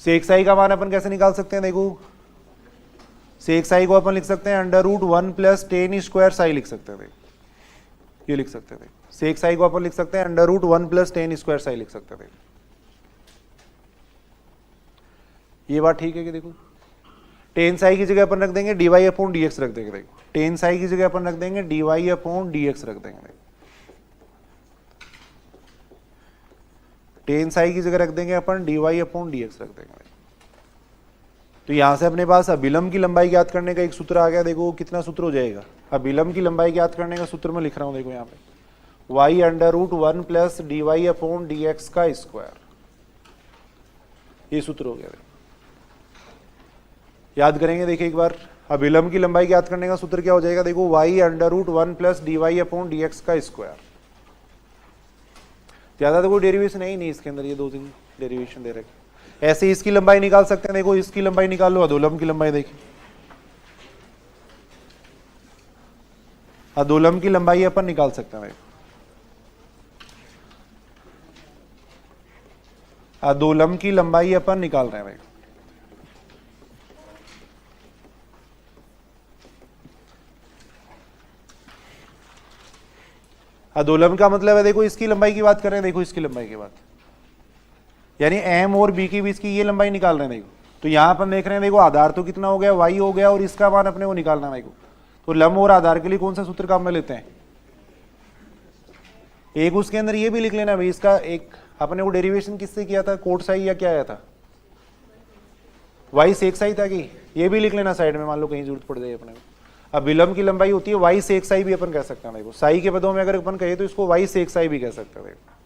सेक साई का मान अपन कैसे निकाल सकते हैं, देखो सेक साई को अपन लिख सकते हैं √1 + tan स्क्वायर साई लिख सकते हैं। देखो ये लिख सकते हैं। देखो सेक साई को अपन लिख सकते हैं √1 + tan स्क्वायर साई लिख सकते हैं। देखो ये बात ठीक है कि देखो टेन साई की जगह अपन रख देंगे dy/dx रख देंगे। देखो टेन साई की जगह अपन रख देंगे dy/dx रख देंगे। टेन साई की जगह रख देंगे अपन dy/dx रख देंगे। तो यहां से अपने पास अभिलंब की लंबाई ज्ञात करने का एक सूत्र आ गया। देखो कितना सूत्र हो जाएगा, अभिलंब की लंबाई ज्ञात करने का सूत्र मैं लिख रहा हूं। देखो यहाँ पे y √1 + dy/dx का स्क्वायर, ये सूत्र हो गया। याद करेंगे, देखिए एक बार अभिलंब की लंबाई ज्ञात करने का सूत्र क्या हो जाएगा, देखो y √1 + dy/dx का स्क्वायर। ज्यादा तो कोई डेरिवेशन है ही नहीं इसके अंदर, ये 2-3 डेरिवेशन दे रखे। ऐसे इसकी लंबाई निकाल सकते हैं। देखो इसकी लंबाई निकाल लो, अधोलंब की लंबाई। देखिए अधोलंब की लंबाई अपन निकाल सकते हैं। अधोलंब की लंबाई अपन निकाल रहे हैं। अधोलंब का मतलब है, देखो इसकी लंबाई की बात कर रहे हैं। देखो इसकी लंबाई की बात, यानी एम और बी के बीच की ये लंबाई निकाल रहे हैं। देखो तो यहां अपन देख रहे हैं, देखो आधार तो कितना हो गया, वाई हो गया, और इसका मान अपने को निकालना है। देखो तो लंब और आधार के लिए कौन सा सूत्र काम में लेते हैं, एक उसके अंदर ये भी लिख लेना भाई। इसका एक अपने को डेरिवेशन किससे किया था, कोट साई या क्या आया था, वाई सेक साई था कि, ये भी लिख लेना साइड में, मान लो कहीं जरूरत पड़ जाए अपने को। अब विलंब की लंबाई होती है वाई सेक साई भी अपन कह सकते हैं। देखो साई के पदों में अगर अपन कहे तो इसको वाई सेक साई भी कह सकते हैं। देखो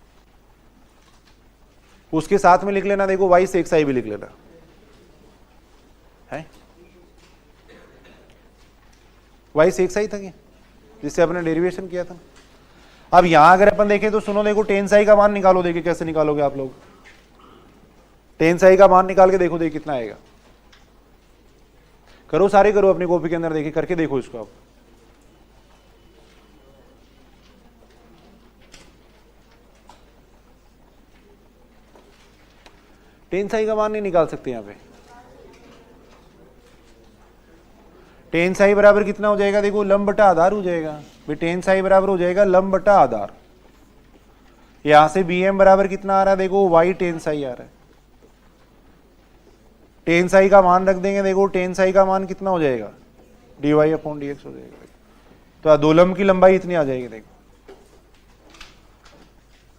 उसके साथ में लिख लेना, देखो वाई सेक साई भी लिख लेना है। वाई सेक साई था कि जिससे अपने डेरिवेशन किया था। अब यहां अगर अपन देखें तो सुनो, देखो टेन साई का मान निकालो। देखिए कैसे निकालोगे आप लोग, टेन साई का मान निकाल के देखो, देखिए कितना आएगा। करो सारे करो अपनी कॉपी के अंदर, देखिए करके देखो इसको आप। टेन साई का मान नहीं निकाल सकते यहां पे। टेन साई बराबर कितना हो जाएगा, देखो लंब बटा आधार हो जाएगा भाई। टेन साई बराबर हो जाएगा लंब बटा आधार। यहां से बी एम बराबर कितना आ रहा है, देखो वाई टेन साई आ रहा है। टेन साई का मान रख देंगे। देखो टेन साई का मान कितना हो जाएगा, dy/dx हो जाएगा। तो अधोलंब की लंबाई इतनी आ जाएगी। देखो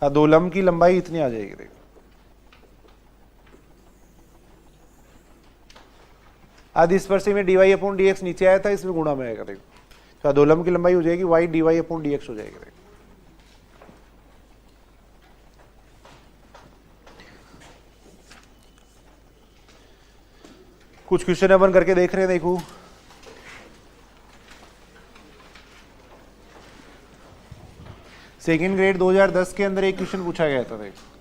अधोलंब की लंबाई इतनी आ जाएगी। देखो आदिस्पर्शी में dy/dx नीचे आया था, इसमें गुणा में आएगा। देखो तो अधोलंब की लंबाई हो जाएगी y dy/dx हो जाएगी। देखो कुछ क्वेश्चन अपन करके देख रहे हैं। देखो सेकेंड ग्रेड 2010 के अंदर एक क्वेश्चन पूछा गया था। देखो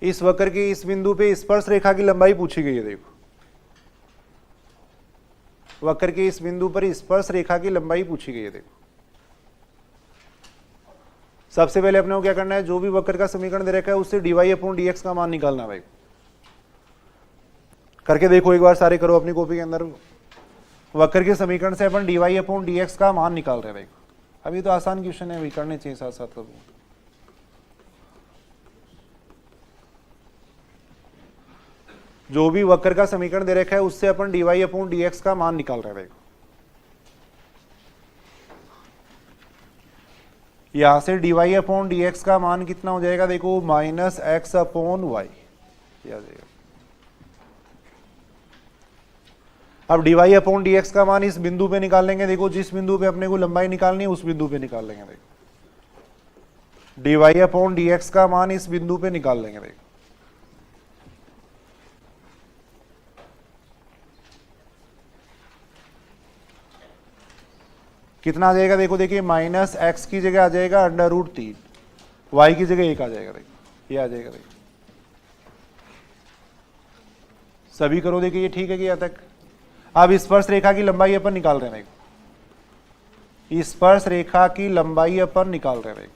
इस वक्र के इस बिंदु पे स्पर्श रेखा की लंबाई पूछी गई है। देखो वक्र के इस बिंदु पर स्पर्श रेखा की लंबाई पूछी गई है। देखो सबसे पहले अपने को क्या करना है, जो भी वक्र का समीकरण दे रखा है उससे dy/dx का मान निकालना है। भाई करके देखो एक बार, सारे करो अपनी कॉपी के अंदर। वक्र के समीकरण से अपन dy/dx का मान निकाल रहे हैं। देखो अभी तो आसान क्वेश्चन है, करने चाहिए साथ साथ। जो भी वक्र का समीकरण दे रखा है उससे अपन dy अपॉन dx का मान निकाल रहे हैं। देखो यहां से dy अपॉन dx का मान कितना हो जाएगा, देखो माइनस एक्स अपॉन वाई आ जाएगा। अब dy अपॉन dx का मान इस बिंदु पे निकाल लेंगे। देखो जिस बिंदु पे अपने को लंबाई निकालनी है उस बिंदु पे निकाल लेंगे। देखो dy अपॉन dx का मान इस बिंदु पे निकाल लेंगे। देखो कितना आ जाएगा, देखो देखिए माइनस एक्स की जगह आ जाएगा अंडर रूट 3, वाई की जगह 1 आ जाएगा। देखो ये आ जाएगा। देखो सभी करो, देखिए ये ठीक है कि यहां तक। अब स्पर्श रेखा की लंबाई अपन निकाल रहे हैं। देखो स्पर्श रेखा की लंबाई अपन निकाल रहे हैं।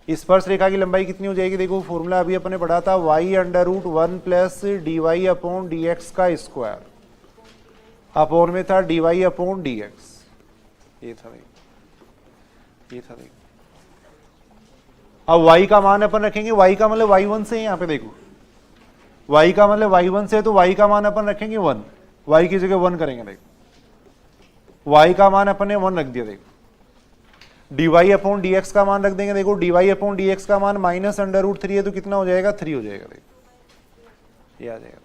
स्पर्श रेखा की लंबाई कितनी हो जाएगी, देखो फॉर्मूला अभी अपने पढ़ा था, y under root 1 plus dy upon dx का स्क्वायर अपॉन में था dy अपॉन dx। ये था देखो, ये था देखो। अब y का मान अपन रखेंगे, y का मतलब y1 से है। यहाँ पे देखो y का मतलब y1 से, तो y का मान अपन रखेंगे 1, y की जगह 1 करेंगे। देखो y का मान अपन ने 1 रख दिया। देखो dy अपॉन dx का मान रख देंगे। देखो dy अपॉन dx का मान माइनस अंडर रूट 3 है, तो कितना हो जाएगा, 3 हो जाएगा। देखो ये आ जाएगा।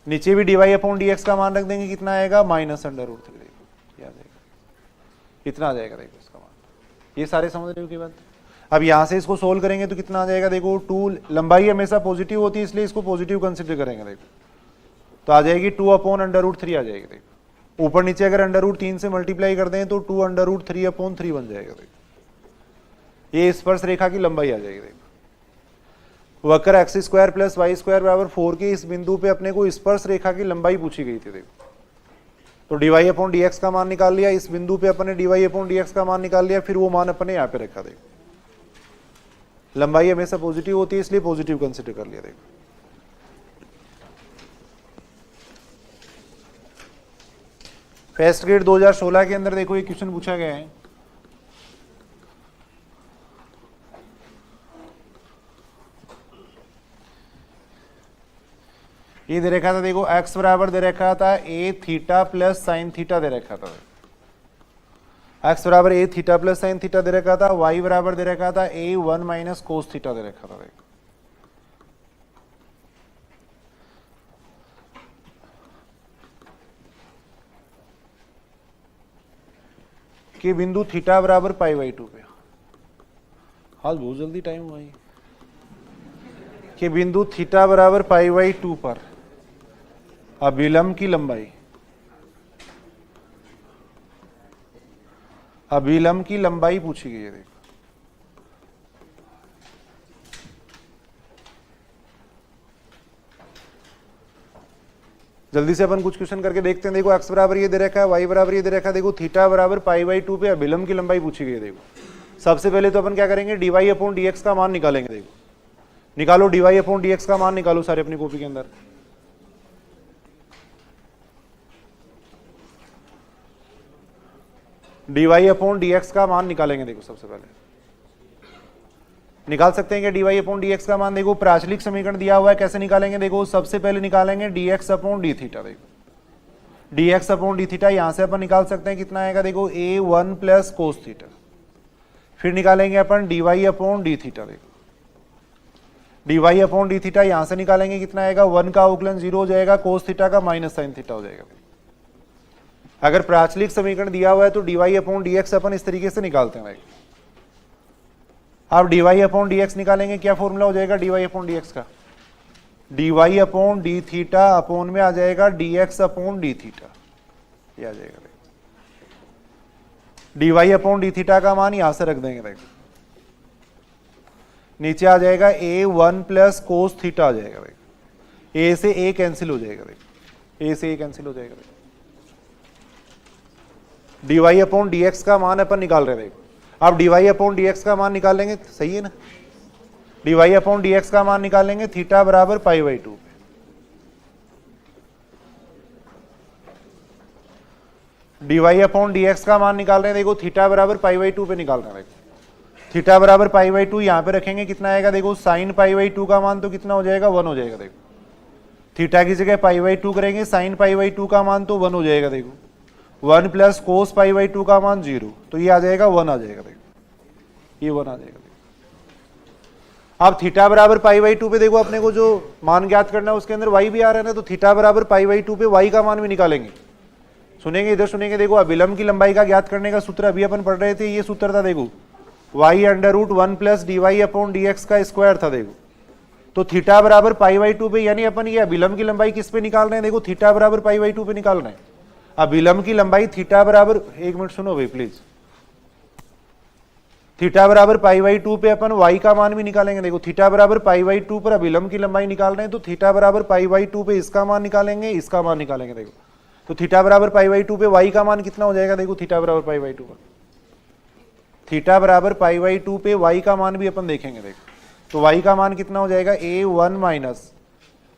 नीचे भी dy अपॉन dx का मान रख देंगे, कितना आएगा, माइनस अंडर रूट 3। देखो ये आ जाएगा, कितना आ जाएगा, देखो इसका मान। ये सारे समझ रहे हो की बात। अब यहां से इसको सोल्व करेंगे तो कितना आ जाएगा, देखो 2, लंबाई हमेशा पॉजिटिव होती है इसलिए इसको पॉजिटिव कंसिडर करेंगे। देखो तो आ जाएगी 2 अपॉन अंडर रूट 3 आ जाएगी। देखो ऊपर नीचे अगर अंडर रूट 3 से मल्टीप्लाई कर दें तो 2 अंडर रूट 3 अपॉन 3 बन जाएगा। देखो ये स्पर्श रेखा की लंबाई आ जाएगी। देखो वक्र x square plus y square बराबर 4 के इस बिंदु पे अपने को स्पर्श रेखा की लंबाई पूछी गई थी। देखो तो dy अपॉन dx का मान निकाल लिया, इस बिंदु पे अपने dy अपॉन dx का मान निकाल लिया, फिर वो मान अपने यहाँ पे रखा। देखो लंबाई हमेशा पॉजिटिव होती है इसलिए पॉजिटिव कंसिडर कर लिया। देखो फेस्ट ग्रेड 2016 के अंदर देखो ये क्वेश्चन पूछा गया है। ये दे रखा था, देखो x बराबर दे रखा था a theta plus sine theta दे रखा था। x बराबर a theta plus sine theta दे रखा था, y बराबर दे रखा था a 1 माइनस कोस थीटा दे रखा था। देखो कि बिंदु थीटा बराबर पाई बाई 2 पे, आज बहुत जल्दी टाइम हुआ है, कि बिंदु थीटा बराबर पाई बाई 2 पर अभिलंब की लंबाई, अभिलंब की लंबाई पूछी गई है। देखो जल्दी से अपन कुछ क्वेश्चन करके देखते हैं। देखो x बराबर ये दे रखा है, y बराबर ये दे रखा है। देखो थीटा बराबर पाई बाई 2 पे अभिलंब की लंबाई पूछी गई है। देखो सबसे पहले तो अपन क्या करेंगे, dy अपॉन dx का मान निकालेंगे। देखो निकालो dy अपॉन dx का मान निकालो सारे अपनी कॉपी के अंदर। dy अपॉन dx का मान निकालेंगे। देखो सबसे पहले निकाल सकते हैं कि dy अपॉन dx का मान, देखो प्राचलिक समीकरण दिया हुआ है, कैसे निकालेंगे, देखो सबसे पहले निकालेंगे dx अपॉन d थीटा। देखो dx अपॉन d थीटा यहां से अपन निकाल सकते हैं, कितना आएगा, देखो a1 प्लस कोस थीटा। फिर निकालेंगे अपन dy अपॉन d थीटा। देखो dy अपॉन d थीटा यहां से निकालेंगे, कितना आएगा, 1 का अवकलन 0 हो जाएगा, कोस थीटा का माइनस साइन थीटा हो जाएगा। अगर प्राचलिक समीकरण दिया हुआ है तो dy अपॉन dx अपन इस तरीके से निकालते हैं। अब dy अपॉन dx निकालेंगे, क्या फॉर्मूला हो जाएगा dy अपॉन dx का, dy upon d theta upon में आ जाएगा dx अपॉन d थीटा। ये आ जाएगा। dy अपॉन d थीटा का मान यहां से रख देंगे। देखो नीचे आ जाएगा a1 प्लस कोस थीटा आ जाएगा। देखो a से a कैंसिल हो जाएगा। देखो a से a कैंसिल हो जाएगा। dy अपॉन dx का मान अपन निकाल रहे हैं। देखो अब dy अपॉन dx का मान निकालेंगे, सही है ना, dy अपॉन dx का मान निकालेंगे थीटा बराबर पाई बाई 2 पे। dy अपॉन dx का मान निकाल रहे हैं, देखो थीटा बराबर पाई बाई 2 पे निकाल रहे हैं। देखो थीटा बराबर पाई बाई टू यहाँ पे रखेंगे, कितना आएगा देखो साइन पाई बाई टू का मान तो कितना हो जाएगा 1 हो जाएगा। देखो थीटा की जगह पाई बाई टू करेंगे, साइन पाई बाई टू का मान तो 1 हो जाएगा। देखो 1 plus cos pi by two का मान 0, तो ये आ जाएगा 1 आ जाएगा। देखो ये 1 आ जाएगा। अब थीटा बराबर पाई बाई टू पे देखो अपने को जो मान ज्ञात करना है उसके अंदर वाई भी आ रहा है ना, तो थीटा बराबर पाई बाई टू पे वाई का मान भी निकालेंगे। सुनेंगे इधर सुनेंगे, देखो अभिलंब की लंबाई का ज्ञात करने का सूत्र अभी अपन पढ़ रहे थे, ये सूत्र था देखो y under root 1 plus d Y upon D x का स्क्वायर था। देखो तो थीटा बराबर पाई बाई टू पे, यानी अपन ये अभिलंब की लंबाई किस पे निकाल रहे हैं, देखो थीटा बराबर पाई बाई टू पे निकाल रहे हैं। अभिलंब की लंबाई थीटा बराबर, एक मिनट सुनो भाई प्लीज, थीटा बराबर पाई बाई टू पे अपन y का मान भी निकालेंगे। देखो थीटा बराबर पाई बाई टू पर अभिलंब की लंबाई निकाल रहे हैं, तो थीटा बराबर पाई बाई टू पे इसका मान निकालेंगे, इसका मान निकालेंगे। देखो तो थीटा बराबर पाई बाई टू पे y का मान कितना हो जाएगा, देखो थीटा बराबर पाई बाई टू पर, थीटा बराबर पाई बाई टू पे y का मान भी अपन देखेंगे। देखो तो y का मान कितना हो जाएगा a1 minus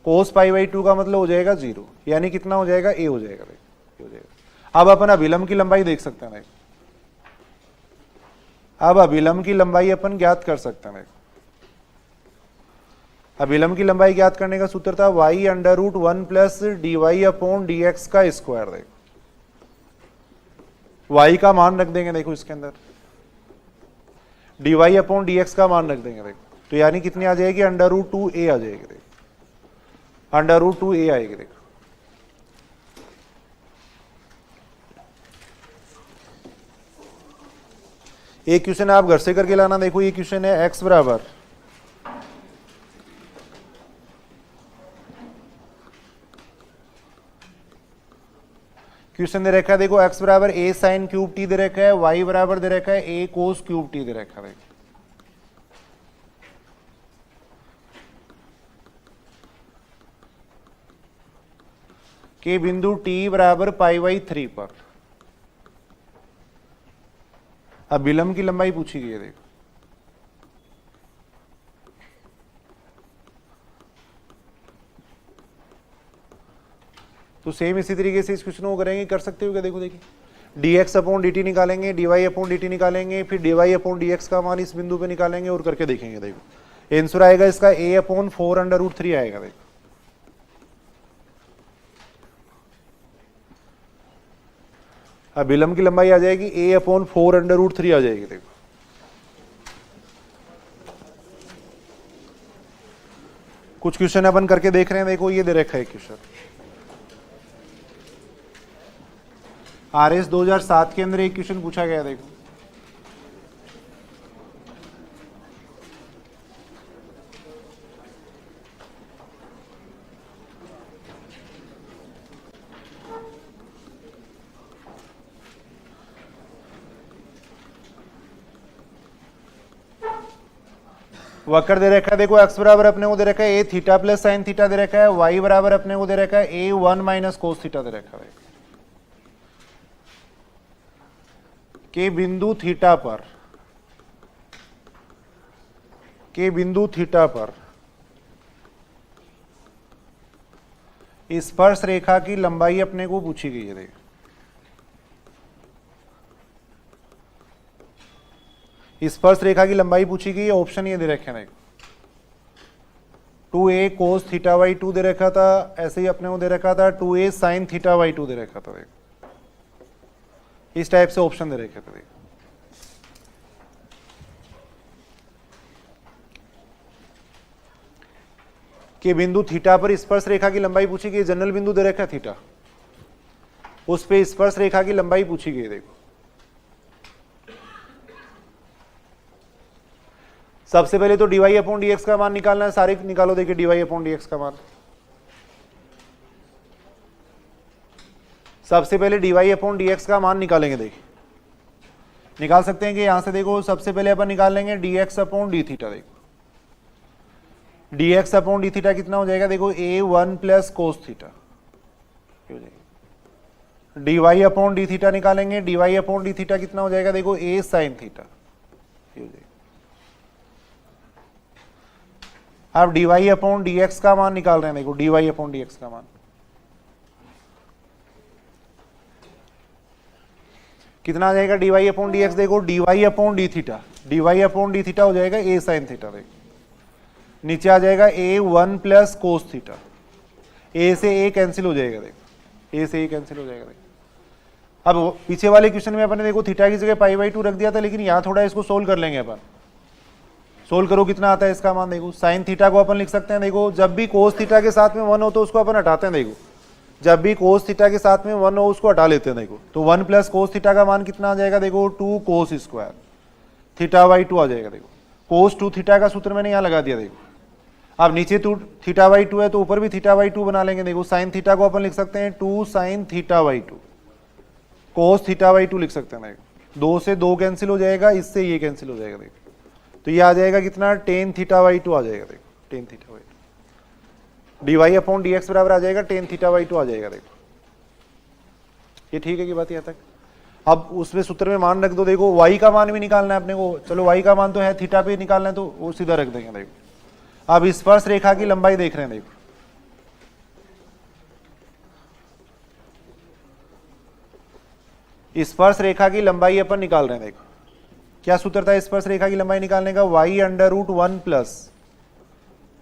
cos pi by two का मतलब हो जाएगा 0, यानी कितना हो जाएगा a हो जाएगा। देखो हो जाएगा। अब अपन अभिलंब की लंबाई देख सकते हैं। देखो अब अभिलंब की लंबाई अपन ज्ञात कर सकते हैं। अभिलंब की लंबाई ज्ञात करने का सूत्र था y under root 1 plus d Y upon D x का स्क्वायर। देखो y का मान रख देंगे, देखो इसके अंदर d Y upon D x का मान रख देंगे। देखो तो यानी कितनी आ जाएगी, अंडर रूट 2a आ जाएगी। देखो अंडर रूट 2a आएगी। देखो एक क्वेश्चन आप घर से करके लाना। देखो ये क्वेश्चन है x बराबर क्वेश्चन दे रखा है, देखो x बराबर a साइन क्यूब t दे रखा है, y बराबर दे रखा है a कोस क्यूब t दे रखा है। के बिंदु t बराबर पाई बाई 3 पर अभिलंब की लंबाई पूछी गई है। देखो तो सेम इसी तरीके से इस क्वेश्चन को करेंगे, कर सकते हो क्या। देखो देखिए dx अपॉन dt निकालेंगे, dy अपॉन dt निकालेंगे, फिर dy अपॉन dx का मान इस बिंदु पे निकालेंगे और करके देखेंगे। देखो आंसर आएगा इसका a अपॉन 4 अंडर रूट 3 आएगा। देखो अभिलंब की लंबाई आ जाएगी a अपॉन 4 अंडर रूट 3 आ जाएगी। देखो कुछ क्वेश्चन अपन करके देख रहे हैं। देखो ये दे रखा है क्वेश्चन RS 2007 के अंदर एक क्वेश्चन पूछा गया। देखो वक्र दे रखा है। देखो x बराबर अपने को दे रखा है a theta plus sine theta दे रखा है, y बराबर अपने को दे रखा है a1 माइनस कोस थीटा दे रखा है। के बिंदु थीटा पर स्पर्श रेखा की लंबाई अपने को पूछी गई है। देखो स्पर्श रेखा की लंबाई पूछी गई है, ऑप्शन ये दे रखे हैं। देखो 2a कोस थीटा बाई 2 दे रखा था, ऐसे ही अपने को दे रखा था 2a साइन थीटा बाई 2 दे रखा था। देखो इस टाइप से ऑप्शन दे रखे थे। देखो कि बिंदु थीटा पर स्पर्श रेखा की लंबाई पूछी गई, जनरल बिंदु दे रखा है थीटा, उस पे स्पर्श रेखा की लंबाई पूछी गई। देखो सबसे पहले तो dy अपॉन dx का मान निकालना है, सारे निकालो। देखिए dy अपॉन dx का मान, सबसे पहले dy अपॉन dx का मान निकालेंगे। देखिए निकाल सकते हैं कि यहां से देखो सबसे पहले अपन निकाल लेंगे dx अपॉन d थीटा। देखो dx अपॉन d थीटा कितना हो जाएगा, देखो a1 plus cos theta. dy upon d theta निकालेंगे, dy अपॉन d थीटा कितना हो जाएगा, देखो a साइन थीटा। अब dy अपॉन dx का मान निकाल रहे हैं। देखो dy अपॉन dx का मान कितना आ जाएगा, dy अपॉन dx देखो dy upon d theta d Y upon d theta हो जाएगा ए साइन थीटा। देखो नीचे आ जाएगा ए 1 प्लस कोस थीटा, ए से ए कैंसिल हो जाएगा। देखो ए से ए कैंसिल हो जाएगा। देखो अब पीछे वाले क्वेश्चन में अपने देखो थीटा की जगह पाई बाई 2 रख दिया था, लेकिन यहाँ थोड़ा इसको सोल्व कर लेंगे अपन। सोल्व करो कितना आता है इसका मान। देखो साइन थीटा को अपन लिख सकते हैं, देखो जब भी कोस थीटा के साथ में 1 हो तो उसको अपन हटाते हैं। देखो जब भी कोस थीटा के साथ में 1 हो उसको हटा लेते हैं। देखो तो 1 प्लस कोस थीटा का मान कितना आ जाएगा, देखो 2 कोस स्क्वायर थीटा बाई 2 आ जाएगा। देखो कोस 2 थीटा का सूत्र मैंने यहाँ लगा दिया। देखो अब नीचे तो थीटा बाई 2 है तो ऊपर भी थीटा बाई 2 बना लेंगे। देखो साइन थीटा को अपन लिख सकते हैं 2 sine theta by 2, cos theta by 2 लिख सकते हैं। देखो 2 से 2 कैंसिल हो जाएगा, इससे ये कैंसिल हो जाएगा। देखो तो ये आ जाएगा कितना, टेन थीटा बाई 2 आ जाएगा। देखो tan theta by 2 d Y upon D x बराबर आ जाएगा टेन थीटा बाई 2 आ जाएगा। देखो ये ठीक है कि बात यहाँ तक। अब उसमें सूत्र में मान रख दो। देखो y का मान भी निकालना है अपने को। चलो y का मान तो है, थीटा पे निकालना है तो वो सीधा रख देंगे। देखो अब स्पर्श रेखा की लंबाई देख रहे हैं। देखो स्पर्श रेखा की लंबाई अपन निकाल रहे हैं। देखो क्या सूत्र था स्पर्श रेखा की लंबाई निकालने का, y under root 1 plus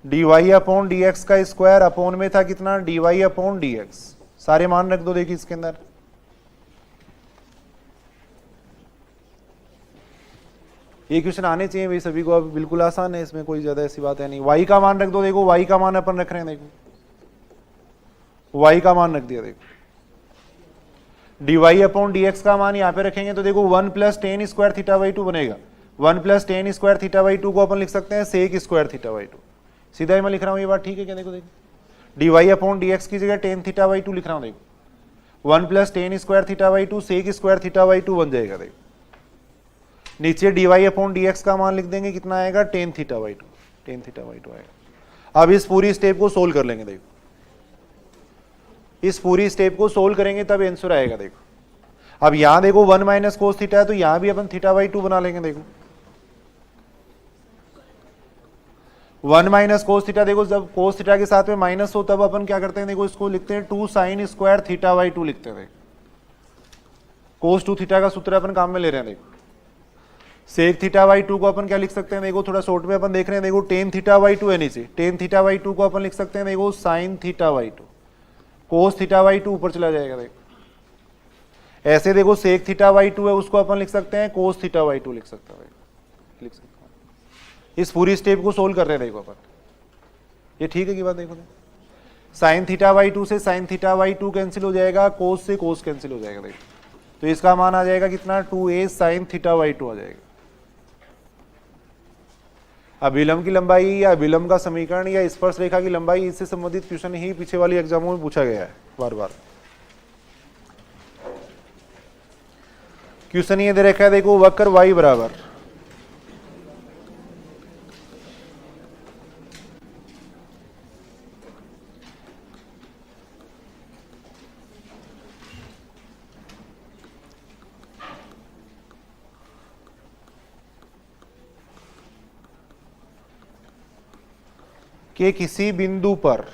d Y upon D x का स्क्वायर अपॉन में था कितना, d Y upon D x. सारे मान रख दो। देखिए इसके अंदर ये क्वेश्चन आने चाहिए भाई सभी को। अब बिल्कुल आसान है, इसमें कोई ज्यादा ऐसी बात है नहीं। y का मान रख दो। देखो y का मान अपन रख रहे हैं। देखो y का मान रख दिया। देखो D Y upon D x का मान यहाँ पे रखेंगे तो देखो 1 plus tan square theta by 2 बनेगा। 1 plus tan square theta by 2 को अपन लिख सकते हैं सेक स्क्वायर थीटा बाई 2। सीधा ही मैं लिख रहा हूँ, ये बात ठीक है क्या। देखो देखो D Y upon D x की जगह टेन थीटा बाई 2 लिख रहा हूँ। देखो 1 plus tan square theta by 2 sec square theta by 2 बन जाएगा। देखो नीचे d Y upon D x का मान लिख देंगे, कितना आएगा, tan theta by 2। Tan theta by 2 आएगा। अब इस पूरी स्टेप को सोल्व कर लेंगे। देखो इस पूरी स्टेप को सोल्व करेंगे तब आंसर आएगा। देखो अब यहां देखो 1 माइनस कोस थीटा है तो यहां भी अपन थीटा बाई 2 बना लेंगे। देखो 1 माइनस कोस थीटा, देखो जब कोस थीटा के साथ में माइनस हो तब अपन क्या करते हैं, देखो इसको लिखते हैं 2 साइन स्क्वायर थीटा बाई 2 लिखते हैं। कोस 2 थीटा का सूत्र अपन काम में ले रहे हैं। देखो सेक थीटा बाई 2 को अपन क्या लिख सकते हैं, देखो थोड़ा शॉर्ट में अपन देख रहे हैं। देखो टेन थीटा बाई 2 है नीचे, टेन थीटा बाई 2 को अपन लिख सकते हैं देखो sine theta by 2, cos theta by 2 ऊपर चला जाएगा। देखो ऐसे देखो सेक थीटा बाई 2 है उसको अपन लिख सकते हैं कोस थीटा बाई 2 लिख सकते हैं। लिख सकते हैं। इस पूरी स्टेप को सोल्व कर रहे हैं देखो अपन। ये ठीक है की बात। देखो साइन थीटा बाई 2 से साइन थीटा बाई 2 कैंसिल हो जाएगा, कोस से कोस कैंसिल हो जाएगा। देखो तो इसका मान आ जाएगा कितना, 2a साइन थीटा बाई 2 आ जाएगा। अभिलंब की लंबाई या अभिलंब का समीकरण या स्पर्श रेखा की लंबाई, इससे संबंधित क्वेश्चन ही पीछे वाली एग्जामों में पूछा गया है बार बार। क्वेश्चन ये दे रखा है देखो वक्र y बराबर के किसी बिंदु पर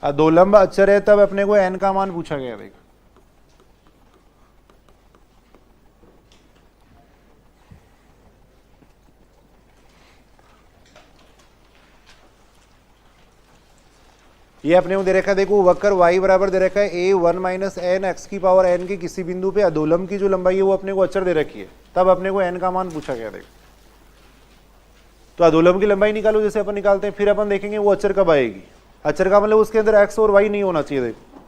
अधोलंब अचर है तब अपने को n का मान पूछा गया। देखो ये अपने को दे रखा है देखो वक्र y बराबर दे रखा है a 1 माइनस एन एक्स की पावर n के किसी बिंदु पे अधोलंब की जो लंबाई है वो अपने को अचर दे रखी है, तब अपने को n का मान पूछा गया। देखो तो अधोलंब की लंबाई निकालो जैसे अपन निकालते हैं, फिर अपन देखेंगे वो अचर कब आएगी। अचर का मतलब उसके अंदर x और y नहीं होना चाहिए। देखो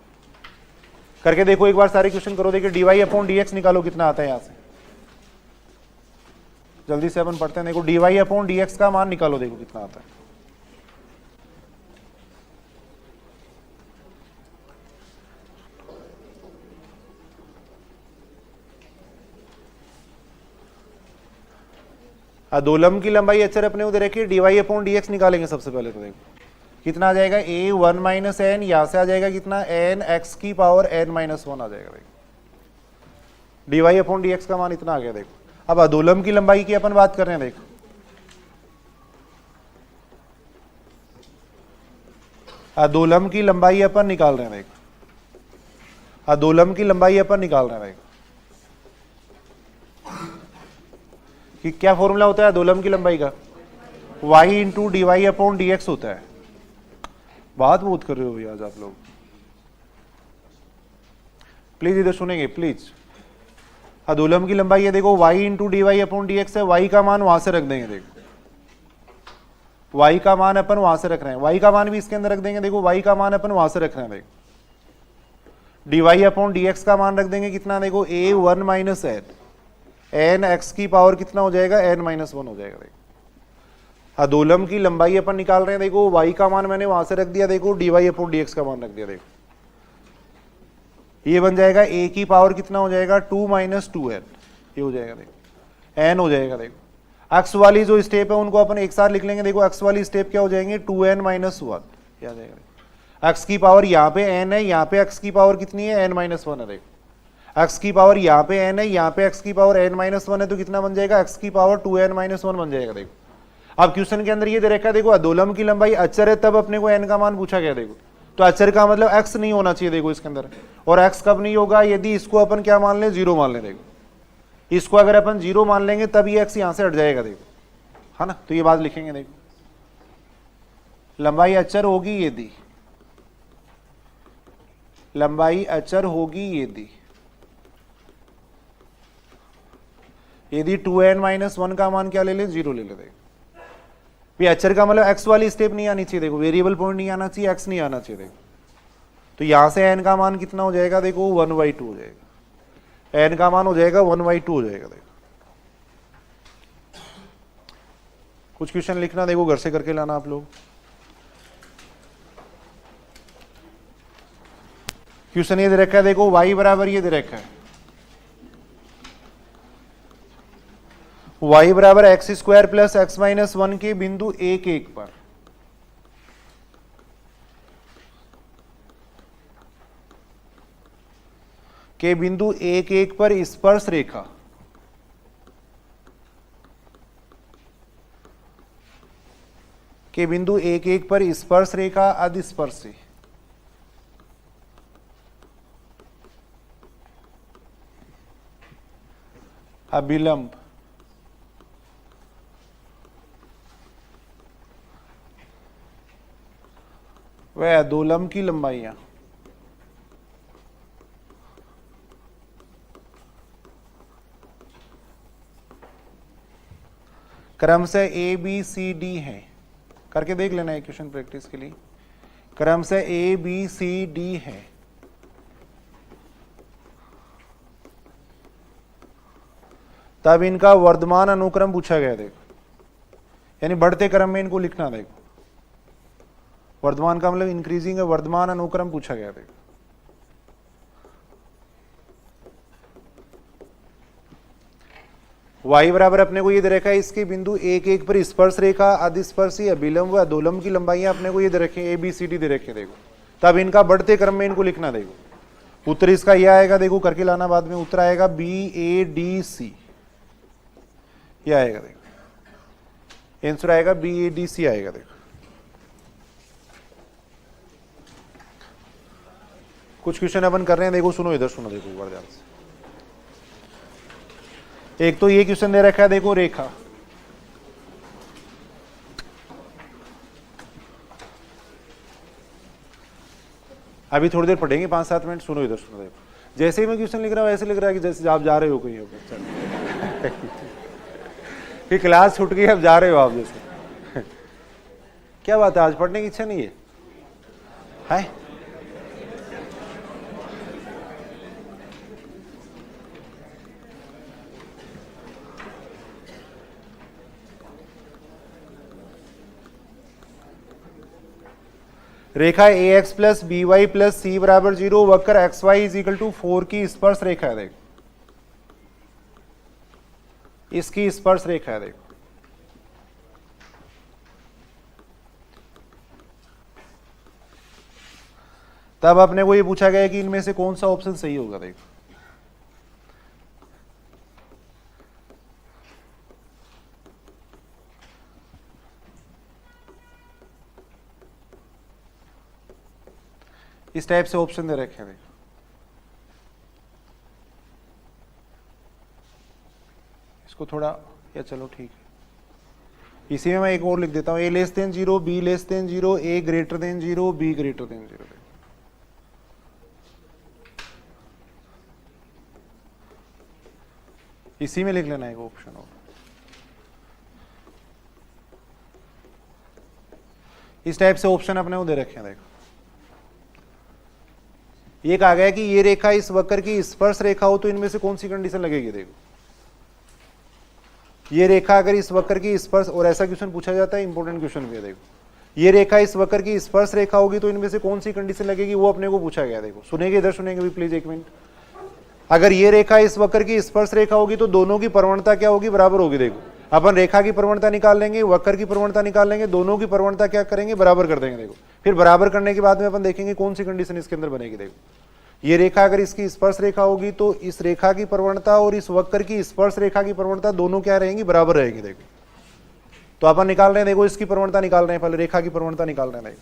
करके देखो एक बार सारे क्वेश्चन करो। देखिए d Y upon D x निकालो कितना आता है यहाँ से, जल्दी से अपन पढ़ते हैं। देखो D Y upon D x का मान निकालो, देखो कितना आता है। अधोलंब की लंबाई अचर अपने उधर रखिए, d Y upon D x निकालेंगे सबसे पहले। तो देखो कितना आ जाएगा, a 1 माइनस एन, यहां से आ जाएगा कितना n x की पावर n माइनस 1 आ जाएगा। देखो D Y upon D x का मान इतना आ गया। देखो अब अधोलंब की लंबाई की अपन बात कर रहे हैं। देखो अधोलंब की लंबाई अपन निकाल रहे हैं देखो, अधोलंब की लंबाई अपन निकाल रहे हैं देखो कि क्या फॉर्मूला होता है अधोलंब की लंबाई का, y into d Y upon D x होता है। बात बहुत कर रहे हो भैया आज आप लोग, प्लीज इधर सुनेंगे प्लीज। अधोलंब की लंबाई है देखो y into d Y upon D x है, y का मान वहां से रख देंगे देखो, y का मान अपन वहां से रख रहे हैं, y का मान भी इसके अंदर रख देंगे देखो, y का मान अपन वहां से रख रहे हैं देखो, D Y upon D x का मान रख देंगे कितना देखो a 1 माइनस n x की पावर कितना हो जाएगा n माइनस 1 हो जाएगा देखो। अधोलंब की लंबाई अपन निकाल रहे हैं देखो, y का मान मैंने वहां से रख दिया देखो, D Y upon D x का मान रख दिया देखो, ये बन जाएगा a की पावर कितना हो जाएगा 2 माइनस 2n, ये हो जाएगा देखो n हो जाएगा देखो। x वाली जो स्टेप है उनको अपन एक साथ लिख लेंगे देखो, x वाली स्टेप क्या हो जाएंगे 2n माइनस 1, क्या जाएगा x की पावर यहाँ पे n है, यहाँ पे x की पावर कितनी है n माइनस 1 है देखो, x की पावर यहाँ पे n है, यहाँ पे x की पावर n माइनस 1 है, तो कितना बन जाएगा x की पावर 2n माइनस 1 बन जाएगा देखो। अब क्वेश्चन के अंदर ये दे रखा है देखो अधोलंब की लंबाई अचर है, तब अपने को n का मान पूछा गया देखो, तो अचर का मतलब x नहीं होना चाहिए देखो इसके अंदर, और x कब नहीं होगा यदि इसको अपन क्या मान लें 0 मान लें देखो, इसको अगर अपन 0 मान लेंगे तब ये x यहां से हट जाएगा देखो, है ना, तो ये बात लिखेंगे देखो, लंबाई अचर होगी यदि, लंबाई अचर होगी यदि 2n माइनस 1 का मान क्या ले ले 0 ले ले देखो, ये अचर का मतलब x वाली स्टेप नहीं आनी चाहिए देखो, वेरिएबल पॉइंट नहीं आना चाहिए, x नहीं आना चाहिए देखो, तो यहां से n का मान कितना हो जाएगा देखो 1/2 हो जाएगा, n का मान हो जाएगा 1/2 हो जाएगा देखो। कुछ क्वेश्चन लिखना देखो, घर से करके लाना आप लोग। क्वेश्चन ये दे रखा है देखो y बराबर ये दे रखा है y बराबर x square plus x minus 1 के बिंदु 1 पर बिंदु 1 पर स्पर्श रेखा बिंदु 1 पर स्पर्श रेखा अधिस्पर्शी अभिलंब वह अधोलंब की लंबाइयां क्रमशः ए बी सी डी है, करके देख लेना है क्वेश्चन प्रैक्टिस के लिए, क्रमशः ए बी सी डी है, तब इनका वर्धमान अनुक्रम पूछा गया देखो, यानी बढ़ते क्रम में इनको लिखना देखो, वर्धमान का मतलब इंक्रीजिंग है, वर्धमान अनुक्रम पूछा गया देखो। y बराबर अपने को ये दे रखा है इसके बिंदु 1 पर स्पर्श रेखा अधिस्पर्शी अभिलंब व अधोलंब की लंबाइयां अपने को ये दे रखे ए बी सी डी दे रखे देखो, तब इनका बढ़ते क्रम में इनको लिखना देखो। उत्तर इसका यह आएगा देखो, करके लाना बाद में, उत्तर आएगा बी ए डी सी, ये आएगा देखो, आंसर आएगा बी ए डी सी आएगा देखो। कुछ क्वेश्चन अपन कर रहे हैं देखो, सुनो इधर सुनो देखो ध्यान से। एक तो ये क्वेश्चन दे रखा है देखो रेखा, अभी थोड़ी देर पढ़ेंगे 5-7 मिनट, सुनो इधर सुनो देखो, जैसे ही मैं क्वेश्चन लिख रहा हूँ ऐसे लिख रहा है कि जैसे आप जा रहे हो कहीं होकर, चलो कि क्लास छूट गई अब जा रहे हो आप जैसे क्या बात है, आज पढ़ने की इच्छा नहीं है? रेखा A X plus B Y plus C बराबर 0 वक्र X Y is equal to 4 की स्पर्श रेखा है देखो, इसकी स्पर्श रेखा है देखो। तब अपने को ये पूछा गया कि इनमें से कौन सा ऑप्शन सही होगा देखो, इस टाइप से ऑप्शन दे रखे हैं। इसको थोड़ा, या चलो ठीक है, इसी में मैं एक और लिख देता हूं, a less than 0, b less than 0, a greater than 0, b greater than 0। इसी में लिख लेना है ऑप्शन और। इस टाइप से ऑप्शन अपने को दे रखे हैं। देखो ये कहा गया कि ये रेखा इस वक्र की स्पर्श रेखा हो तो इनमें से कौन सी कंडीशन लगेगी। देखो ये रेखा अगर इस वक्र की स्पर्श, और ऐसा क्वेश्चन पूछा जाता है, इंपॉर्टेंट क्वेश्चन भी है। देखो ये रेखा इस वक्र की स्पर्श रेखा होगी तो इनमें से कौन सी कंडीशन लगेगी, वो अपने को पूछा गया। देखो सुनेंगे, इधर सुनेंगे भी प्लीज एक मिनट। अगर ये रेखा इस वक्र की स्पर्श रेखा होगी तो दोनों की प्रवणता क्या होगी, बराबर होगी। देखो अपन रेखा की प्रवणता निकाल लेंगे, वक्र की प्रवणता निकाल लेंगे, दोनों की प्रवणता क्या करेंगे, बराबर कर देंगे। देखो फिर बराबर करने के बाद में अपन देखेंगे कौन सी कंडीशन इसके अंदर बनेगी। देखो ये रेखा अगर इसकी स्पर्श रेखा होगी तो इस रेखा की प्रवणता और इस वक्र की स्पर्श रेखा की प्रवणता दोनों क्या रहेंगी, बराबर रहेगी। देखो तो अपन निकाल रहे हैं, देखो इसकी प्रवणता निकाल रहे हैं, पहले रेखा की प्रवणता निकाल रहे हैं। देखो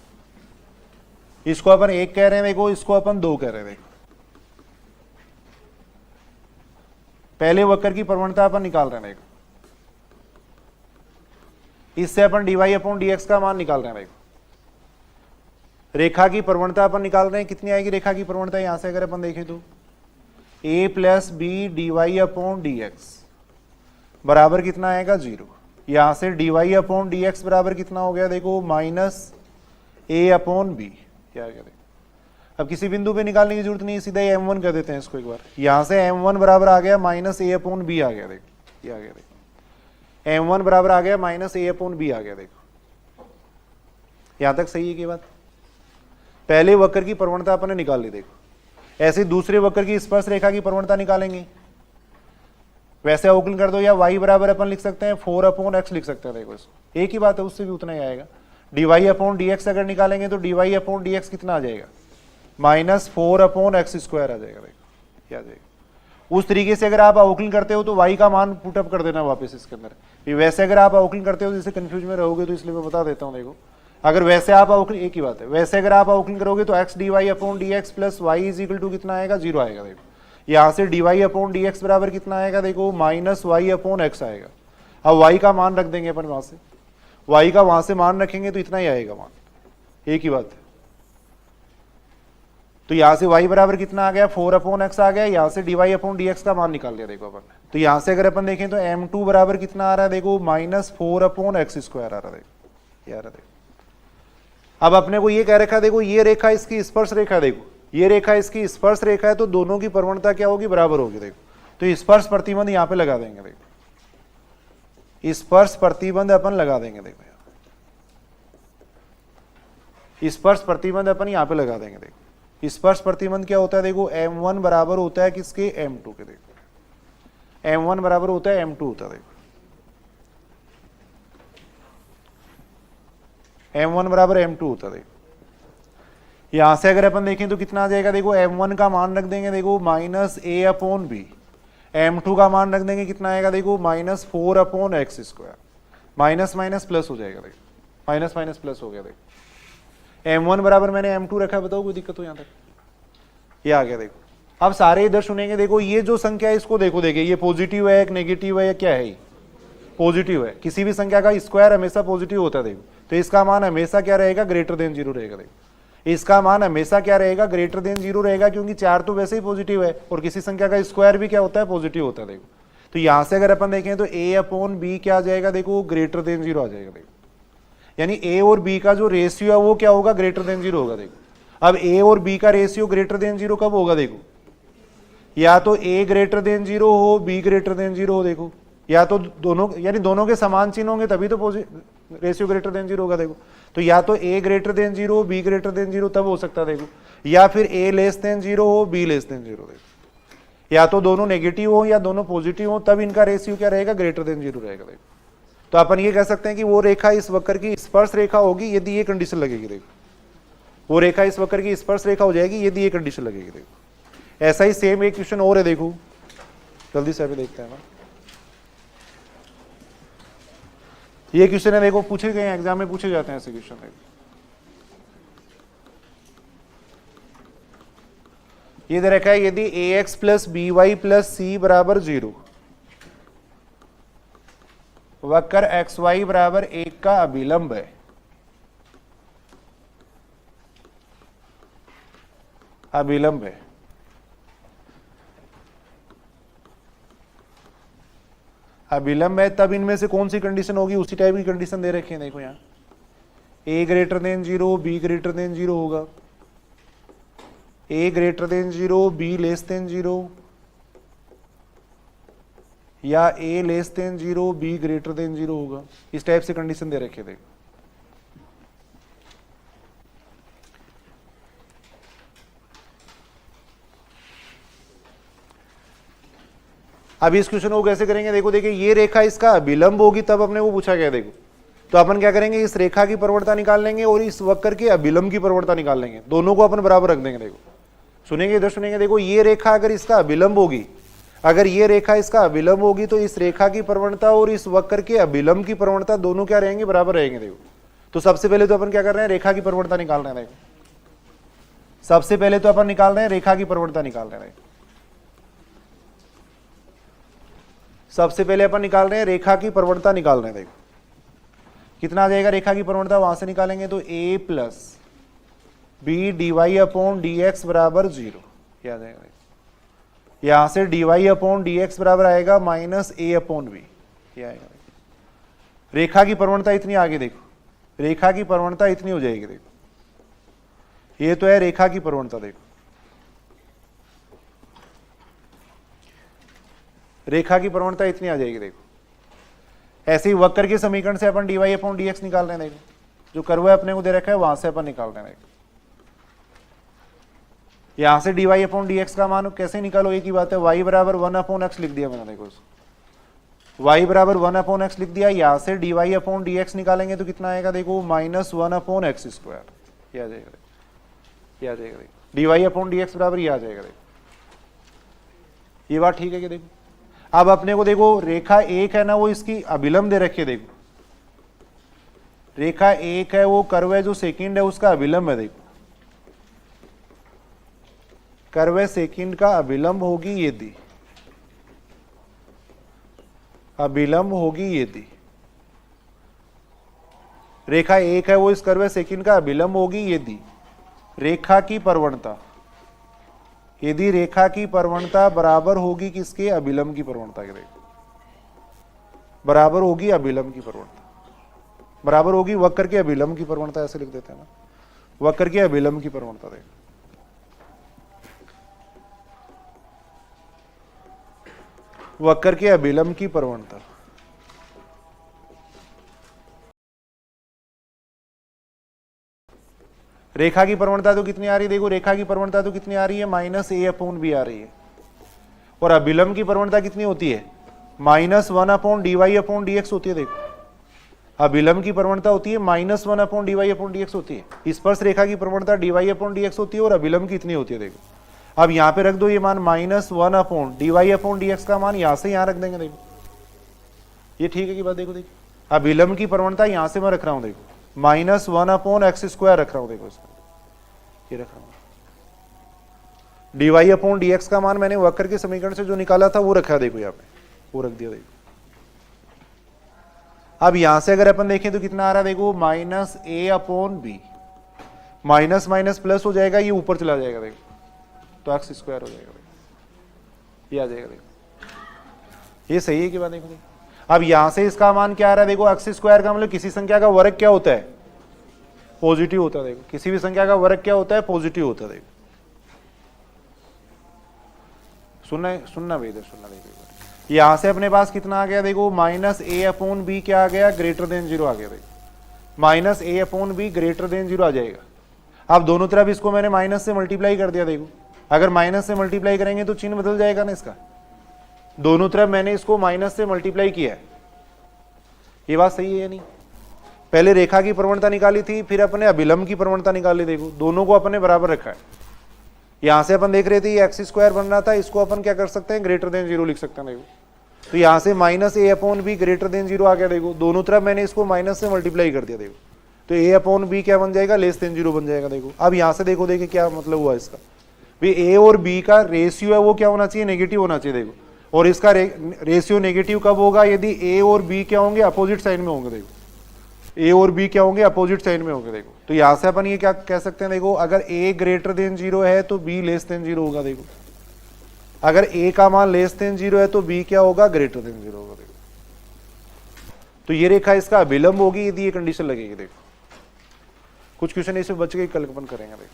इसको अपन 1 कह रहे हैं, देखो इसको अपन 2 कह रहे हैं। देखो पहले वक्र की प्रवणता अपन निकाल रहे हैं। देखो इससे अपन dy/dx का मान निकाल रहे हैं। देखो रेखा की प्रवणता अपन निकाल रहे हैं, कितनी आएगी रेखा की प्रवणता, यहां से अगर अपन देखें तो a + b dy/dx बराबर कितना आएगा, 0। यहां से dy/dx बराबर कितना हो गया, देखो -a/b। क्या आ गया। देखो अब किसी बिंदु पे निकालने की जरूरत नहीं, सीधा m1 कर देते हैं इसको एक बार। यहां से m1 बराबर आ गया -a/b आ गया। देखो ये आ गया। देखो m1 बराबर आ गया -a/b आ गया। देखो यहां तक सही है की बात। पहले वक्र की प्रवणता अपन ने निकाल ली। देखो ऐसे दूसरे वक्र की स्पर्श रेखा की प्रवणता निकालेंगे, वैसे अवकलन कर दो, या y बराबर अपन लिख सकते हैं 4/x लिख सकते हैं। देखो इसको एक ही बात है, उससे भी उतना ही आएगा। dy/dx अगर निकालेंगे तो dy/dx कितना आ जाएगा, -4/x² आ जाएगा। देखो क्या आ जाएगा। उस तरीके से अगर आप अवकलन करते हो तो y का मान पुटअप कर देना वापस इसके अंदर। वैसे अगर आप अवकलन करते हो जैसे कंफ्यूज में रहोगे, तो इसलिए मैं बता देता हूँ। देखो अगर वैसे आप अवकलन, एक ही बात है, वैसे अगर आप अवकलन करोगे तो x dy/dx प्लस y = कितना आएगा, 0 आएगा। देखो यहां से dy/dx बराबर कितना आएगा, देखो -y/x आएगा। अब y का मान रख देंगे अपन वहां से, y का वहां से मान रखेंगे तो इतना ही आएगा मान, एक ही बात है। तो यहां से y बराबर कितना आ गया, 4/x आ गया। यहां से dy/dx का मान निकाल लिया। देखो अपन तो यहां से अगर अपन देखें तो m2 बराबर कितना आ रहा है, देखो -4/x² आ रहा है। देखो यार देखो अब अपने को ये कह रखा है, देखो ये रेखा इसकी स्पर्श रेखा, देखो ये रेखा इसकी स्पर्श रेखा है तो दोनों की प्रवणता क्या होगी, बराबर होगी। देखो तो स्पर्श प्रतिबंध यहां पे लगा देंगे। देखो स्पर्श प्रतिबंध अपन लगा देंगे। देखो स्पर्श प्रतिबंध अपन यहां पे लगा देंगे। देखो स्पर्श प्रतिबंध क्या होता है, देखो m1 बराबर होता है किसके, m2 के। देखो m1 बराबर होता है m2 होता है। देखो m1 बराबर m2 होता है। देखो यहां से अगर अपन देखें तो कितना आ जाएगा, देखो m1 का मान रख देंगे, देखो -a/b। m2 का मान रख देंगे, कितना आएगा, देखो -4/x²। माइनस माइनस प्लस हो जाएगा। देखो माइनस माइनस प्लस हो गया। देखो m1 बराबर मैंने m2 रखा, बताओ कोई दिक्कत हो यहां तक, ये आ गया। देखो अब सारे इधर सुनेंगे। देखो ये जो संख्या है इसको देखो, देखिए ये पॉजिटिव है, एक नेगेटिव है, या क्या है, पॉजिटिव है। किसी भी संख्या का स्क्वायर हमेशा पॉजिटिव होता है। देखो तो इसका मान हमेशा क्या रहेगा, >0 रहेगा। देखो इसका मान हमेशा क्या रहेगा, >0 रहेगा, क्योंकि 4 तो वैसे ही पॉजिटिव है और किसी संख्या का स्क्वायर भी क्या होता है, पॉजिटिव होता है। देखो तो यहां से अगर अपन देखें तो a/b क्या आ जाएगा, देखो >0 आ जाएगा। देखो यानी a और b का जो रेशियो है वो क्या होगा, >0 होगा। देखो अब a और b का रेशियो >0 कब होगा, देखो या तो a >0 हो, b >0 हो। देखो या तो दोनों, यानी दोनों के समान चिन्ह होंगे तभी तो रेशियो >0 होगा। देखो तो या तो a >0 हो, b >0 तब हो सकता है। देखो या फिर a <0 हो, b <0। देखो या तो दोनों नेगेटिव हो या दोनों पॉजिटिव हो, तब इनका रेशियो क्या रहेगा, >0 रहेगा। देखो तो अपन ये कह सकते हैं कि वो रेखा इस वक्र की स्पर्श रेखा होगी यदि ये कंडीशन लगेगी। देखो वो रेखा इस वक्र की स्पर्श रेखा हो जाएगी यदि ये कंडीशन लगेगी। देखो ऐसा ही सेम एक क्वेश्चन और है, देखो जल्दी से अभी देखते हैं ना। ये क्वेश्चन है, देखो पूछे गए एग्जाम में, पूछे जाते हैं ऐसे क्वेश्चन। ये दे रखा है यदि A X plus B Y plus C बराबर 0, वक्र एक्स वाई बराबर 1 का अभिलंब है, अभिलंब है, अभिलंब है, तब इनमें से कौन सी कंडीशन होगी? उसी टाइप की कंडीशन दे रखी है, देखो यहां A greater than 0, B greater than 0 होगा, A greater than 0, B less than 0, या A less than 0, B greater than 0 होगा। इस टाइप से कंडीशन दे रखे, देखो अब इस क्वेश्चन को कैसे करेंगे? देखो देखिए, ये रेखा इसका अभिलंब होगी तब अपने को पूछा गया। देखो तो अपन क्या करेंगे, इस रेखा की प्रवणता निकाल लेंगे और इस वक्र के अभिलंब की प्रवणता निकाल लेंगे, दोनों को अपन बराबर रख देंगे। देखो सुनेंगे, इधर सुनेंगे, देखो ये रेखा अगर इसका अभिलंब होगी, अगर ये रेखा इसका अभिलंब होगी तो इस रेखा की प्रवणता और इस वक्र के अभिलंब की प्रवणता दोनों क्या रहेंगे? बराबर रहेंगे। देखो तो सबसे पहले तो अपन क्या कर रहे हैं, रेखा की प्रवणता निकाल रहे हैं। देखो सबसे पहले तो अपन निकाल रहे हैं रेखा की प्रवणता निकाल रहे हैं। सबसे पहले अपन निकाल रहे हैं रेखा की प्रवणता निकाल रहे हैं। देखो कितना आ जाएगा रेखा की प्रवणता, वहां से निकालेंगे तो a plus b d Y upon D x बराबर 0, ये आ जाएगा। यहां से d Y upon D x बराबर आएगा माइनस ए अपॉन बी, ये आएगा। रेखा की प्रवणता इतनी आगे, देखो रेखा की प्रवणता इतनी हो जाएगी। देखो ये तो है रेखा की प्रवणता, देखो रेखा की प्रवणता इतनी आ जाएगी। देखो ऐसे ही वक्र के समीकरण से अपन D Y upon D X निकाल रहे हैं। देखो जो कर्व अपने को दे रखा है वहां से अपन निकाल रहे हैं। यहां से d Y upon D x का मान कैसे निकालो, एक ही बात है, y बराबर 1 अपॉन एक्स लिख दिया मैंने। देखो y बराबर 1 अपॉन एक्स लिख दिया, यहां से d Y upon D x निकालेंगे तो कितना आएगा? देखो माइनस 1 अपॉन एक्स स्क्वायर, ये आ जाएगा, ये आ जाएगा। देखो D Y upon D x बराबर ये आ जाएगा। देखो ये बात ठीक है कि देखो अब अपने को देखो रेखा एक है ना, वो इसकी अभिलंब दे रखी है। देखो रेखा एक है, वो कर्व है जो सेकंड है उसका अभिलंब है। देखो कर्व सेकंड का अभिलंब होगी ये दी, अभिलंब होगी ये दी। रेखा एक है, वो इस कर्व सेकंड का अभिलंब होगी ये दी। रेखा की प्रवणता, यदि रेखा की प्रवणता बराबर होगी किसके? अभिलंब की प्रवणता के। देखो बराबर होगी अभिलंब की प्रवणता, बराबर होगी वक्र के अभिलंब की प्रवणता, ऐसे लिख देते हैं ना, वक्र के अभिलंब की प्रवणता। देखो वक्र के अभिलंब की प्रवणता, रेखा की प्रवणता तो कितनी आ रही है? देखो रेखा की प्रवणता तो कितनी आ रही है? माइनस ए अपॉन बी आ रही है। और अभिलंब की प्रवणता कितनी होती है? Minus 1 upon d Y upon D x होती है। देखो अभिलंब की प्रवणता होती है minus 1 upon d Y upon D x होती है। स्पर्श रेखा की प्रवणता d Y upon D x होती है और अभिलंब की इतनी होती है। देखो अब यहां पे रख दो ये मान minus 1 upon d Y upon D x का मान यहां से यहां रख देंगे। देखो ये ठीक है कि बात? देखो देखो अभिलंब की प्रवणता यहां से मैं रख रहा हूं, देखो माइनस 1 अपॉन एक्स स्क्वायर रख रहा हूं। देखो ये रख रहा हूं, d Y upon D x का मान मैंने वक्र के समीकरण से जो निकाला था वो रखा। देखो यहाँ पे वो रख दिया। देखो अब यहां से अगर अपन देखें तो कितना आ रहा है? देखो माइनस ए upon B, minus minus plus हो जाएगा, ये ऊपर चला जाएगा। देखो तो एक्स स्क्वायर हो जाएगा, ये आ जाएगा। देखो ये सही है कि बात? देखो अब यहां से इसका मान क्या आ रहा है? देखो एक्स स्क्वायर का मतलब किसी संख्या का वर्ग क्या होता है? पॉजिटिव होता है। देखो किसी भी संख्या का वर्ग क्या होता है? पॉजिटिव होता है। देखो सुनना भाई, इधर सुनना। देखो यहां से अपने पास कितना आ गया? देखो माइनस ए अपॉन बी क्या आ गया? ग्रेटर देन 0 आ गया। देखो माइनस ए अपॉन बी ग्रेटर देन 0 आ जाएगा। अब दोनों तरफ इसको मैंने माइनस से मल्टीप्लाई कर दिया। देखो अगर माइनस से मल्टीप्लाई करेंगे तो चिन्ह बदल जाएगा ना इसका। दोनों तरफ मैंने इसको माइनस से मल्टीप्लाई किया है। ये बात सही है या नहीं? पहले रेखा की प्रवणता निकाली थी, फिर अपने अभिलंब की प्रवणता निकाली। देखो दोनों को अपने बराबर रखा है। यहां से अपन देख रहे थे ये एक्स स्क्वायर बन रहा था, इसको अपन क्या कर सकते हैं? ग्रेटर देन 0 लिख सकते हैं। देखो तो यहां से माइनस ए अपॉन बी ग्रेटर देन 0 आ गया। देखो दोनों तरफ मैंने इसको माइनस से मल्टीप्लाई कर दिया। देखो तो ए अपॉन बी क्या बन जाएगा? लेस देन 0 बन जाएगा। देखो अब यहां से देखो, देखिए क्या मतलब हुआ इसका। भाई ए और बी का रेशियो है वो क्या होना चाहिए, नेगेटिव होना चाहिए देखो। और इसका रेशियो नेगेटिव कब होगा, यदि ए और बी क्या होंगे, अपोजिट साइन में होंगे देखो। ए और बी क्या होंगे, अपोजिट साइन में होंगे देखो। तो यहां से अपन ये क्या कह सकते हैं देखो, अगर ए ग्रेटर देन 0 है तो बी लेस देन 0 होगा देखो। अगर ए का मान लेस देन 0 है तो बी क्या होगा, ग्रेटर देन 0 होगा देखो। तो ये रेखा इसका अभिलंब होगी यदि ये कंडीशन लगेगी देखो। कुछ क्वेश्चन ऐसे बच गए, कल अपन करेंगे देखो।